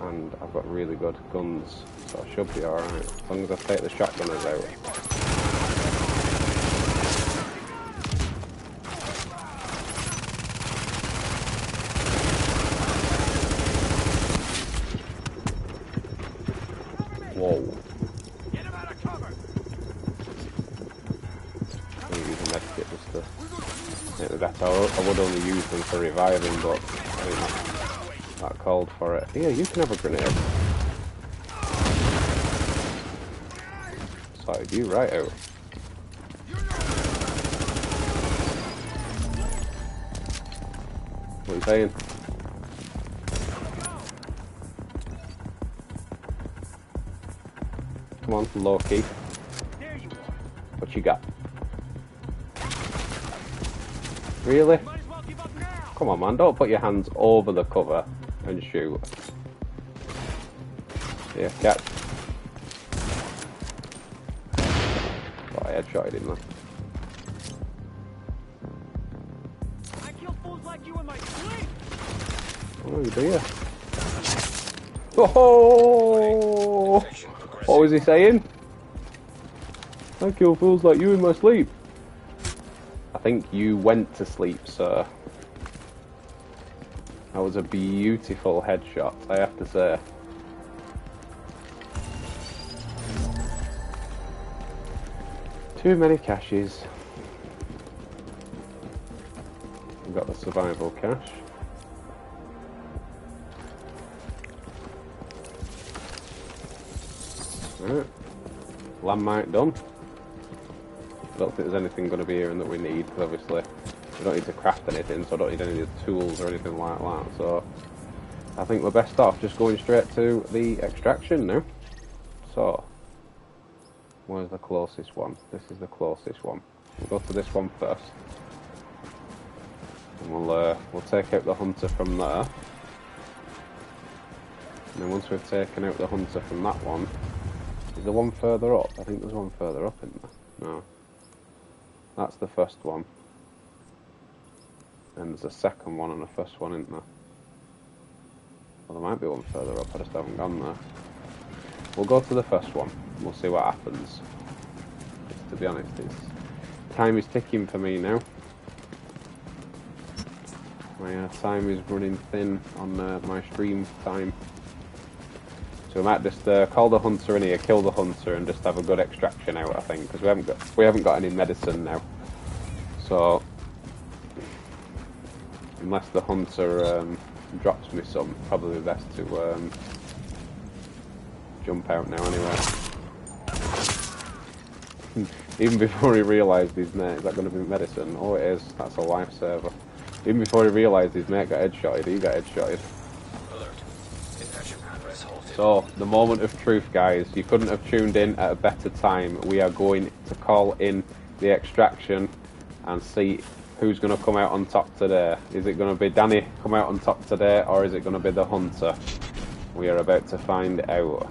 And I've got really good guns, so I should be alright. As long as I take the shotgunners out. Whoa. I would only use them for reviving, but I think that called for it. Yeah, you can have a grenade. Sorted you right out. What are you saying? Come on, Loki. What you got? Really? Come on, man, don't put your hands over the cover and shoot. Yeah, catch. Oh, I headshotted him, man. Oh dear. Oh! What was he saying? I kill fools like you in my sleep. I think you went to sleep, sir. That was a beautiful headshot, I have to say. Too many caches. We've got the survival cache. Right. Landmine done. I don't think there's anything going to be here that we need, because obviously we don't need to craft anything, so I don't need any of the tools or anything like that. So I think we're best off just going straight to the extraction now. So, where's the closest one? This is the closest one. We'll go to this one first. And we'll take out the hunter from there. And then once we've taken out the hunter from that one, is there one further up? I think there's one further up in there. No. That's the first one. And there's a second one and a first one, isn't there? Well, there might be one further up, I just haven't gone there. We'll go to the first one. We'll see what happens. To be honest, time is ticking for me now. My time is running thin on my stream time. So we might just call the hunter in here, kill the hunter, and just have a good extraction out, I think, because we haven't got any medicine now. So unless the hunter drops me some, probably best to jump out now anyway. Even before he realised his mate, is that going to be medicine? Oh, it is. That's a lifesaver. Even before he realised his mate got headshotted, he got headshotted. So, the moment of truth, guys. You couldn't have tuned in at a better time. We are going to call in the extraction and see who's going to come out on top today. Is it going to be Danny come out on top today, or is it going to be the hunter? We are about to find out.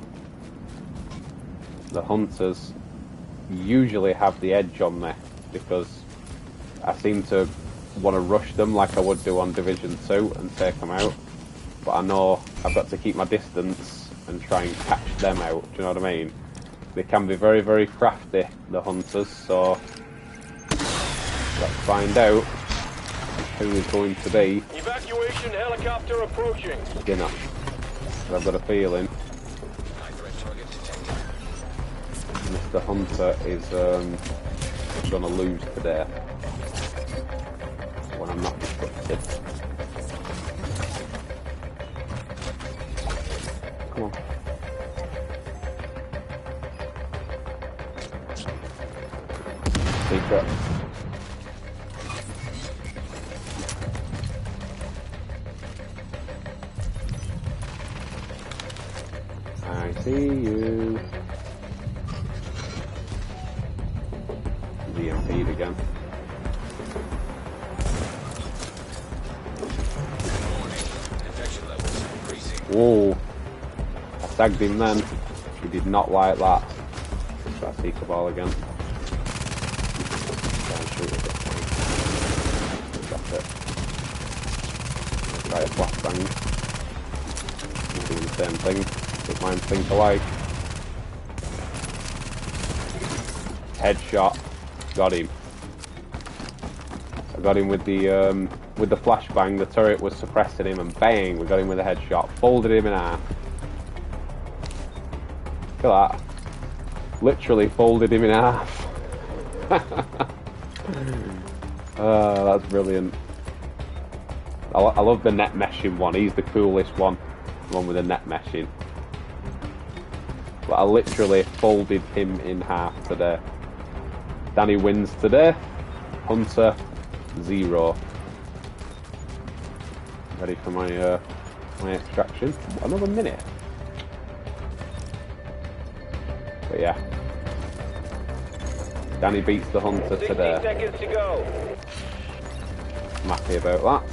The hunters usually have the edge on me because I seem to want to rush them like I would do on Division 2 and take them out. But I know I've got to keep my distance and try and catch them out, do you know what I mean? They can be very, very crafty, the hunters, so let's find out who is going to be evacuation helicopter approaching. dinner. I've got a feeling Mr. Hunter is going to lose today when I'm not instructed. Come on. Secret. I see you. DMP'd again. Whoa. I tagged him then. He did not like that. That Seeker ball again. That's it. Try a flashbang. Doing the same thing. But mine think alike. Headshot. Got him. I got him with the flashbang. The turret was suppressing him, and bang, we got him with a headshot. Folded him in half. Look at that. Literally folded him in half. That's brilliant. I love the net meshing one. He's the coolest one. The one with the net meshing. But I literally folded him in half today. Danny wins today. Hunter, 0. Ready for my my extraction. Another minute. But yeah. Danny beats the Hunter 60 today. seconds to go. I'm happy about that.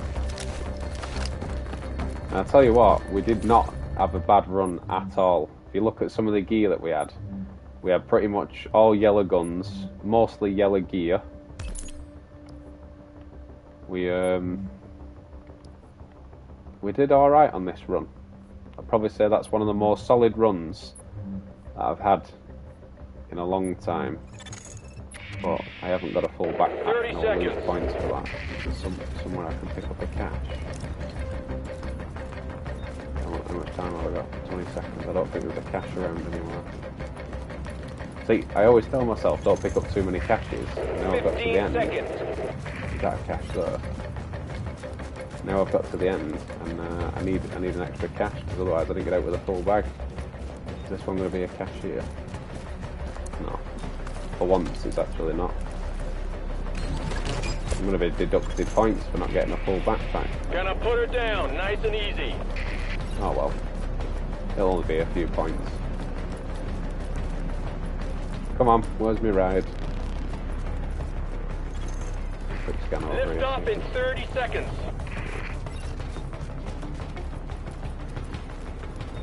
And I'll tell you what, we did not have a bad run at all. If you look at some of the gear that we had pretty much all yellow guns, mostly yellow gear. We we did alright on this run. I'd probably say that's one of the more solid runs that I've had in a long time. But I haven't got a full backpack 30 and I'll lose seconds. points for that. Somewhere I can pick up a cache. How much time have I got? 20 seconds. I don't think there's a cache around anymore. See, I always tell myself don't pick up too many caches. Now I've got to the 15 end. seconds. Is that a cache there? Now I've got to the end and I need an extra cache because otherwise I didn't get out with a full bag. Is this one going to be a cache here? No. For once it's actually not. I'm going to be deducted points for not getting a full backpack. Gonna put her down, nice and easy. Oh well. It'll only be a few points. Come on, where's my ride? Quick scan over Lift here. off in 30 seconds.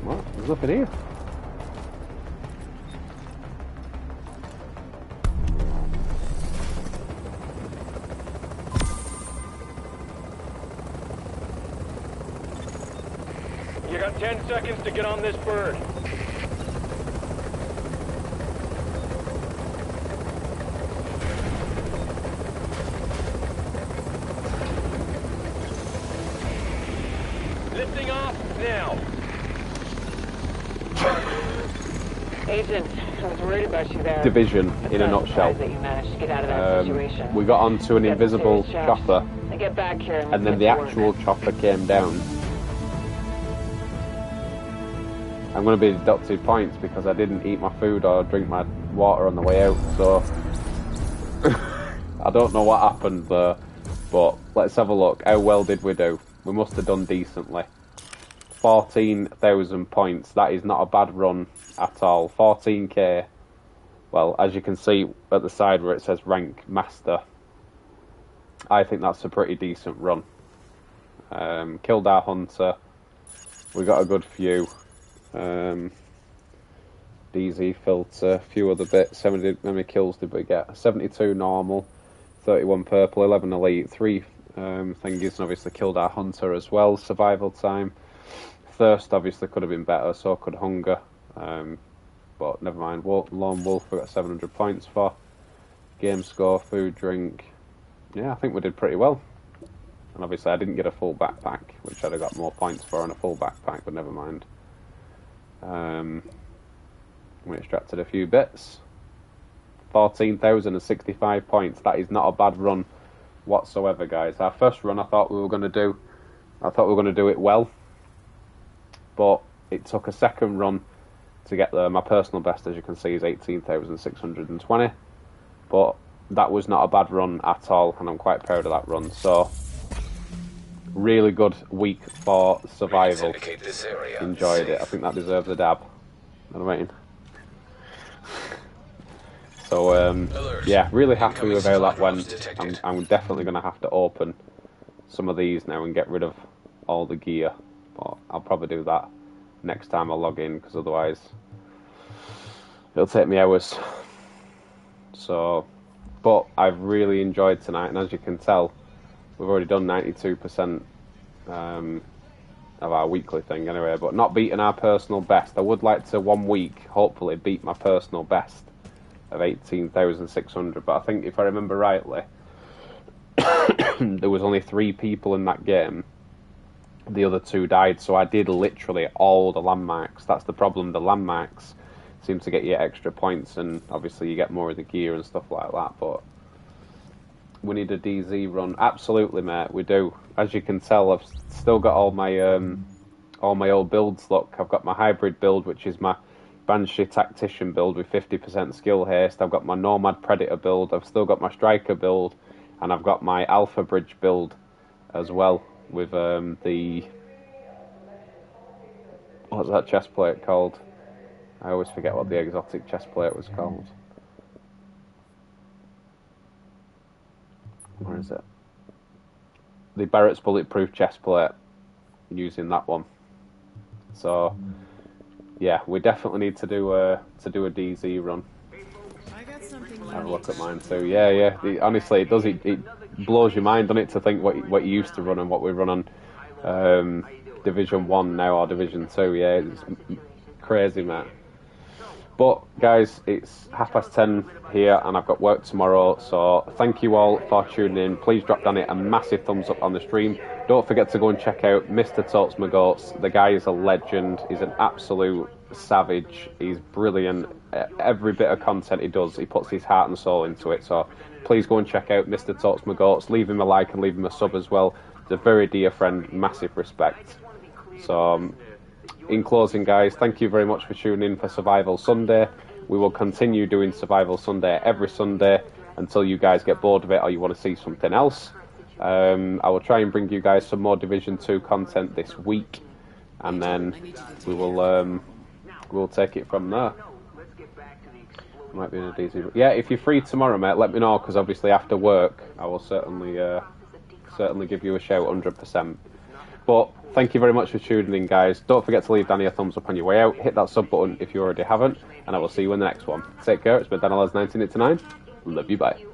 What? There's nothing here. You got 10 seconds to get on this bird. Lifting off now. Agent, I was worried about you there. Division in a nutshell. That you managed to get out of that situation. We got onto an Get the invisible serious shaft. chopper, Now get back here and then get the to work. actual chopper came down. I'm going to be deducted points because I didn't eat my food or drink my water on the way out, so I don't know what happened there, but let's have a look. How well did we do? We must have done decently. 14,000 points. That is not a bad run at all. 14k. Well, as you can see at the side where it says rank master, I think that's a pretty decent run. Killed our hunter. We got a good few. DZ filter, a few other bits. How many kills did we get? 72 normal, 31 purple, 11 elite, 3 thingies, and obviously killed our hunter as well. Survival time. Thirst obviously could have been better, so could hunger. But never mind. Lone wolf we got 700 points for. Game score, food, drink. Yeah, I think we did pretty well. And obviously I didn't get a full backpack, which I'd have got more points for on a full backpack, but never mind. We extracted a few bits. 14,065 points. That is not a bad run whatsoever, guys. Our first run, I thought we were going to do it well, but it took a second run to get there. My personal best, as you can see, is 18,620, but that was not a bad run at all, and I'm quite proud of that run. So, really good week for survival. Enjoyed it. I think that deserves a dab. You know what I mean? So, yeah, really happy with how that went. I'm definitely going to have to open some of these now and get rid of all the gear. But I'll probably do that next time I log in, because otherwise it'll take me hours. So, but I've really enjoyed tonight, and as you can tell, we've already done 92% of our weekly thing anyway, but not beating our personal best. I would like to, one week, hopefully, beat my personal best of 18,600, but I think if I remember rightly, there was only 3 people in that game. The other 2 died, so I did literally all the landmarks. That's the problem. The landmarks seem to get you extra points, and obviously you get more of the gear and stuff like that, but we need a DZ run. Absolutely, mate, we do. As you can tell, I've still got all my old builds. Look, I've got my hybrid build, which is my Banshee Tactician build with 50% skill haste. I've got my Nomad Predator build. I've still got my Striker build, and I've got my Alpha Bridge build as well with the... What's that chest plate called? I always forget what the exotic chest plate was called. Where is it? The Barrett's Bulletproof chest plate. Using that one. So, yeah, we definitely need to do a DZ run. Have a look at mine too. Yeah. Honestly, it does. It blows your mind, doesn't it, to think what you used to run and what we run on Division 1 now, or Division 2, yeah, it's crazy, mate. But, guys, it's 10:30 here, and I've got work tomorrow, so thank you all for tuning in. Please drop Danny a massive thumbs up on the stream. Don't forget to go and check out Mr. Totes My Goats. The guy is a legend. He's an absolute savage. He's brilliant. Every bit of content he does, he puts his heart and soul into it, so please go and check out Mr. Totes My Goats. Leave him a like and leave him a sub as well. He's a very dear friend, massive respect. So, in closing, guys, thank you very much for tuning in for Survival Sunday. We will continue doing Survival Sunday every Sunday until you guys get bored of it or you want to see something else. I will try and bring you guys some more Division 2 content this week, and then we'll take it from there. Might be in a DZ. Yeah, if you're free tomorrow, mate, let me know, because obviously after work I will certainly give you a shout 100%. But thank you very much for tuning in, guys. Don't forget to leave Danny a thumbs up on your way out. Hit that sub button if you already haven't, and I will see you in the next one. Take care. It's been DanielS1989. Love you, bye.